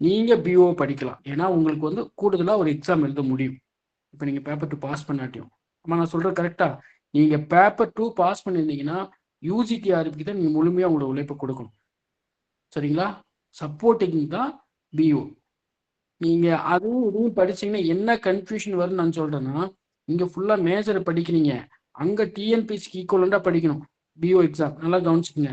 நீங்கள் பிஓ படிக்கலாம். ஏன்னா உங்களுக்கு வந்து கூடுதலாக ஒரு எக்ஸாம் எழுத முடியும். இப்போ நீங்கள் பேப்பர் 2 பாஸ் பண்ணாட்டியும். ஆமாம், நான் சொல்கிறது கரெக்டாக? நீங்கள் பேப்பர் 2 பாஸ் பண்ணியிருந்தீங்கன்னா யூஜிடிஆர்பிக்கு தான் நீங்கள் முழுமையாக உங்களோட உழைப்பை கொடுக்கணும். சரிங்களா? சப்போர்ட்டிங் தான் பிஓ. நீங்கள் அதுவும் இதுவும் படிச்சீங்கன்னா என்ன கன்ஃபியூஷன் வரும்னு நான் சொல்கிறேன்னா, இங்கே ஃபுல்லாக மேஜரை படிக்கிறீங்க, அங்கே டிஎன்பிஎஸ்சிக்கு ஈக்குவலண்டாக படிக்கணும். பிஓ எக்ஸாம் நல்லா கவனிச்சுக்கங்க.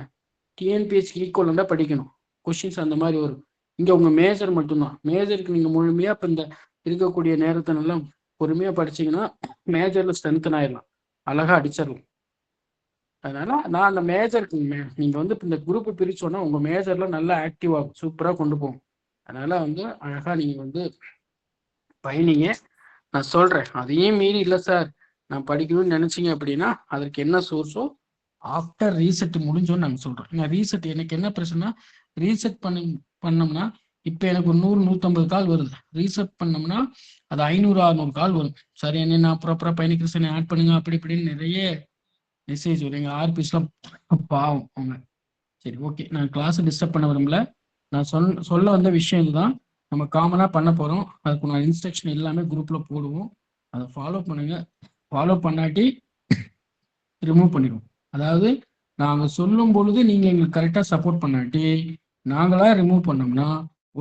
டிஎன்பிஎஸ்சிக்கு ஈக்குவலண்டாக படிக்கணும். கொஷின்ஸ் அந்த மாதிரி வரும். இங்கே உங்கள் மேஜர் மட்டும்தான். மேஜருக்கு நீங்கள் முழுமையாக இப்போ இந்த இருக்கக்கூடிய நேரத்தை நல்லா பொறுமையாக படிச்சீங்கன்னா மேஜரில் ஸ்ட்ரென்த்தன் ஆயிடலாம், அழகாக அடிச்சிடலாம். அதனால நான் அந்த மேஜருக்கு நீங்கள் வந்து இப்போ இந்த குரூப்பை பிரிச்சோன்னா உங்கள் மேஜரில் நல்லா ஆக்டிவாக சூப்பராக கொண்டு போகும். அதனால வந்து அழகாக நீங்கள் வந்து பயணிங்க. நான் சொல்கிறேன், அதையும் மீறி இல்லை சார் நான் படிக்கணும்னு நினச்சிங்க அப்படின்னா அதற்கு என்ன சோர்ஸோ ஆஃப்டர் ரீசெட் முடிஞ்சோன்னு நாங்கள் சொல்கிறோம். நான் ரீசெட் எனக்கு என்ன பிரச்சனைனா, ரீசெட் பண்ணோம்னா இப்போ எனக்கு ஒரு 100-150 கால் வருது. ரீசெட் பண்ணோம்னா அது 500-600 கால் வரும். சரி, என்ன நான் ப்ராப்பராக பயணிக்கிறேன் ஆட் பண்ணுங்க அப்படி இப்படின்னு நிறைய மெசேஜ் வரும். எங்கள் ஆர்பிஸ்லாம் பாவம் அவங்க. சரி, ஓகே, நான் கிளாஸை டிஸ்டர்ப் பண்ண விரும்பல. நான் சொல்ல வந்த விஷயம் இதுதான். நம்ம காமனாக பண்ண போகிறோம். அதுக்கு நான் இன்ஸ்ட்ரக்ஷன் எல்லாமே குரூப்பில் போடுவோம். அதை ஃபாலோ பண்ணுங்க. ஃபாலோ பண்ணாட்டி ரிமூவ் பண்ணிடுவோம். அதாவது நாங்கள் சொல்லும் பொழுது நீங்கள் எங்களுக்கு கரெக்டாக சப்போர்ட் பண்ணாட்டி நாங்களாக ரிமூவ் பண்ணோம்னா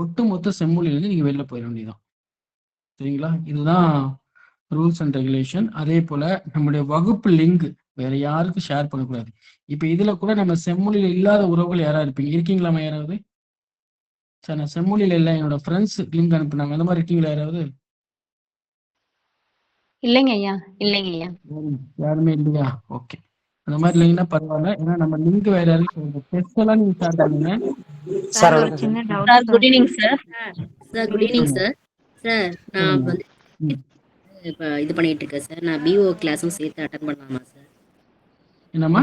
ஒட்டுமொத்த செம்மொழியிலேருந்து நீங்கள் வெளில போயிட வேண்டியதான். சரிங்களா? இதுதான் ரூல்ஸ் அண்ட் ரெகுலேஷன். அதே போல் நம்முடைய வகுப்பு லிங்க் வேற யாருக்கும் ஷேர் பண்ணக்கூடாது. இப்போ இதில் கூட நம்ம செம்மொழியில் இல்லாத உறவுகள் யாராவது இருக்கீங்களாமா? யாராவது? சார், நான் செம்மொழியில் இல்லை, என்னோட ஃப்ரெண்ட்ஸ் லிங்க் அனுப்புனாங்க, அந்த மாதிரி இருக்கீங்களா யாராவது? இல்லைங்க ஐயா, இல்லைங்க ஐயா. யாருமே இல்லையா? ஓகே, அந்த மாதிரி இல்லைங்கன்னா பரவாயில்ல. ஏன்னா நம்ம லிங்க் வேற யாருக்கு டெஸ்ட் எல்லாம் நீங்க ஷேர் பண்ணுங்க. சார், ஒரு சின்ன doubt sir. Good evening sir. Sir. Good evening sir. Sir, நான் வந்து இப்போ இது பண்ணிட்டு இருக்கேன் சார். நான் பிஓ கிளாஸும் சேர்த்து அட்டன் பண்ணலாமா சார்? என்னம்மா?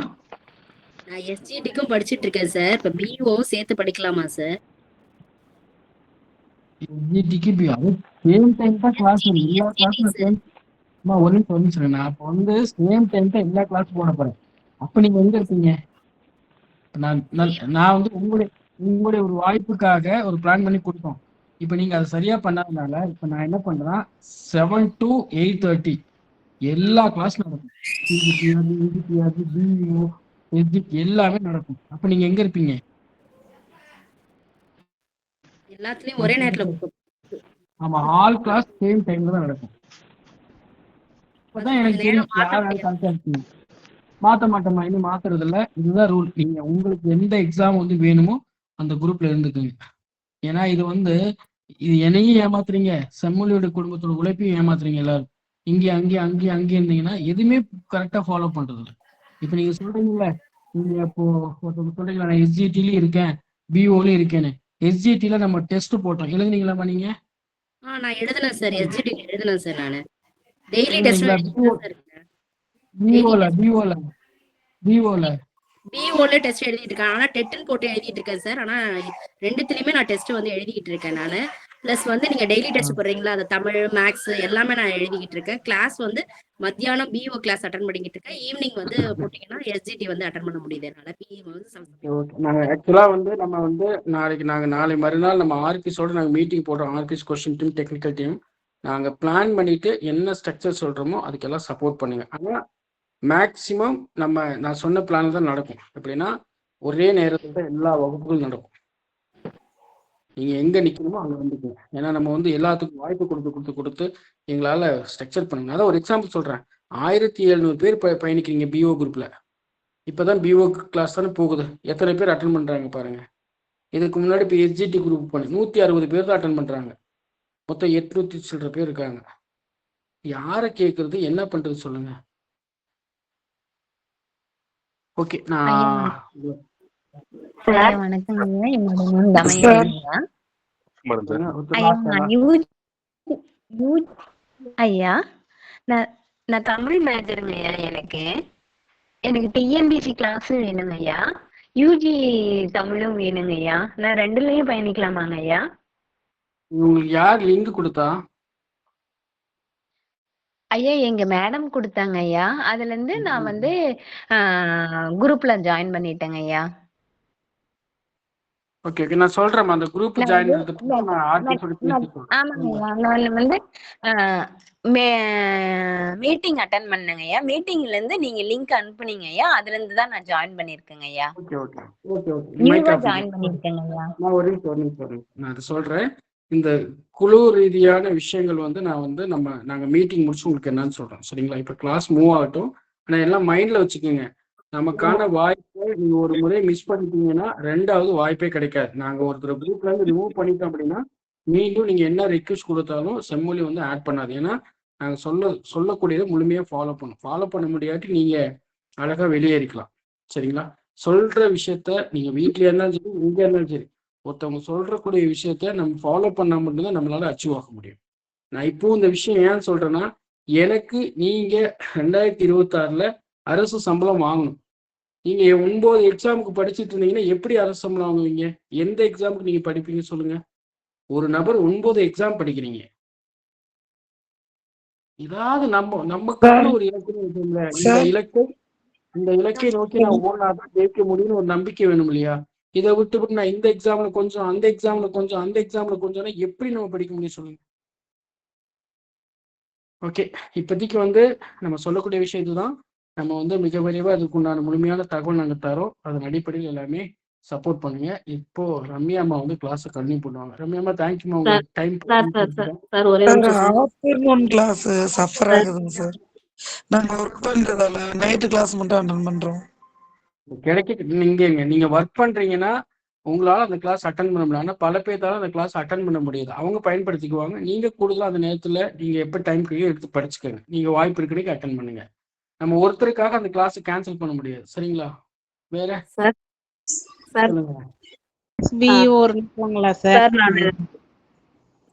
நான் எஸ்ஜிடிக்கும் படிச்சுட்டு இருக்கேன் சார். இப்போ பிஓ சேர்த்து படிக்கலாமா சார்? எஸ்ஜிடிக்கு அது சேம் டைம் தான் கிளாஸ் வரும். எல்லா கிளாஸும் சேம். அம்மா ஒரு நிமிஷம் நான் அப்போ வந்து சேம் டைம் தான் எல்லா கிளாஸ் போட போறேன். அப்போ நீங்க எங்க இருப்பீங்க? நான் வந்து உங்களுடைய ஒரு வாய்ப்புக்காக ஒரு பிளான் பண்ணி கொடுத்தோம். இப்போ நீங்க அதை சரியா பண்ணாதனால இப்போ நான் என்ன பண்றேன், 7 to 8:30 எல்லா கிளாஸ் நடக்கும். பிஓ, எஸ்ஜிடி எல்லாமே நடக்கும். அப்போ நீங்க எங்க இருப்பீங்க? எல்லாத்துலயும் ஒரே நேரத்துல. ஆமா, ஆல் கிளாஸ் சேம் டைம்ல தான் நடக்கும். இப்பதான் எனக்கு தெரியும் யாராவது கான்டாக்ட் மாற்ற மாட்டோமா. இன்னும் மாத்துறது இல்லை, இதுதான் ரூல். நீங்க உங்களுக்கு எந்த எக்ஸாம் வந்து வேணுமோ அந்த குரூப்ல இருந்துக்குங்க. ஏன்னா இது வந்து இது என்னையும் ஏமாத்துறீங்க, செம்மொழியோட குடும்பத்தோட உழைப்பையும் ஏமாத்துறீங்க. எல்லாரும் இங்கே அங்கே இருந்தீங்கன்னா எதுவுமே கரெக்டா ஃபாலோ பண்றது இல்லை. இப்போ நீங்க சொல்றீங்கல்ல, நீங்க இப்போ சொல்றீங்களா நான் எஸ்ஜிடிலயும் இருக்கேன் பிஓலயும் இருக்கேன்னு. எஸ்ஜிடில நம்ம டெஸ்ட் போட்டோம், எழுதுனீங்களாமா நீங்க? நான் எழுதுனேன் சார். எஸ்ஜிடி எழுதுனேன் சார். நானு டெய்லி டெஸ்ட் பிஓல டெஸ்ட் எழுதிட்டு இருக்கேன். ஆனா டெட்னு போட்டு எழுதிட்டு இருக்கேன் சார். ஆனா ரெண்டுத்துலயுமே நான் டெஸ்ட் வந்து எழுதிக்கிட்டு இருக்கேன் நானு. பிளஸ் வந்து நீங்க டெய்லி டெஸ்ட் போடுறீங்களா, அது தமிழ் மேக்ஸ் எல்லாமே நான் எழுதிக்கிட்டு இருக்கேன். கிளாஸ் வந்து மத்தியானம் பிஓ கிளாஸ் அட்டன் பண்ணிக்கிட்டு இருக்கேன். ஈவினிங் வந்து போட்டீங்கன்னா எஸ்ஜிடி வந்து அட்டன் பண்ண முடியுது என்னால. பிஇ வந்து நாங்க ஆக்சுவலா வந்து நம்ம வந்து நாளை மறுநாள் நம்ம ஆர்பிஸோட நாங்க மீட்டிங் போடுறோம். ஆர்பிஸ் கொஸ்டின் டீம், டெக்னிக்கல் டீம் நாங்க பிளான் பண்ணிட்டு என்ன ஸ்ட்ரக்சர் சொல்றோமோ அதுக்கெல்லாம் சப்போர்ட் பண்ணுங்க. ஆனா மேக்சிமம் நான் சொன்ன பிளான் தான் நடக்கும். எப்படின்னா ஒரே நேரத்துல தான் எல்லா வகுப்புகளும் நடக்கும். நீங்க எங்க நிக்கணுமோ அங்க வந்துக்கணும். ஏன்னா நம்ம வந்து எல்லாத்துக்கும் வாய்ப்பு கொடுத்து எங்களால ஸ்ட்ரக்சர் பண்ணுங்க. அதான் ஒரு எக்ஸாம்பிள் சொல்றேன். 1700 பேர் பயணிக்கிறீங்க பிஓ குரூப்ல. இப்பதான் பிஓ கிளாஸ் தானே போகுது. எத்தனை பேர் அட்டன் பண்றாங்க பாருங்க. இதுக்கு முன்னாடி இப்போ எஸ்ஜிடி குரூப் பண்ணி 160 பேர் தான் அட்டன் பண்றாங்க. மொத்தம் 800 சில்லற பேர் இருக்காங்க. யாரை கேட்கறது, என்ன பண்றது சொல்லுங்க. ஓகே, வணக்கம் ஐயா. நான் தமிழ் மேஜருங்க ஐயா. எனக்கு டிஎன்பிசி கிளாஸ் வேணுங்க ஐயா. யூஜி தமிழும் வேணுங்க ஐயா. நான் ரெண்டுலயும் பயணிக்கலாமாங்க ஐயா? உங்களுக்கு யார் லிங்க் கொடுத்தா? ஐயா, எங்க மேடம் கொடுத்தாங்க ஐயா. அதுல இருந்து நான் வந்து குரூப்ல ஜாயின் பண்ணிட்டேங்க ஐயா. ஓகே ஓகே நான் சொல்றேன் அந்த குரூப் நான் ஜாயின் வந்து இருக்கிறதுக்கு நான் ஆர்டியோட பேசி சொல்றேன். ஆமாங்கய்யா, நான் வந்து மீட்டிங் அட்டன் பண்ணேங்கய்யா. மீட்டிங்ல இருந்து நீங்க லிங்க் அனுப்புனீங்கய்யா, அதுல இருந்து தான் நான் ஜாயின் பண்ணிருக்கேங்கய்யா. Okay okay okay okay mike நியூவா ஆஃப் ஜாயின் பண்ணிருக்கேங்கய்யா. நான் ஒரு நிமிஷம் நான் அதை சொல்றேன். இந்த குழு ரீதியான விஷயங்கள் வந்து நான் வந்து நாங்க மீட்டிங் முடிச்சு உங்களுக்கு என்னன்னு சொல்றேன் சரிங்களா. இப்ப கிளாஸ் மூவ் ஆகட்டும். ஆனா எல்லாம் மைண்ட்ல வச்சுக்கோங்க, நமக்கான வாய்ப்பை நீங்க ஒரு முறை மிஸ் பண்ணிட்டீங்கன்னா ரெண்டாவது வாய்ப்பே கிடைக்காது. நாங்க ஒருத்தர் குரூப்ல இருந்து ரிமூவ் பண்ணிட்டோம் அப்படின்னா மீண்டும் நீங்க என்ன ரெக்வஸ்ட் கொடுத்தாலும் செம்மொழி வந்து ஆட் பண்ணாது. ஏன்னா நாங்க சொல்லக்கூடியதை முழுமையா ஃபாலோ பண்ண முடியாட்டி நீங்க அழகா வெளியேறிக்கலாம் சரிங்களா. சொல்ற விஷயத்த நீங்க வீட்லயா இருந்தாலும் சரி எங்க இருந்தாலும் சரி ஒருத்தவங்க சொல்றக்கூடிய விஷயத்த நம்ம ஃபாலோ பண்ணா மட்டும்தான் நம்மளால அச்சீவ் ஆக முடியும். நான் இப்போ இந்த விஷயம் ஏன் சொல்றேன்னா, எனக்கு நீங்க 2026ல அரசு சம்பளம் வாங்கணும். நீங்க 9 எக்ஸாமுக்கு படிச்சுட்டு இருந்தீங்கன்னா எப்படி அரசு சம்பளம் வாங்குவீங்க? எந்த எக்ஸாமுக்கு நீங்க படிப்பீங்க சொல்லுங்க. ஒரு நபர் 9 எக்ஸாம் படிக்கிறீங்க. ஏதாவது நமக்கான ஒரு இலக்கு இருக்குல்ல. இந்த இலக்கை நோக்கி நான் ஓடினாதான் ஜெயிக்க முடியும்னு ஒரு நம்பிக்கை வேணும் இல்லையா. இதை விட்டு நான் இந்த எக்ஸாம்ல கொஞ்சம் அந்த எக்ஸாம்ல கொஞ்சம் அந்த எக்ஸாம்ல கொஞ்சம்னா எப்படி நம்ம படிக்க முடியும் சொல்லுங்க. ஓகே, இப்போதைக்கு வந்து நம்ம சொல்லக்கூடிய விஷயம் இதுதான். நம்ம வந்து மிக விரைவாக அதுக்குண்டான முழுமையான தகவல் நாங்கள் தரோம். அதன் அடிப்படையில் எல்லாமே சப்போர்ட் பண்ணுங்க. இப்போ ரம்யா அம்மா வந்து கிளாஸை கண்டினியூ பண்ணுவாங்க. ரம்யா அம்மா தேங்க்யூமா உங்க டைம். சார் ஒரே ஆஃப்டர்நூன் கிளாஸ் சஃபர் ஆகுதுங்க சார். நாங்க ஒர்க் பண்றதால நைட் கிளாஸ் மட்டும் அட்டெண்ட் பண்றோம். நீங்க ஒர்க் பண்றீங்கன்னா உங்களால அந்த கிளாஸ் அட்டன் பண்ண முடியல. ஆனா பல பேர்த்தால அந்த கிளாஸ் அட்டன் பண்ண முடியாது. அவங்க பயன்படுத்திக்குவாங்க. நீங்க கூடுதலா அந்த நேரத்துல நீங்க எப்ப டைம் கிடைக்கும் எடுத்து படிச்சுக்கோங்க. நீங்க வாய்ப்பு இருக்கிறதுக்கு அட்டன் பண்ணுங்க. நம்ம ஒருத்தருக்காக அந்த கிளாஸ் கேன்சல் பண்ண முடியாது சரிங்களா. வேற சார் சார்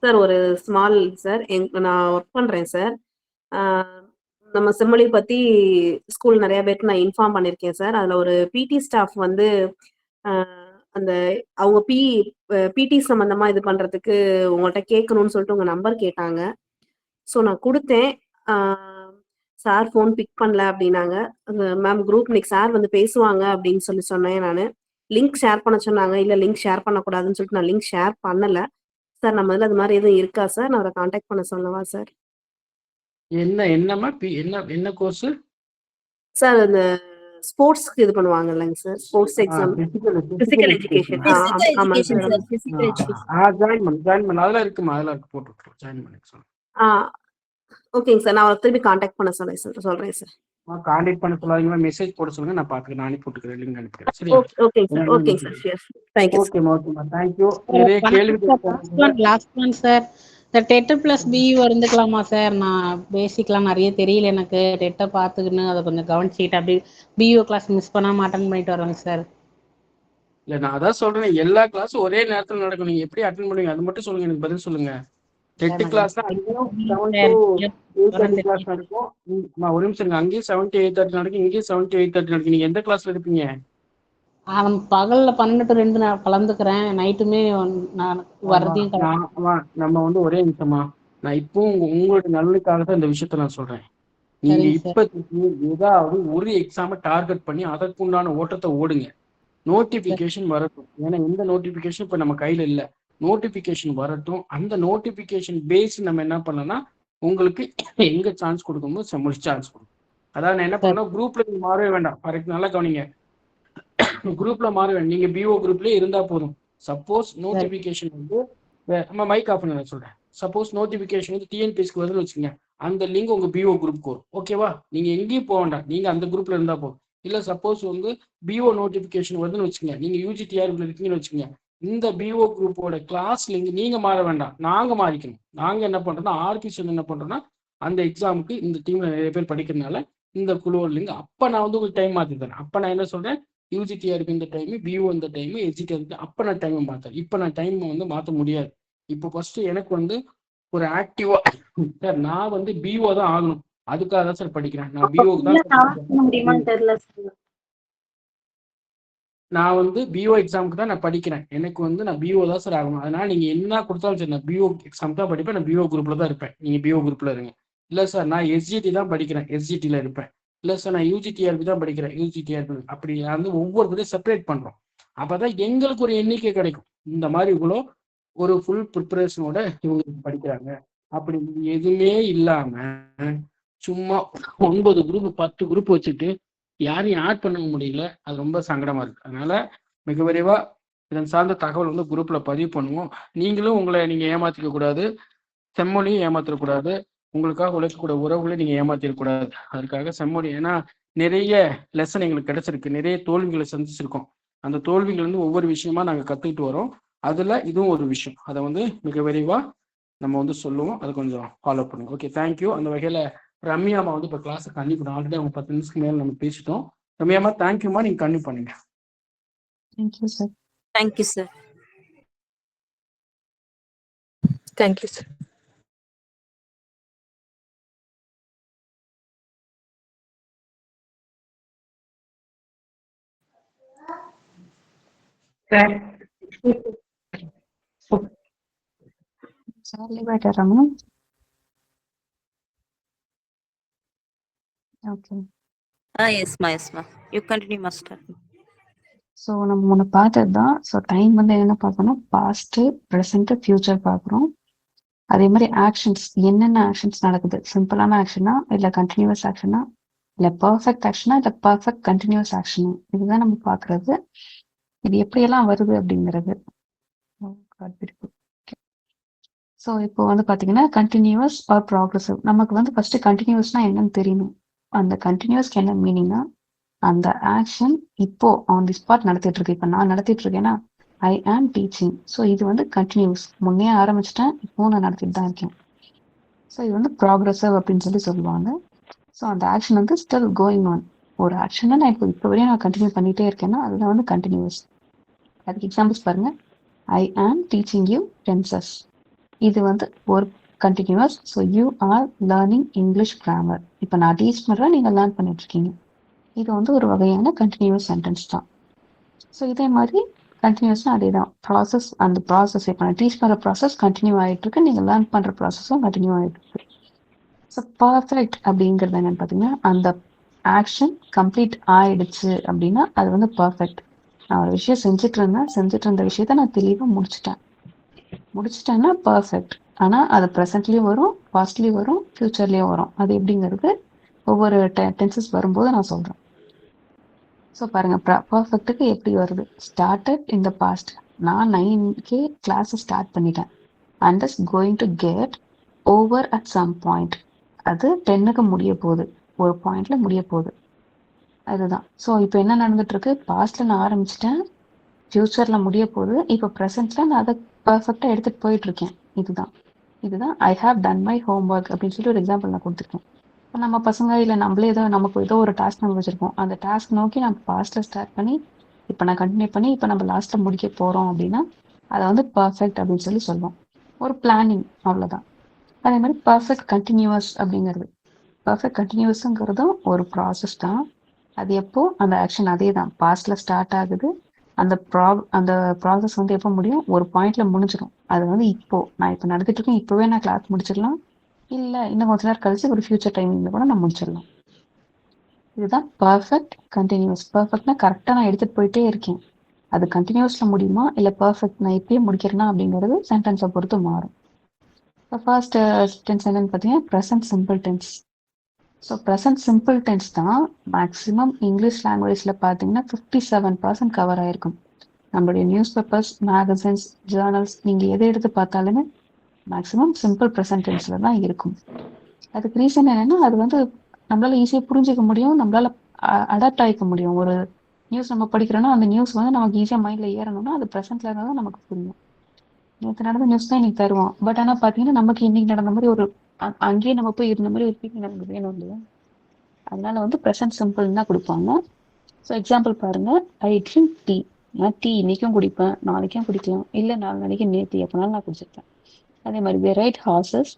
சார் ஒரு ஸ்மால் சார் நான் ஒர்க் பண்றேன் சார். நம்ம செம்மொழி பத்தி ஸ்கூல் நிறைய பேருக்கு நான் இன்ஃபார்ம் பண்ணியிருக்கேன் சார். அதுல ஒரு பிடி ஸ்டாஃப் வந்து அந்த அவங்க பிடி சம்பந்தமா இது பண்றதுக்கு உங்கள்கிட்ட கேட்கணும்னு சொல்லிட்டு உங்க நம்பர் கேட்டாங்க. ஸோ நான் கொடுத்தேன். சார் ஃபோன் பிக் பண்ணல அப்படின்னாங்க. மேம் குரூப் இன்னைக்கு சார் வந்து பேசுவாங்க அப்படின்னு சொன்னேன். நான் லிங்க் ஷேர் பண்ண சொன்னாங்க. இல்லை லிங்க் ஷேர் பண்ணக்கூடாதுன்னு சொல்லிட்டு நான் லிங்க் ஷேர் பண்ணலை சார். நம்ம இதில் அது மாதிரி எதுவும் இருக்கா சார்? நான் அவரை காண்டாக்ட் பண்ண சொல்லவா சார்? என்ன கோர்ஸ் சார்? அந்த ஸ்போர்ட்ஸ்க்கு இது பண்ணுவாங்க இல்லைங்க sir, sports exam, physical education. ஆமாங்க சார். ஜாயின் பண்ண அதெல்லாம் இருக்குமா, அதெல்லாம் இருக்கு, போட்டு விட்டுருவோம். ஜாயின் பண்ணி சொல்லுங்க. ஓகேங்க சார், நான் அவரை திருப்பி காண்டாக்ட் பண்ண சொல்றேன் சார். காண்டாக்ட் பண்ண சொல்லாதீங்க, மெசேஜ் போட சொல்லுங்க, நான் பாத்துக்கிறேன். நான் அனுப்பி விட்டுக்கிறேன், லிங்க் அனுப்பிக்கிறேன். சரியா? ஓகேங்க சார். ஷியர். தேங்க்யூ. ஓகேமா, தேங்க்யூ. நிறைய கேள்வி லாஸ்ட் ஒன் சார். இந்த டெட் பிளஸ் பியூ இருந்துக்கலாமா சார்? நான் பேசிக்லாம் நிறைய தெரியல எனக்கு. டெட்டை பார்த்துக்கின்னு அதை கொஞ்சம் கவனிச்சுக்கிட்டு அப்படி பியூ கிளாஸ் மிஸ் பண்ணாம அட்டன் பண்ணிட்டு வரேங்க சார். இல்ல, நான் அதான் சொல்றேன், எல்லா கிளாஸும் ஒரே நேரத்தில் நடக்கும். நீங்க எப்படி அட்டன் பண்ணுவீங்க அது மட்டும் சொல்லுங்க, எனக்கு பதில் சொல்லுங்க. டெட் கிளாஸ் தான் அங்கேயும் 7 to 8:30 கிளாஸ் நடக்கும். ஒரு நிமிஷம், அங்கேயும் 7 to 8:30 நடக்கும், இங்கேயும் 7 to 8:30 நடக்கும். நீங்க எந்த கிளாஸ்ல இருப்பீங்க? பகல்ல 12 to 2 நான் கலந்துக்கிறேன். நைட்டுமே நான் வரதையும் நம்ம வந்து ஒரே நிமிஷமா, நான் இப்போ உங்களோட நலனுக்காக தான் இந்த விஷயத்த நான் சொல்றேன். நீங்க இப்போதைக்கு ஏதாவது ஒரு எக்ஸாமை டார்கெட் பண்ணி அதற்குண்டான ஓட்டத்தை ஓடுங்க. நோட்டிபிகேஷன் வரட்டும். ஏன்னா இந்த நோட்டிபிகேஷன் இப்ப நம்ம கையில இல்ல. நோட்டிபிகேஷன் வரட்டும். அந்த நோட்டிபிகேஷன் பேஸ் நம்ம என்ன பண்ணலாம், உங்களுக்கு எங்க சான்ஸ் கொடுக்கும்போது செம்மொழி சான்ஸ் கொடுக்கும். அதாவது நான் என்ன பண்ணோம், குரூப்ல நீங்க மாறவே வேண்டாம். நல்லா கவனிங்க, குரூப்ல மாற வேண்டாம். நீங்க பிஓ குரூப்லயே இருந்தா போதும். சப்போஸ் நோட்டிபிகேஷன் வந்து நம்ம மைக் ஆஃப் பண்ண சொல்றேன். சப்போஸ் நோட்டிபிகேஷன் வந்து டிஎன்பிஎஸ்க்கு வருதுன்னு வச்சுக்கோங்க, அந்த லிங்க் உங்க பிஓ குரூப்க்கு வரும். ஓகேவா? நீங்க எங்கேயும் போக வேண்டாம், நீங்க அந்த குரூப்ல இருந்தா போதும். இல்ல சப்போஸ் வந்து பிஓ நோட்டிபிகேஷன் வருதுன்னு வச்சுக்கோங்க, நீங்க யூஜிடிஆர் இருக்கீங்கன்னு வச்சுக்கோங்க, இந்த பிஓ குரூப்போட கிளாஸ் லிங்க் நீங்க மாற வேண்டாம், நாங்க மாறிக்கணும். நாங்க என்ன பண்றோம்னா, ஆர்பிசி என்ன பண்றோம்னா, அந்த எக்ஸாமுக்கு இந்த டீம்ல நிறைய பேர் படிக்கிறதுனால இந்த குழுவோட லிங்க் அப்ப நான் வந்து உங்களுக்கு டைம் மாத்தி தரேன். அப்ப நான் என்ன சொல்றேன், யூஜிடிஆருக்கு இந்த டைம், பிஓ இந்த டைம், எஜிடிஆருக்கு அப்ப நான் டைம் மாத்தேன். இப்ப நான் டைம் வந்து மாற்ற முடியாது. இப்போ ஃபர்ஸ்ட் எனக்கு வந்து ஒரு ஆக்டிவா சார், நான் வந்து பிஓ தான் ஆகணும், அதுக்காக தான் சார் படிக்கிறேன். நான் பிஓ தான், நான் வந்து பிஓ எக்ஸாமுக்கு தான் நான் படிக்கிறேன். எனக்கு வந்து நான் பிஓ தான் சார் ஆகணும். அதனால நீங்க என்ன கொடுத்தாலும் சரி, நான் பிஓ எக்ஸாம் தான் படிப்பேன். நான் பிஓ குரூப்ல தான் இருப்பேன். நீங்க பிஓ குரூப்ல இருங்க. இல்ல சார் நான் எஸ்ஜிடி தான் படிக்கிறேன், எஸ்ஜிடில இருப்பேன். இல்ல சார் நான் யூஜிடிஆர்பி தான் படிக்கிறேன், யூஜிடிஆர்பி. அப்படி வந்து ஒவ்வொருத்தரையும் செப்பரேட் பண்றோம். அப்பதான் எங்களுக்கு ஒரு எண்ணிக்கை கிடைக்கும். இந்த மாதிரி இவ்வளோ ஒரு ஃபுல் ப்ரிப்பரேஷனோட இவங்க படிக்கிறாங்க. அப்படி எதுவுமே இல்லாம சும்மா 9 குரூப் 10 குரூப் வச்சுட்டு யாரையும் ஆட் பண்ண முடியல. அது ரொம்ப சங்கடமா இருக்கு. அதனால மிக விரைவா இதன் சார்ந்த தகவல் வந்து குரூப்ல பதிவு பண்ணுவோம். நீங்களும் உங்களை நீங்க ஏமாத்திக்க கூடாது, செம்மொழியும் ஏமாத்திடக்கூடாது, உங்களுக்காக உழைக்கக்கூடிய உறவுகளை நீங்க ஏமாத்திடக்கூடாது. அதற்காக செம்மொழி, ஏன்னா நிறைய லெசன் எங்களுக்கு கிடைச்சிருக்கு, நிறைய தோல்விகளை சந்திச்சிருக்கோம். அந்த தோல்விகள் வந்து ஒவ்வொரு விஷயமா நாங்க கத்துக்கிட்டு வரோம். அதுல இதுவும் ஒரு விஷயம். அதை வந்து மிக விரைவா நம்ம வந்து சொல்லுவோம். அதை கொஞ்சம் ஃபாலோ பண்ணுங்க. Okay, thank you. அந்த வகையில ரம்யாமா வந்து இப்போ கிளாஸை கண்டிப்பாக பண்ண ஆல்ரெடி அவங்க 10 நிமிஷத்துக்கு மேலே நம்ம பேசிட்டோம். ரம்யாமா தேங்க்யூமா, நீங்க கண்டினியூ பண்ணுங்க. Thank you sir. Thank you sir. Thank you sir. Sir leave ஆயிட்டாராமா? ஓகே. எஸ்மா எஸ்மா, யூ கண்டினியூ மாஸ்டர். ஸோ நம்ம முன்ன பார்த்தது தான். ஸோ டைம் வந்து என்ன பார்க்கணும்னா பாஸ்ட், ப்ரெசென்ட், ஃபியூச்சர் பார்க்குறோம். அதே மாதிரி ஆக்ஷன்ஸ், என்னென்ன ஆக்ஷன்ஸ் நடக்குது, சிம்பிளான ஆக்ஷனா இல்லை கண்டினியூஸ் ஆக்ஷனா இல்லை பர்ஃபெக்ட் ஆக்ஷனா இல்லை பர்ஃபெக்ட் கண்டினியூஸ் ஆக்ஷனா, இதுதான் நம்ம பார்க்குறது. இது எப்படியெல்லாம் வருது அப்படிங்கிறது. ஸோ இப்போ வந்து பார்த்தீங்கன்னா கண்டினியூஸ் ஆர் ப்ராக்ரஸிவ். நமக்கு வந்து ஃபர்ஸ்ட் கண்டினியூஸ்னா என்னன்னு தெரியணும். அந்த கண்டினியூஸ்க்கு என்ன மீனிங்னா, அந்த ஆக்ஷன் இப்போ ஆன் தி ஸ்பாட் நடத்திட்டு இருக்கு. இப்போ நான் நடத்திட்டு இருக்கேன்னா ஐ ஆம் டீச்சிங். ஸோ இது வந்து கண்டினியூஸ், முன்னே ஆரம்பிச்சிட்டேன், இப்போ நான் நடத்திட்டு தான் இருக்கேன். ஸோ இது வந்து ப்ராக்ரஸிவ் அப்படின்னு சொல்லுவாங்க. ஸோ அந்த ஆக்ஷன் வந்து ஸ்டில் கோயிங் ஆன். ஒரு ஆக்ஷனை நான் இப்போ வரையும் நான் கண்டினியூ பண்ணிட்டே இருக்கேன்னா அதுதான் வந்து கண்டினியூஸ். அதுக்கு எக்ஸாம்பிள்ஸ் பாருங்க. ஐ ஆம் டீச்சிங் யூ டென்சஸ். இது வந்து ஒரு continuous. So you are learning English grammar. இப்போ நான் டீச் பண்ணுறேன், நீங்கள் லேர்ன் பண்ணிட்டு இருக்கீங்க. இது வந்து ஒரு வகையான கண்டினியூஸ் சென்டென்ஸ் தான். ஸோ இதே மாதிரி கண்டினியூஸ்னா அதே தான் ப்ராசஸ். அந்த ப்ராசஸ் இப்போ நான் டீச் பண்ணுற ப்ராசஸ் கண்டினியூ ஆகிட்டு இருக்கு, நீங்கள் லேர்ன் பண்ணுற ப்ராசஸும் கண்டினியூ ஆகிட்டு இருக்கு. ஸோ பர்ஃபெக்ட் அப்படிங்கிறது என்னன்னு பார்த்தீங்கன்னா, அந்த ஆக்ஷன் கம்ப்ளீட் ஆயிடுச்சு அப்படின்னா அது வந்து பர்ஃபெக்ட். நான் ஒரு விஷயம் செஞ்சுட்டு இருந்த விஷயத்த நான் தெளிவாக முடிச்சிட்டேன்னா பர்ஃபெக்ட். ஆனால் அது ப்ரெசென்ட்லேயும் வரும், பாஸ்ட்லேயும் வரும், ஃபியூச்சர்லேயும் வரும். அது எப்படிங்கிறது ஒவ்வொரு டென்சஸ் வரும்போது நான் சொல்கிறேன். ஸோ பாருங்க, பர்ஃபெக்ட்டுக்கு எப்படி வருது. Started in the past. நான் 9K கிளாஸை ஸ்டார்ட் பண்ணிட்டேன். And is going to get over at some point. அது 10க்கு முடிய போகுது, ஒரு பாயிண்ட்ல முடிய போகுது. அதுதான். ஸோ இப்போ என்ன நடந்துட்டு இருக்கு, பாஸ்ட்ல நான் ஆரம்பிச்சிட்டேன், ஃபியூச்சர்ல முடிய போகுது, இப்போ ப்ரெசென்ட்ல நான் அதை பர்ஃபெக்டா எடுத்துட்டு போயிட்டு இருக்கேன். இதுதான் I have done my home work அப்படின்னு சொல்லி ஒரு எக்ஸாம்பிள் நான் கொடுத்துருக்கேன். இப்போ நம்ம பசங்க இல்லை நம்மளே நமக்கு ஏதோ ஒரு டாஸ்க் நம்ம வச்சிருக்கோம், அந்த டாஸ்க் நோக்கி நம்ம பாஸ்ட்ல ஸ்டார்ட் பண்ணி இப்போ நான் கண்டினியூ பண்ணி இப்போ நம்ம லாஸ்ட்ல முடிக்க போறோம் அப்படின்னா அதை வந்து பர்ஃபெக்ட் அப்படின்னு சொல்லி சொல்லுவோம். ஒரு பிளானிங், அவ்வளோதான். அதே மாதிரி பர்ஃபெக்ட் கண்டினியூஸ் அப்படிங்கிறது, பர்ஃபெக்ட் கண்டினியூஸுங்கிறதும் ஒரு ப்ராசஸ் தான். அது எப்போ அந்த ஆக்ஷன் அதே தான், பாஸ்ட்ல ஸ்டார்ட் ஆகுது, அந்த ப்ராசஸ் வந்து எப்போ முடியும், ஒரு பாயிண்ட்ல முடிஞ்சிடும். அது வந்து இப்போ நான் இப்போ நடத்திட்டு இருக்கேன், இப்போவே நான் கிளாஸ் முடிச்சிடலாம், இல்லை இன்னும் கொஞ்ச நேரம் கழிச்சு ஒரு ஃபியூச்சர் டைமிங்ல கூட நான் முடிச்சிடலாம். இதுதான் பர்ஃபெக்ட் கண்டினியூஸ். பர்ஃபெக்ட்னா கரெக்டாக நான் எடுத்துட்டு போயிட்டே இருக்கேன். அது கண்டினியூஸ்ல முடியுமா இல்லை பர்ஃபெக்ட் நான் இப்பயே முடிக்கிறேன்னா அப்படிங்கிறது சென்டென்ஸை பொறுத்து மாறும். இப்போ ஃபர்ஸ்ட் டென்ஸ் என்னன்னு பார்த்தீங்கன்னா present simple tense. So present simple tense தான் மேக்ஸிமம் இங்கிலீஷ் லாங்குவேஜில் பார்த்தீங்கன்னா 57% கவர் ஆயிருக்கும். நம்மளுடைய நியூஸ் பேப்பர்ஸ், மேகசின்ஸ், ஜேர்னல்ஸ், நீங்கள் எதை எடுத்து பார்த்தாலுமே மேக்ஸிமம் சிம்பிள் ப்ரெசன்ட் டென்ஸில் தான் இருக்கும். அதுக்கு ரீசன் என்னென்னா, அது வந்து நம்மளால ஈஸியாக புரிஞ்சிக்க முடியும், நம்மளால அடாப்ட் ஆகிக்க முடியும். ஒரு நியூஸ் நம்ம படிக்கிறோன்னா அந்த நியூஸ் வந்து நமக்கு ஈஸியாக மைண்டில் ஏறணும்னா அது ப்ரெசென்ட்ல இருந்தால் தான் நமக்கு புரியும். நேற்று நடந்த நியூஸ் தான் இன்னைக்கு தருவோம், பட் ஆனால் பார்த்தீங்கன்னா நமக்கு இன்னைக்கு நடந்த மாதிரி ஒரு அங்கேயே நம்ம போய் இருந்த மாதிரி ஒரு ஃபீலிங் நமக்கு வேணும் இல்லையா. அதனால வந்து ப்ரெசன்ட் சிம்பிள் தான் கொடுப்பாங்க. ஸோ எக்ஸாம்பிள் பாருங்க, ஐ ட்ரிங்க் டீ. நான் டீ இன்னைக்கும் குடிப்பேன், நாளைக்கும் குடிக்கலாம், இல்லை 4 நாளைக்கு நேற்று எப்போனாலும் நான் குடிச்சிருப்பேன். அதே மாதிரி we ride horses,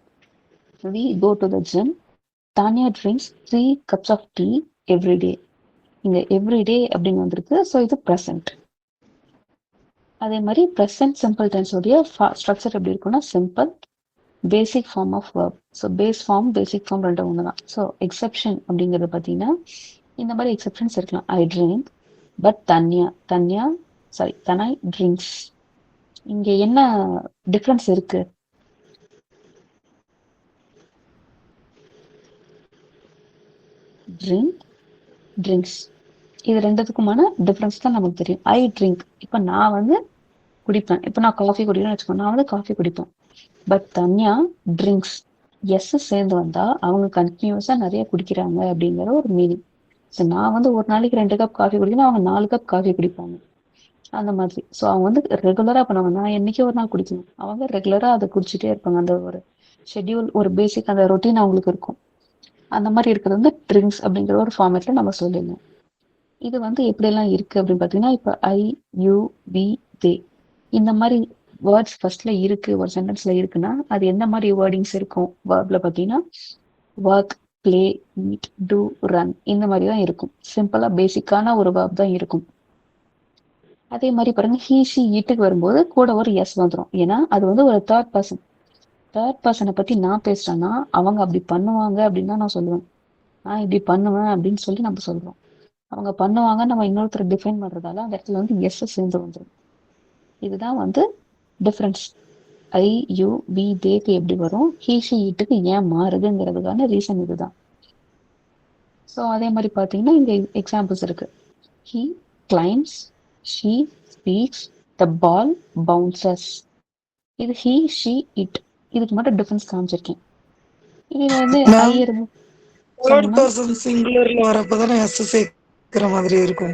we go to the gym, Tanya drinks 3 cups of tea every day. இங்க எவ்ரி டே அப்படின்னு வந்திருக்கு. ஸோ இது ப்ரெசன்ட். அதே மாதிரி ப்ரெசன்ட் சிம்பிள் டென்ஸ் உடைய ஸ்ட்ரக்சர் எப்படி இருக்குன்னா, simple, basic form of verb. So base form basic form ரெண்டும் ஒன்று தான். ஸோ எக்ஸெப்ஷன் அப்படிங்கிறது பார்த்தீங்கன்னா இந்த மாதிரி எக்ஸெப்ஷன்ஸ் இருக்கலாம். I drink but Tanya sorry, தனாய் ட்ரிங்க்ஸ். இங்க என்ன டிஃபரன்ஸ் இருக்கு? ட்ரிங்க், ட்ரிங்க்ஸ், இது ரெண்டுத்துக்குமான டிஃபரன்ஸ் தான் நமக்கு தெரியும். ஐ ட்ரிங்க், இப்ப நான் வந்து குடிப்பேன். இப்ப நான் காஃபி குடிக்கிறேன்னு வச்சுக்கோங்க, நான் வந்து காஃபி குடிப்பேன். பட் தன்யா ட்ரிங்க்ஸ், எஸ் சேர்ந்து வந்தா அவங்க கண்டினியூஸா நிறைய குடிக்கிறாங்க அப்படிங்கிற ஒரு மீனிங். ஸோ நான் வந்து ஒரு நாளைக்கு 2 கப் காஃபி குடிக்கணும், அவங்க 4 கப் காஃபி குடிப்பாங்க அந்த மாதிரி. ஸோ அவங்க வந்து ரெகுலரா பண்ணுவாங்க. நான் என்னைக்கே ஒரு நாள் குடிக்கணும், அவங்க ரெகுலரா அதை குடிச்சிட்டே இருப்பாங்க. அந்த ஒரு ஷெட்யூல், ஒரு பேசிக் அந்த ரொட்டீன் அவங்களுக்கு இருக்கும். அந்த மாதிரி இருக்கிறது வந்து ட்ரிங்க்ஸ் அப்படிங்கிற ஒரு ஃபார்மேட்ல நம்ம சொல்லிடணும். இது வந்து எப்படியெல்லாம் இருக்கு அப்படின்னு பார்த்தீங்கன்னா, இப்போ ஐ, யூ, வி, தே இந்த மாதிரி வேர்ட்ஸ் ஃபர்ஸ்ட்ல இருக்கு, ஒரு சென்டென்ஸ்ல இருக்குன்னா அது எந்த மாதிரி வேர்டிங்ஸ் இருக்கும்? வேர்ப்ல பார்த்தீங்கன்னா work, play, eat, do, run இந்த மாதிரி தான் இருக்கும். சிம்பிளா பேசிக்கான ஒரு வேர்ப் தான் இருக்கும். அதே மாதிரி பாருங்க, ஹீ, ஷி, ஈட்டுக்கு வரும்போது கூட ஒரு எஸ் வந்துடும். ஏன்னா அது வந்து ஒரு தேர்ட் பர்சன். தேர்ட் பர்சனை பத்தி நான் பேசுறேன்னா அவங்க அப்படி பண்ணுவாங்க அப்படின்னு தான் நான் சொல்லுவேன். நான் இப்படி பண்ணுவேன் அப்படின்னு சொல்லி நம்ம சொல்றோம். அவங்க பண்ணுவாங்க நம்ம இன்னொருத்தர் டிஃபைன் பண்றதால அந்த இடத்துல வந்து எஸ் சேர்ந்து வந்துடும். இதுதான் வந்து டிஃபரன்ஸ். ஐ, யூ, வி, தேக்கு எப்படி வரும், ஹீ, ஷி, ஈட்டுக்கு ஏன் மாறுதுங்கிறதுக்கான ரீசன் இதுதான். ஸோ அதே மாதிரி பார்த்தீங்கன்னா இங்க எக்ஸாம்பிள்ஸ் இருக்கு. He claims, she speaks, the ball bounces. இது ஹீ, ஷி, இட், இதுக்கு மட்டும் டிஃபரன்ஸ் காமிச்சிருக்கேன். இதுல வந்து ஐ மேம் இருந்து தேர்ட் சொல்லுங்க. பர்சன் சிங்குலர்ல வரப்பதானே எஸ் சேர்க்கிற மாதிரி இருக்கும்.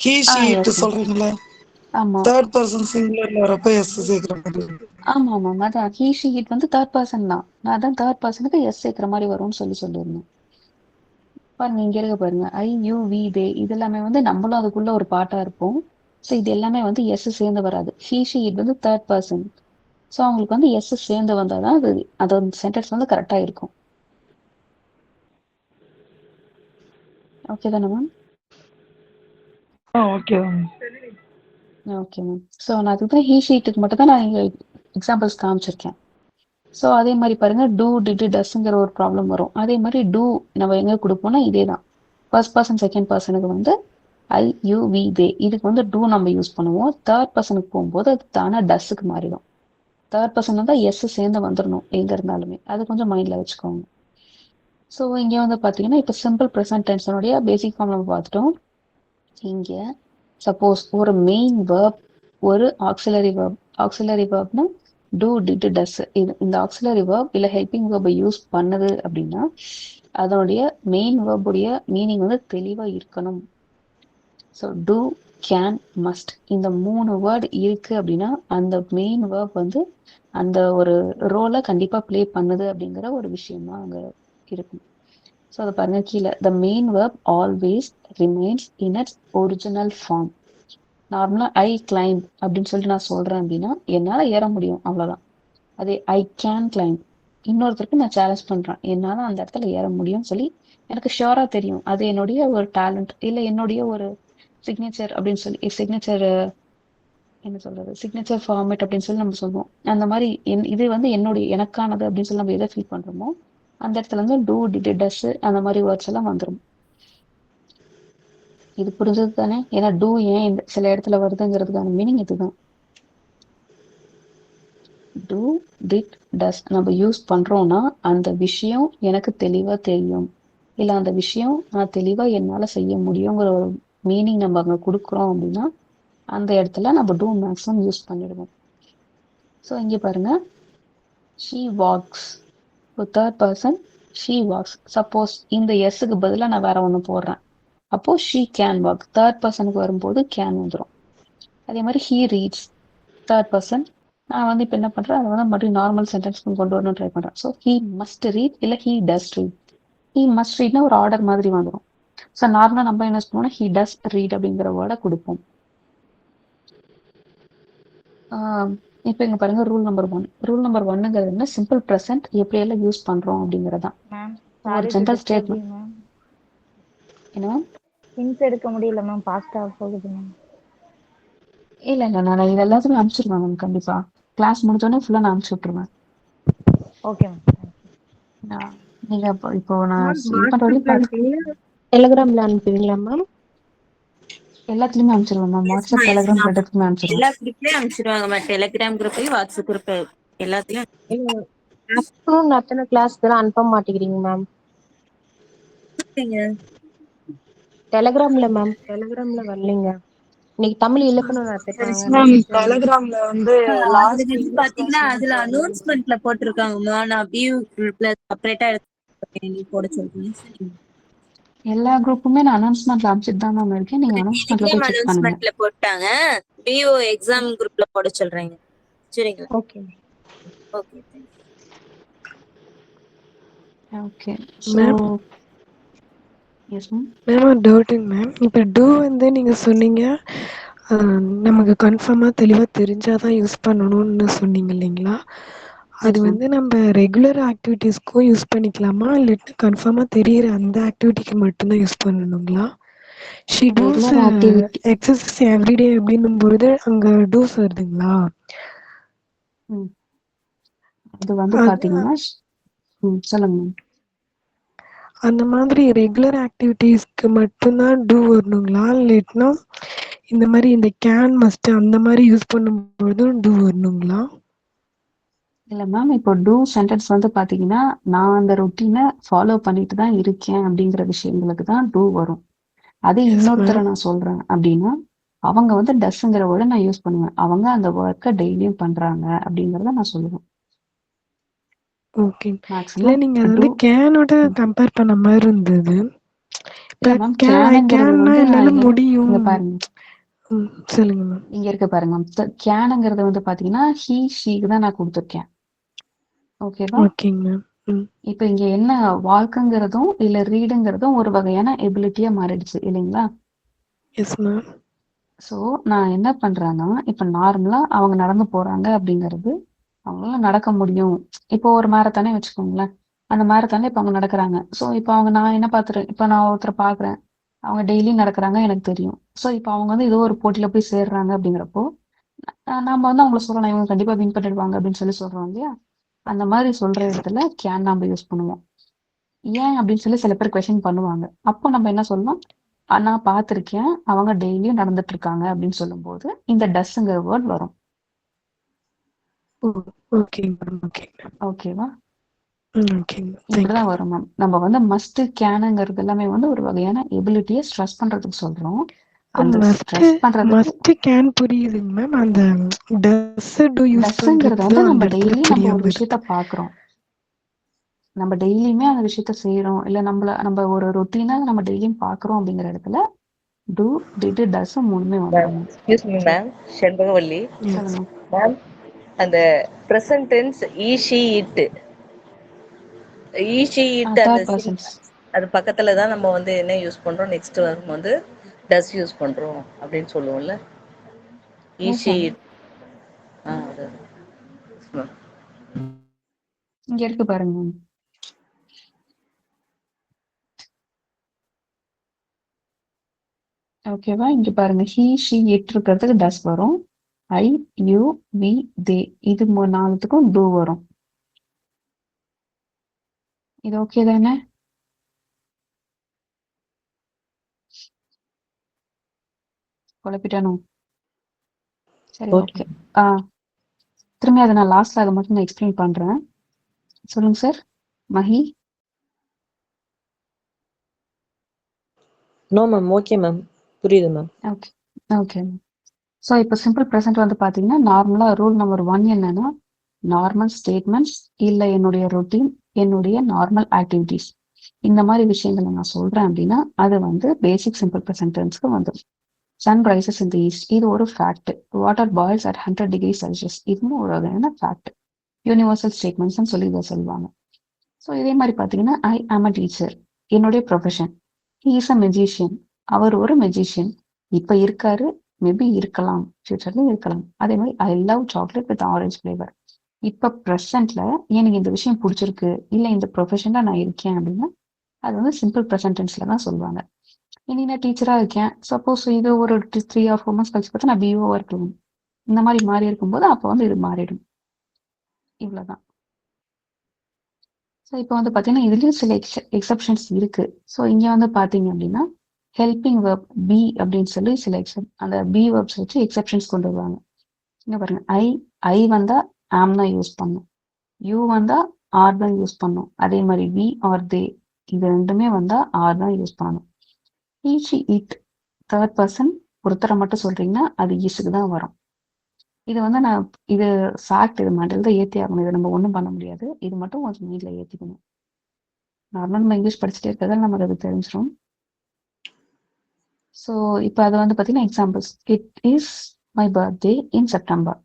ஹீ ஷீட் எஸ் சொல்றீங்களா? ஆமா தேர்ட் பர்சன் சிங்குலர்ல வரப்ப எஸ் சேர்க்கிற மாதிரி இருக்கும். ஆமா ஆமா அதான் ஹீ, ஷி, இட் வந்து தேர்ட் பர்சன் தான். நான் அதான் தேர்ட் பர்சனுக்கு எஸ் சேர்க்கிற மாதிரி வரும்னு சொல்லியிருந்தேன். பாருங்க இங்க இருக்க பாருங்க, ஐ, யூ, வி, தே இது எல்லாமே வந்து நம்மளும் அதுக்குள்ள ஒரு பார்ட்டா இருப்போம். ஸோ இது எல்லாமே வந்து எஸ் சேர்ந்து வராது. ஹீ, ஷி, இட் வந்து தேர்ட் பர்சன். ஸோ அவங்களுக்கு வந்து எஸ் சேர்ந்து வந்தாதான் அது அதோட சென்டென்ஸ் வந்து கரெக்டா இருக்கும். ஓகே தானே ma'am? Okay okay ma'am. So நான் அதுதான் ஹீ, ஷீட்டுக்கு மட்டும் தான் நான் இங்க எக்ஸாம்பிள்ஸ் காமிச்சிருக்கேன். ஸோ அதே மாதிரி பாருங்க, டூ, டிட், டஸ்ங்கிற ஒரு ப்ராப்ளம் வரும். அதே மாதிரி டூ நம்ம எங்க கொடுப்போம்னா இதே தான். ஃபர்ஸ்ட் பர்சன் செகண்ட் பர்சனுக்கு வந்து ஐ, யூ, வி, தே இதுக்கு வந்து டூ நம்ம யூஸ் பண்ணுவோம். தேர்ட் பர்சனுக்கு போகும்போது அது தானே டஸ்ஸுக்கு மாறிடும். தேர்ட் பர்சன் தான் எஸ் சேர்ந்து வந்துடணும் எங்க இருந்தாலுமே. அது கொஞ்சம் மைண்ட்ல வச்சுக்கோங்க. ஸோ இங்க வந்து பாத்தீங்கன்னா இப்போ சிம்பிள் ப்ரெசன்ட் டென்ஸனுடைய பேசிக் ஃபார்ம் நம்ம பார்த்துட்டோம். இங்க சப்போஸ் ஒரு மெயின் வேர்ப், ஒரு ஆக்சிலரி வேர்ப். ஆக்சிலரி வேர்ப்னா டூ, டிட், டஸ். இந்த ஆக்சிலரி வேர்ப் இல்ல ஹெல்பிங் வேர்பை யூஸ் பண்ணுது அப்படின்னா அதனுடைய மெயின் வேர்புடைய மீனிங் வந்து தெளிவா இருக்கணும். ஸோ டூ, கேன், மஸ்ட் இந்த 3 வேர்டு இருக்கு அப்படின்னா அந்த மெயின் வேர்ப் வந்து அந்த ஒரு ரோலை கண்டிப்பா பிளே பண்ணுது அப்படிங்கிற ஒரு விஷயம் தான் அங்க இருக்கும். ஸோ அதை பாருங்க கீழே, the main verb always remains in its original form. நார்மலா ஐ கிளைம் அப்படின்னு சொல்லிட்டு நான் சொல்றேன் அப்படின்னா என்னால ஏற முடியும் அவ்வளவுதான். அதே ஐ கேன் கிளைம், இன்னொருத்தருக்கு நான் சேலஞ்ச் பண்றேன், என்னால அந்த இடத்துல ஏற முடியும்னு சொல்லி எனக்கு ஷியோரா தெரியும். அது என்னுடைய ஒரு டேலண்ட் இல்ல என்னுடைய ஒரு சிக்னேச்சர் அப்படின்னு சொல்லி, சிக்னேச்சர் என்ன சொல்றது, சிக்னேச்சர் ஃபார்மேட் அப்படின்னு சொல்லி நம்ம சொல்லுவோம். அந்த மாதிரி இது வந்து என்னுடைய எனக்கானது அப்படின்னு சொல்லி நம்ம எதை ஃபீல் பண்றோமோ அந்த இடத்துல வந்து டூ, டிட், டஸ் அந்த மாதிரி வேர்ட்ஸ் எல்லாம் வந்துடும். இது புரிஞ்சது தானே? ஏன்னா டூ ஏன் சில இடத்துல வருதுங்கிறதுக்கான மீனிங் இதுதான். டூ, டிட், டஸ் நம்ம யூஸ் பண்றோம்னா அந்த விஷயம் எனக்கு தெளிவா தெரியும், இல்ல அந்த விஷயம் நான் தெளிவா என்னால செய்ய முடியுங்கிற ஒரு மீனிங் நம்ம அங்க கொடுக்குறோம் அப்படின்னா அந்த இடத்துல நம்ம டூ மேக்ஸிமம் யூஸ் பண்ணிடுவோம். ஸோ இங்க பாருங்க, she walks, third person she walks. Suppose இந்த எஸ்ஸுக்கு பதிலா நான் வேற ஒண்ணு போடுறேன், அப்போ ஷீ கேன் வாக், தேர்ட் பர்சனுக்கு வரும்போது கேன் வந்துடும். அதே மாதிரி ஹீ ரீட்ஸ், தேர்ட் பர்சன். நான் வந்து இப்போ என்ன பண்றேன், அதை வந்து மறுபடியும் நார்மல் சென்டென்ஸ் கொண்டு வரணும்னு ட்ரை பண்றேன். ஸோ ஹீ மஸ்ட் ரீட் இல்ல he does read. He must ரீட்னா ஒரு ஆர்டர் மாதிரி வந்துடும். ஸோ நார்மலா நம்ம என்ன பண்ணுவோம்னா ஹீ டஸ் ரீட் அப்படிங்கிற வேர்டை கொடுப்போம். இப்போ இங்க பாருங்க ரூல் நம்பர் 1. ரூல் நம்பர் 1ங்கிறது என்ன, சிம்பிள் ப்ரெசென்ட் எப்படி எல்லாம் யூஸ் பண்றோம் அப்படிங்கறதான். மேம் ஒரு sorry to general disturb you statement. Ma'am. என்ன மேம்? ஹிண்ட்ஸ் எடுக்க முடியல மேம், ஃபாஸ்டா போகுது மேம். இல்ல நான் இது எல்லாத்தையும் அனுப்பிச்சிருவேன் மேம். கண்டிப்பா கிளாஸ் முடிஞ்சோடனே ஃபுல்லா நான் அனுப்பிச்சு விட்டுருவேன். Okay ma'am. நீங்க இப்போ நான் இது பண்ற வரையும் டெலிகிராம்ல அனுப்புவீங்களா மேம்? எல்லாத்துலயுமே அனுப்பிச்சிருவோம் மேம். எஸ் மா வாட்ஸ்அப், எஸ் டெலிகிராம் மா ரெண்டுத்துக்குமே அனுப்பிச்சிருவோம். எல்லா குரூப்லயும் அனுப்பிச்சிடுவாங்க மா. டெலிகிராம் குரூப்லயும் வாட்ஸ்அப் குரூப் எல்லாத்துலயும் ஆஃப்டர்நூன் அத்தனை கிளாஸ்க்கு அனுப்ப மாட்டேங்கிறீங்க மேம். டெலகிராம்ல மேம், டெலகிராம்ல வரலைங்க. இன்னைக்கு தமிழ் இலக்கணம் நடத்திட்டாங்க. மேம் டெலகிராம்ல வந்து அதுல லாஸ்ட் வந்து இங்கிலீஷ் கிளாஸ் பாத்தீங்கன்னா அதுல மட்டும் அனௌன்ஸ்மெண்ட்ல போட்டிருக்காங்கம்மா. நான் பியூ குரூப்ல செப்பரேட்டா எடுத்து போட சொல்றேன். எல்லா குரூப்புமே நான் அனௌன்ஸ்மெண்ட்ல அனுப்பிச்சிட்டு தான் மேம் இருக்கேன். நீங்க அனௌன்ஸ்மெண்ட்ல போய் செக் பண்ணுங்க. அனௌன்ஸ்மெண்ட்ல போட்டாங்க. பிஓ எக்ஸாம் குரூப்ல போட சொல்றேங்க. சரிங்களா? Okay okay. Okay. So ma'am yes ma'am. Ma'am டவுட்டுங்க மேம். இப்போ டூ வந்து நீங்கள் சொன்னீங்க நமக்கு கன்ஃபார்மாக தெளிவாக தெரிஞ்சாதான் யூஸ் பண்ணணும்னு சொன்னீங்க இல்லைங்களா? அது எஸ் மேம். வந்து நம்ம ரெகுலர் ஆக்டிவிட்டீஸ்க்கும் யூஸ் பண்ணிக்கலாமா, இல்லாட்டி கன்ஃபார்மாக தெரியிற அந்த ஆக்டிவிட்டிக்கு மட்டும்தான் யூஸ் பண்ணணுங்களா? She does regular activity. Exercise everyday அப்படின்னும்போது அங்கே டூஸ் வருதுங்களா? அது வந்து பாத்தீங்கன்னா சொல்லுங்க மேம். அந்த மாதிரி ரெகுலர் ஆக்டிவிட்டீஸ்க்கு மட்டும்தான் டூ வரணுங்களா, இல்லாட்டினா இந்த மாதிரி இந்த கேன் மஸ்ட் அந்த மாதிரி யூஸ் பண்ணும்போதும் டூ வரணுங்களா? இல்ல மேம், இப்போ டூ சென்டென்ஸ் வந்து பாத்தீங்கன்னா நான் அந்த ரொட்டீனை ஃபாலோ பண்ணிட்டு தான் இருக்கேன் அப்படிங்கிற விஷயங்களுக்கு தான் டூ வரும். அதே எஸ் இன்னொருத்தரை மேம். நான் சொல்றேன் அப்படின்னா அவங்க வந்து டஸ்ங்கிற வேர்டை நான் யூஸ் பண்ணுவேன். அவங்க அந்த ஒர்க்கை டெய்லியும் பண்றாங்க அப்படிங்கறத நான் சொல்லுவேன். ஓகே. இல்லை மேக்ஸிமம் நீங்கள் அது டூ. வந்து கேனோட கம்பேர் பண்ண மாதிரி இருந்தது. இல்ல இப்போ மேம், கேனுங்கிறது கேன்னா வந்து என்னால் நான் முடியும். இங்க பாருங்க, சொல்லுங்க மேம். இங்க இருக்க பாருங்க மேம். கேனுங்கிறது வந்து பாத்தீங்கன்னா ஹீ ஷீக்கு தான் நான் கொடுத்துருக்கேன். ஓகேவா? ஓகேங்க மேம். இப்ப இங்க என்ன வாக்குங்கிறதும் இல்ல ரீடுங்கிறதும் ஒரு வகையான எபிலிட்டியா மாறிடுச்சு இல்லைங்களா? S ma'am. ஸோ நான் என்ன பண்றேன்னா இப்ப நார்மலா அவங்க நடந்து போறாங்க அப்படிங்கிறது அவங்களால நடக்க முடியும். இப்போ ஒரு மாரத்தானே வச்சுக்கோங்களேன். அந்த மாரத்தானே இப்ப அவங்க நடக்கிறாங்க. ஸோ இப்போ அவங்க நான் என்ன பாத்துறேன், இப்ப நான் ஒருத்தரை பாக்குறேன், அவங்க டெய்லி நடக்கிறாங்க எனக்கு தெரியும். ஸோ இப்போ அவங்க வந்து ஏதோ ஒரு போட்டியில போய் சேர்றாங்க அப்படிங்கிறப்போ நாம வந்து அவங்கள சொல்லலாம் இவங்க கண்டிப்பா வின் பண்ணிடுவாங்க அப்படின்னு சொல்லி சொல்றோம் இல்லையா? அந்த மாதிரி சொல்ற இடத்துல கேன் நம்ம யூஸ் பண்ணுவோம். ஏன் அப்படின்னு சொல்லி சில பேர் கொஸ்டின் பண்ணுவாங்க. அப்போ நம்ம என்ன சொல்லலாம், நான் பார்த்திருக்கேன் அவங்க டெய்லியும் நடந்துட்டு இருக்காங்க அப்படின்னு சொல்லும்போது இந்த டஸ்ங்கிற வேர்ட் வரும். ஓகேங்க மேம். ஓகேங்க. ஓகேவா? ஓகேங்க. இப்படிதான் வரும் மேம். நம்ம வந்து மஸ்ட் கேனுங்கிறது எல்லாமே வந்து ஒரு வகையான எபிலிட்டியை ஸ்ட்ரெஸ் பண்றதுக்கு சொல்றோம். அந்த ஸ்ட்ரெஸ் பண்றதுக்கு மஸ்ட் கேன் புரியுதுங்க மேம். அந்த டஸ் டு யூஸ் டஸ்ங்கிறத பண்றது வந்து தான் அந்த நம்ம இடத்துல டெய்லி நம்ம ஒரு புரியாம விஷயத்த இருக்கு. பாக்குறோம். நம்ம டெய்லியுமே அந்த விஷயத்த செய்யறோம். இல்ல நம்ம ஒரு ரொட்டீனா நம்ம டெய்லியும் பாக்குறோம் அப்படிங்கிற இடத்துல டூ, டிட், டஸ் மூணுமே வந்துடும். எக்ஸ்கியூஸ் மீ மேம், செண்பகவல்லி சொல்லுங்க மேம். அந்த ப்ரெசன்ட் டென்ஸ் ஈஷி இட் அந்த தேர்ட் பர்சன்ஸ். அது பக்கத்துல தான் நம்ம வந்து என்ன யூஸ் பண்றோம், நெக்ஸ்ட் வரும்போது டஸ் யூஸ் பண்றோம் அப்படின்னு சொல்லுவோம்ல. ஈஷி இட். அது இங்க இருக்கு பாருங்க. ஓகேவா? இங்க பாருங்க, ஹி ஷி இட் இருக்கிறதுக்கு டஸ் வரும். ஐ, யூ, வி, தே இது நாலுத்துக்கும் டூ வரும். இது ஓகே தானே? குழப்பிட்டானோ? சரி ஓகே. திரும்பி அதை நான் லாஸ்ட்ல அதை மட்டும் நான் எக்ஸ்பிளைன் பண்றேன். சொல்லுங்க sir Mahi. No ma'am. Okay ma'am, புரியுது மேம். Okay okay. ஸோ இப்போ சிம்பிள் ப்ரெசென்ட் வந்து பார்த்தீங்கன்னா நார்மலாக ரூல் நம்பர் 1 என்னன்னா நார்மல் ஸ்டேட்மெண்ட்ஸ் இல்லை என்னுடைய ரொட்டீன், என்னுடைய நார்மல் ஆக்டிவிட்டீஸ் இந்த மாதிரி விஷயங்களை நான் சொல்றேன் அப்படின்னா அது வந்து பேசிக் சிம்பிள் ப்ரெசென்ட் டென்ஸ்க்கு வந்துடும். Sun rises in the east இது ஒரு fact. Water boils at 100 degree Celsius இதுவும் ஒரு வகையான ஃபேக்ட். யூனிவர்சல் ஸ்டேட்மெண்ட்ஸ்ன்னு சொல்லி இதை சொல்லுவாங்க. ஸோ இதே மாதிரி பார்த்தீங்கன்னா ஐ ஆம் அ டீச்சர் என்னுடைய profession. He is a magician அவர் ஒரு மெஜிஷியன். இப்போ இருக்காரு, மேபி இருக்கலாம், ஃபியூச்சர்ல இருக்கலாம். அதே மாதிரி I love chocolate with orange flavour. இப்போ ப்ரெசென்ட்ல எனக்கு இந்த விஷயம் பிடிச்சிருக்கு இல்லை இந்த ப்ரொஃபஷன்ல நான் இருக்கேன் அப்படின்னா அது வந்து சிம்பிள் ப்ரெசென்ட் டென்ஸ்ல தான் சொல்லுவாங்க. இனி நான் டீச்சரா இருக்கேன், சப்போஸ் இது ஒரு 3 or 4 months கழிச்சு பார்த்தா நான் பிஓவா இருக்கலாம். இந்த மாதிரி மாறி இருக்கும்போது அப்போ வந்து இது மாறிடும். இவ்வளவுதான். ஸோ இப்போ வந்து பார்த்தீங்கன்னா இதுலயும் சில எக்ஸப்ஷன்ஸ் இருக்கு. ஸோ இங்க வந்து பார்த்தீங்க அப்படின்னா ஹெல்பிங் வேர்ப் பி அப்படின்னு சொல்லி சில அந்த பி வேர்ப்ஸ் வச்சு எக்ஸெப்ஷன்ஸ் கொண்டு வருவாங்க. இங்க பாருங்க, ஐ வந்தா ஆம் தான் யூஸ் பண்ணும், யூ வந்தா ஆர் தான் யூஸ் பண்ணும். அதே மாதிரி வி ஆர் தே இது ரெண்டுமே வந்தா ஆர் தான் யூஸ் பண்ணணும். he she it third person ஒருத்தரை மட்டும் சொல்றீங்கன்னா அது இஸுக்கு தான் வரும். இது வந்து நான் இது ஃபேக்ட், இது மண்டல் தான் ஏற்றி ஆகணும், இதை நம்ம ஒன்றும் பண்ண முடியாது. இது மட்டும் கொஞ்சம் மைண்டில் ஏற்றிக்கணும். நார்மலாக நம்ம இங்கிலீஷ் படிச்சுட்டே இருக்கிறதால நமக்கு அது தெரிஞ்சிடும். ஸோ இப்போ அது வந்து பார்த்தீங்கன்னா examples, it is my birthday in September.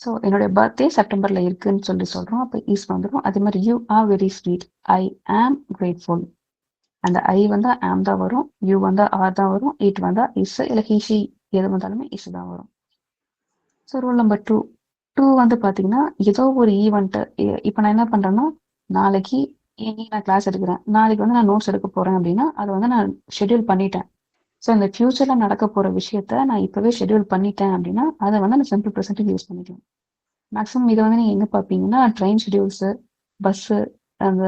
So என்னுடைய பர்த்டே செப்டம்பரில் இருக்குன்னு சொல்லி சொல்கிறோம், அப்போ இஸ் வந்துடும். அதே மாதிரி யூ ஆர் வெரி ஸ்வீட், ஐ ஆம் கிரேட்ஃபுல். அந்த ஐ வந்தா ஆம் தான் வரும், யூ வந்தா ஆர் தான் வரும், இட் வந்தா இஸ் இல்லை ஹீஷி எது வந்தாலுமே இஸ் தான் வரும். ஸோ ரூல் நம்பர் 2 வந்து பார்த்தீங்கன்னா ஏதோ ஒரு ஈவெண்ட்டு, இப்போ நான் என்ன பண்ணுறேன்னா நாளைக்கு இன்னைக்கு நான் கிளாஸ் எடுக்கிறேன், நாளைக்கு வந்து நான் நோட்ஸ் எடுக்க போகிறேன் அப்படின்னா அதை வந்து நான் ஷெட்யூல் பண்ணிட்டேன். ஸோ இந்த ஃபியூச்சரில் நடக்க போகிற விஷயத்த நான் இப்போவே ஷெட்யூல் பண்ணிட்டேன் அப்படின்னா அதை வந்து நான் சிம்பிள் ப்ரெசென்ட்டுக்கு யூஸ் பண்ணிக்கலாம். மேக்ஸிமம் இதை வந்து நீங்கள் எங்கே பார்ப்பீங்கன்னா ட்ரெயின் ஷெட்யூல்ஸு, பஸ்ஸு, அந்த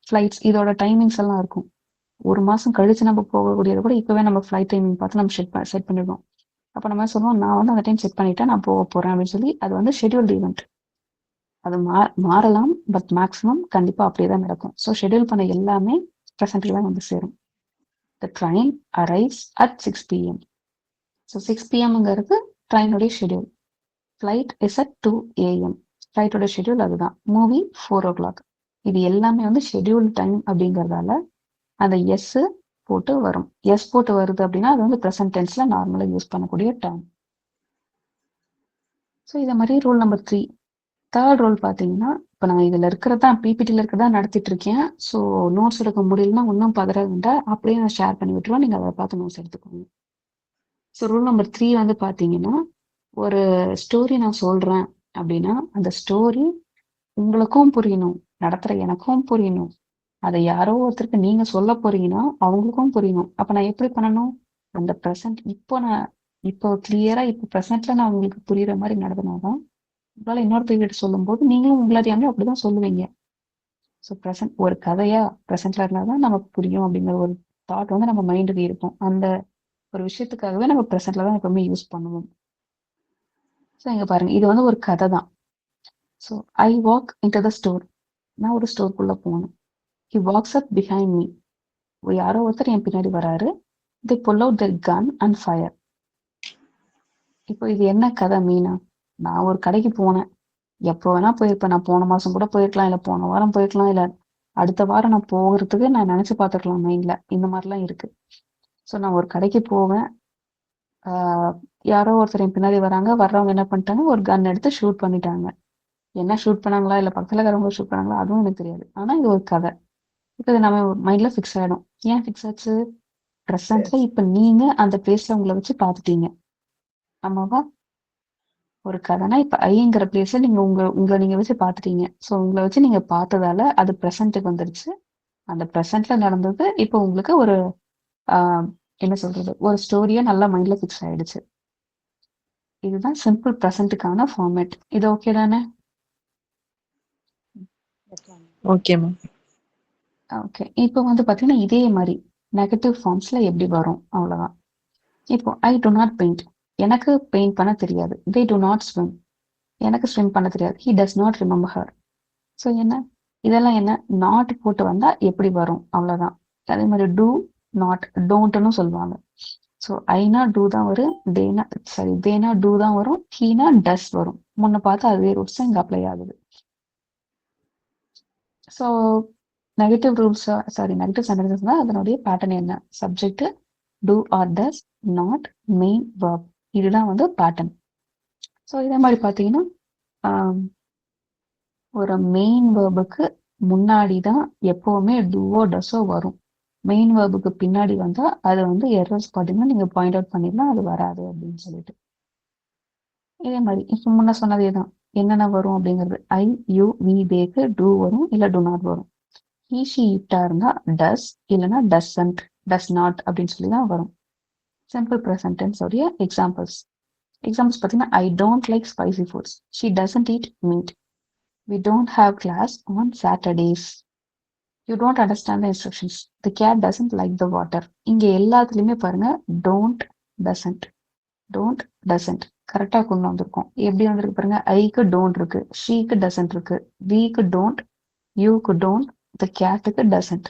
ஃப்ளைட்ஸ் இதோட டைமிங்ஸ் எல்லாம் இருக்கும். ஒரு மாதம் கழிச்சு நம்ம போகக்கூடியதை கூட இப்போவே நம்ம ஃப்ளைட் டைமிங் பார்த்து நம்ம செட் பண்ணிடுவோம். அப்போ நம்ம சொல்லுவோம் நான் வந்து அந்த டைம் செட் பண்ணிட்டேன், நான் போக போகிறேன் அப்படின்னு சொல்லி அது வந்து ஷெட்யூல்டு ஈவெண்ட். அது மாறலாம், பட் மேக்ஸிமம் கண்டிப்பாக அப்படியே தான் நடக்கும். ஸோ ஷெட்யூல் பண்ண எல்லாமே ப்ரெசென்ட்டில் தான் வந்து சேரும். The train arrives at 6 PM. So 6 PMங்கிறது ட்ரெயினுடைய schedule. Flight is at 2 AM. ஃப்ளைட்டோட ஷெட்யூல் அதுதான். Movie 4 o'clock. இது எல்லாமே வந்து ஷெட்யூல் டைம் அப்படிங்கிறதால அந்த எஸ் போட்டு வரும். எஸ் போட்டு வருது அப்படின்னா அது வந்து ப்ரெசன்ட் டென்ஸ்ல நார்மலாக யூஸ் பண்ணக்கூடிய டேர்ம். ஸோ இதை மாதிரி ரூல் நம்பர் 3, தேர்ட் ரூல் பார்த்தீங்கன்னா இப்போ நான் இதில் இருக்கிறதா பிபிடியில் இருக்கிறதா நடத்திட்டு இருக்கேன். ஸோ நோட்ஸ் எடுக்க முடியலன்னா இன்னும் பதற வேண்டாம், அப்படியே நான் ஷேர் பண்ணி விட்டுருவேன், நீங்கள் அதை பார்த்து நோட்ஸ் எடுத்துக்கோங்க. ஸோ ரூல் நம்பர் 3 வந்து பார்த்தீங்கன்னா ஒரு ஸ்டோரி நான் சொல்கிறேன் அப்படின்னா அந்த ஸ்டோரி உங்களுக்கும் புரியணும், நடத்துகிற எனக்கும் புரியணும். அதை யாரோ ஒருத்தருக்கு நீங்க சொல்ல போறீங்கன்னா அவங்களுக்கும் புரியணும். அப்ப நான் எப்படி பண்ணணும், அந்த ப்ரெசன்ட் இப்போ கிளியரா இப்போ ப்ரெசென்ட்ல நான் உங்களுக்கு புரியுற மாதிரி நடத்தினாதான் உங்களால இன்னொருத்தர்கிட்ட சொல்லும் போது நீங்களும் உங்களாரியாமே அப்படிதான் சொல்லுவீங்க. ஸோ ப்ரெசென்ட் ஒரு கதையா ப்ரெசென்ட்ல இருந்தாதான் நமக்கு புரியும் அப்படிங்கிற ஒரு தாட் வந்து நம்ம மைண்டுக்கு இருக்கும். அந்த ஒரு விஷயத்துக்காகவே நம்ம ப்ரெசென்ட்ல தான் எப்பவுமே யூஸ் பண்ணுவோம். ஸோ இங்க பாருங்க, இது வந்து ஒரு கதை தான். So I walk into the store. நான் ஒரு ஸ்டோருக்குள்ள போனேன். He walks up behind me. யாரோ ஒருத்தர் என் பின்னாடி வராரு. They pull out their gun and fire. இப்போ இது என்ன கதை மீனா, நான் ஒரு கடைக்கு போனேன், எப்போ வேணா போயிருப்பேன். நான் போன மாசம் கூட போயிருக்கலாம், இல்லை போன வாரம் போயிருக்கலாம், இல்லை அடுத்த வாரம் நான் போகிறதுக்கு நான் நினைச்சு பார்த்துருக்கலாம் மைண்ட்ல. இந்த மாதிரிலாம் இருக்கு. ஸோ நான் ஒரு கடைக்கு போவேன், யாரோ ஒருத்தர் என் பின்னாடி வர்றவங்க என்ன பண்ணிட்டாங்க, ஒரு கன் எடுத்து ஷூட் பண்ணிட்டாங்க. என்ன ஷூட் பண்ணாங்களா இல்லை பக்கத்துல இருக்கிறவங்க ஷூட் பண்ணாங்களா அதுவும் எனக்கு தெரியாது. ஆனா இது ஒரு கதை. இப்போ இது நம்ம மைண்ட்ல ஃபிக்ஸ் ஆயிடும். ஏன் ஃபிக்ஸ் ஆச்சு, ப்ரெசென்ட்ல இப்ப நீங்க அந்த பிளேஸ்ல உங்களை வச்சு பார்த்துட்டீங்க. ஆமாவா, ஒரு கதைனா இப்ப ஐங்கிற பிளேஸ்ல நீங்க உங்களை நீங்க வச்சு பார்த்துட்டீங்க. ஸோ உங்களை வச்சு நீங்க பார்த்ததால அது ப்ரெசென்ட்டுக்கு வந்துருச்சு. அந்த ப்ரெசென்ட்ல நடந்தது இப்போ உங்களுக்கு ஒரு என்ன சொல்றது, ஒரு ஸ்டோரியா நல்லா மைண்ட்ல ஃபிக்ஸ் ஆயிடுச்சு. இதுதான் சிம்பிள் ப்ரெசென்ட்டுக்கான ஃபார்மேட். இது ஓகே தானே? Okay ma'am. ஓகே, இப்போ வந்து பார்த்தீங்கன்னா இதே மாதிரி நெகட்டிவ் ஃபார்ம்ஸ்ல எப்படி வரும் அவ்வளோதான். இப்போ ஐ டு நாட் பெயிண்ட், எனக்கு பெயிண்ட் பண்ண தெரியாது. தே டு நாட் ஸ்விம், எனக்கு ஸ்விம் பண்ண தெரியாது. He does not remember her. So என்ன இதெல்லாம் என்ன நாட் போட்டு வந்தா எப்படி வரும் அவ்வளோதான். அதே மாதிரி டூ நாட் டோன்ட்னு சொல்லுவாங்க. ஸோ ஐனா டூ தான் வரும், தேனா டூ தான் வரும், ஹீனா டஸ் வரும். முன்ன பார்த்து அதே ரூல்ஸ் தான் இங்கே அப்ளை ஆகுது. ஸோ நெகட்டிவ் நெகட்டிவ் சென்டென்சஸ் தான் அதனுடைய பேட்டர்ன் என்ன, subject do or does, not, main, verb. இதுதான் வந்து பேட்டர்ன். ஸோ இதே மாதிரி பார்த்தீங்கன்னா ஒரு மெயின் வேர்புக்கு முன்னாடி தான் எப்பவுமே டூவோ டஸோ வரும். மெயின் வேர்புக்கு பின்னாடி வந்தா அது வந்து எரர்ஸ் பார்த்தீங்கன்னா நீங்க பாயிண்ட் அவுட் பண்ணிடலாம், அது வராது அப்படின்னு சொல்லிட்டு. இதே மாதிரி இப்போ முன்ன சொன்னதே தான், என்னென்ன வரும் அப்படிங்கிறது. ஐ யூ வி தேக்கு டூ வரும், இல்லை டு நாட் வரும். ஹீ ஷி இட்டா இருந்தா டஸ், இல்லைன்னா டஸ்ன்ட், டஸ் நாட் அப்படின்னு சொல்லி தான் வரும். சிம்பிள் ப்ரெசன்ட் டென்ஸ் உடைய எக்ஸாம்பிள்ஸ் பார்த்தீங்கன்னா I don't like spicy foods, she doesn't eat meat, we don't have class on Saturdays. You don't understand the instructions. The cat doesn't like the water. இங்க எல்லாத்துலயுமே பாருங்க don't, doesn't, don't, doesn't கரெக்டா கொண்டு வந்திருக்கோம். எப்படி வந்திருக்கு பாருங்க. ஐக்கு டோன்ட் இருக்கு, ஷீக்கு டசன்ட் இருக்கு, வீக்கு டோன்ட், யூக்கு டோன்ட், த கேட்டுக்கு டசன்ட்.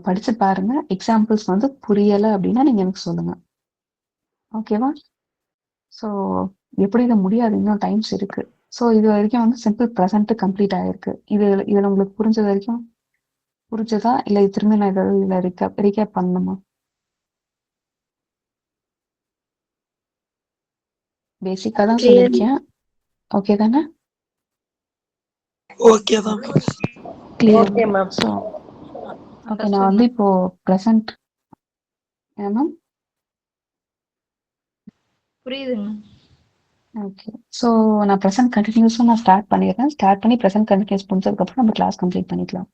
படிச்சு பாருங்க. எக்ஸாம்பிள்ஸ் வந்து புரியல அப்படின்னா நீங்க எனக்கு சொல்லுங்க. ஓகேவா? ஸோ எப்படி இதை முடியாது, இன்னும் டைம்ஸ் இருக்கு. ஸோ இது வரைக்கும் வந்து சிம்பிள் ப்ரெசன்ட் கம்ப்ளீட் ஆயிருக்கு. இதுல உங்களுக்கு புரிஞ்சது வரைக்கும் புரிஞ்சதா? இல்லை திரும்ப நான் ஏதாவது இதுல ரீகேப் பண்ணணுமா? பேசிக்கா தான் சொல்லியிருக்கேன். ஓகே தானே? ஓகே தான். Clear. Okay ma'am. So okay, நான் வந்து இப்போ ப்ரெசன்ட் மேம். புரியுதுங்க. ஓகே, ஸோ நான் ப்ரெசன்ட் கண்டினியூஸும் நான் ஸ்டார்ட் பண்ணிடுறேன். ஸ்டார்ட் பண்ணி ப்ரெசன்ட் கண்டினியூஸ் முடிஞ்சதுக்கப்புறம் நம்ம கிளாஸ் கம்ப்ளீட் பண்ணிக்கலாம்.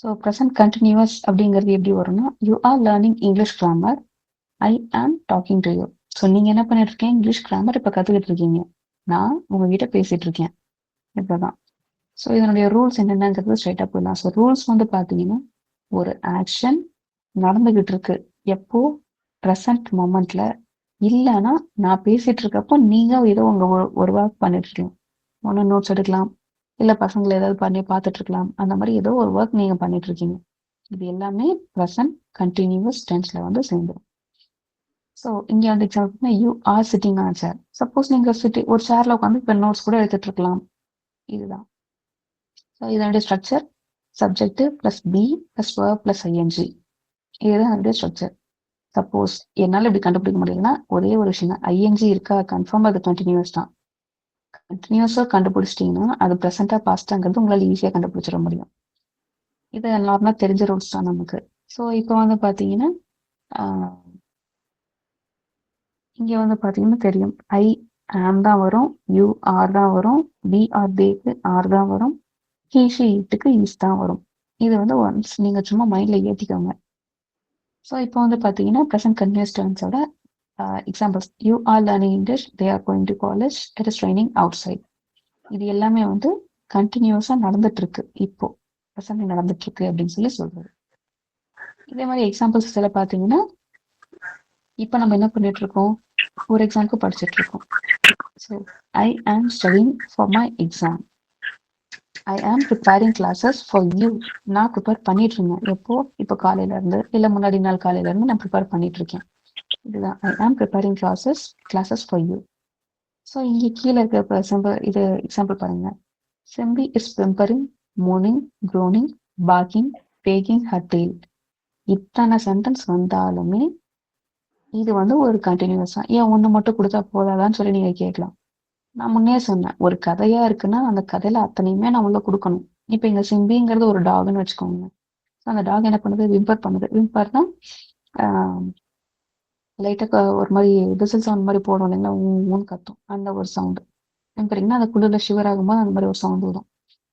ஸோ ப்ரெசன்ட் கண்டினியூஸ் அப்படிங்கிறது எப்படி வரும்னா, you are learning English grammar, ஐ ஆம் டாக்கிங் டு யூ. ஸோ நீங்கள் என்ன பண்ணிட்டு இருக்கீங்க, இங்கிலீஷ் கிராமர் இப்போ கற்றுக்கிட்டு இருக்கீங்க, நான் உங்ககிட்ட பேசிட்டு இருக்கேன், இப்போதான். ஸோ இதனுடைய ரூல்ஸ் என்னென்னங்கிறது ஸ்ட்ரைட்டாக போயிடலாம். ஸோ ரூல்ஸ் வந்து பார்த்தீங்கன்னா, ஒரு ஆக்ஷன் நடந்துகிட்டு இருக்கு எப்போ, ப்ரெசன்ட் மொமெண்ட்ல. இல்லைன்னா நான் பேசிட்டு இருக்கப்போ நீங்க ஏதோ உங்க ஒரு ஒர்க் பண்ணிட்டு இருக்கலாம். ஒன்று நோட்ஸ் எடுக்கலாம், இல்லை பசங்களை ஏதாவது பண்ணி பார்த்துட்டு இருக்கலாம். அந்த மாதிரி ஏதோ ஒரு ஒர்க் நீங்க பண்ணிட்டு இருக்கீங்க. இது எல்லாமே ப்ரெசன்ட் கண்டினியூஸ் டென்ஸ்ல வந்து சேர்ந்துடும். ஸோ இங்கே வந்து example you are sitting on chair. Suppose நீங்க ஒரு சேர்ல உட்காந்து இப்போ நோட்ஸ் கூட எடுத்துட்டு இருக்கலாம். இதுதான். ஸோ இதனுடைய structure subject plus B plus verb plus ING. இதுதான் அதனுடைய ஸ்ட்ரக்சர். சப்போஸ் என்னால் இப்படி கண்டுபிடிக்க முடியலன்னா ஒரே ஒரு விஷயம் தான், ஐஎன்ஜி இருக்கா கன்ஃபார்ம் அது கண்டினியூஸ் தான். கண்டினியூஸாக கண்டுபிடிச்சிட்டிங்கன்னா அது ப்ரெசென்ட்டாக பாஸ்டாங்கிறது உங்களால் ஈஸியாக கண்டுபிடிச்சிட முடியும். இது நார்மலாக தெரிஞ்ச ரூல்ஸ் தான் நமக்கு. ஸோ இப்போ வந்து பார்த்தீங்கன்னா இங்கே வந்து பார்த்தீங்கன்னா தெரியும், ஐ ஆம் தான் வரும், யூ ஆர் தான் வரும், பி ஆர் தேக்கு ஆர் தான் வரும், ஹீ ஷி இட்டுக்கு ஈஸ் தான் வரும். இது வந்து ஒன்ஸ் நீங்கள் சும்மா மைண்டில் ஏற்றிக்கோங்க. ஸோ இப்போ வந்து பார்த்தீங்கன்னா ப்ரெசன்ட் கண்டினியூஸ் டென்ஸோட examples, you are learning English, they are going to college, it is raining outside. இது எல்லாமே வந்து கண்டினியூஸாக நடந்துட்டு இருக்கு, இப்போ ப்ரெசன்ட் நடந்துட்டு இருக்கு அப்படின்னு சொல்லி சொல்றது. இதே மாதிரி எக்ஸாம்பிள்ஸ் சில பார்த்தீங்கன்னா, இப்போ நம்ம என்ன பண்ணிட்டு இருக்கோம், ஒரு எக்ஸாமுக்கு படிச்சுட்டு இருக்கோம். So I am studying for my exam, I am preparing classes for you. நான் ப்ரிப்பேர் பண்ணிட்டு இருந்தேன் எப்போ, இப்போ காலையில இருந்து இல்லை முன்னாடி நாள் காலையில இருந்து நான் ப்ரிப்பேர் பண்ணிட்டு இருக்கேன். இதுதான் I am preparing classes for you. So இங்கே கீழே இருக்க இது எக்ஸாம்பிள் பாருங்க. சிம்பி இஸ் பிம்பரிங், மோர்னிங், க்ரோனிங், பார்க்கிங், பேக்கிங் ஹர் டெயில். இத்தனை சென்டென்ஸ் வந்தாலுமே இது வந்து ஒரு கண்டினியூஸா, ஏன் ஒன்று மட்டும் கொடுத்தா போதாதான்னு சொல்லி நீங்க கேட்கலாம். நான் முன்னே சொன்னேன், ஒரு கதையா இருக்குன்னா அந்த கதையில அத்தனையுமே நான் உள்ள கொடுக்கணும். இப்போ இங்க சிம்பிங்கிறது ஒரு டாக்னு வச்சுக்கோங்க. ஸோ அந்த டாக் என்ன பண்ணுது, விம்பர் பண்ணுது. விம்பர்னா லைட்டாக ஒரு மாதிரி விசில் சவுண்ட் மாதிரி போடும் இல்லைங்களா, ஊன்னு கத்தும், அந்த ஒரு சவுண்டு. விம்பரிங்னா அந்த குளிர்ல ஷிவர் ஆகும்போது அந்த மாதிரி ஒரு சவுண்ட் வரும்.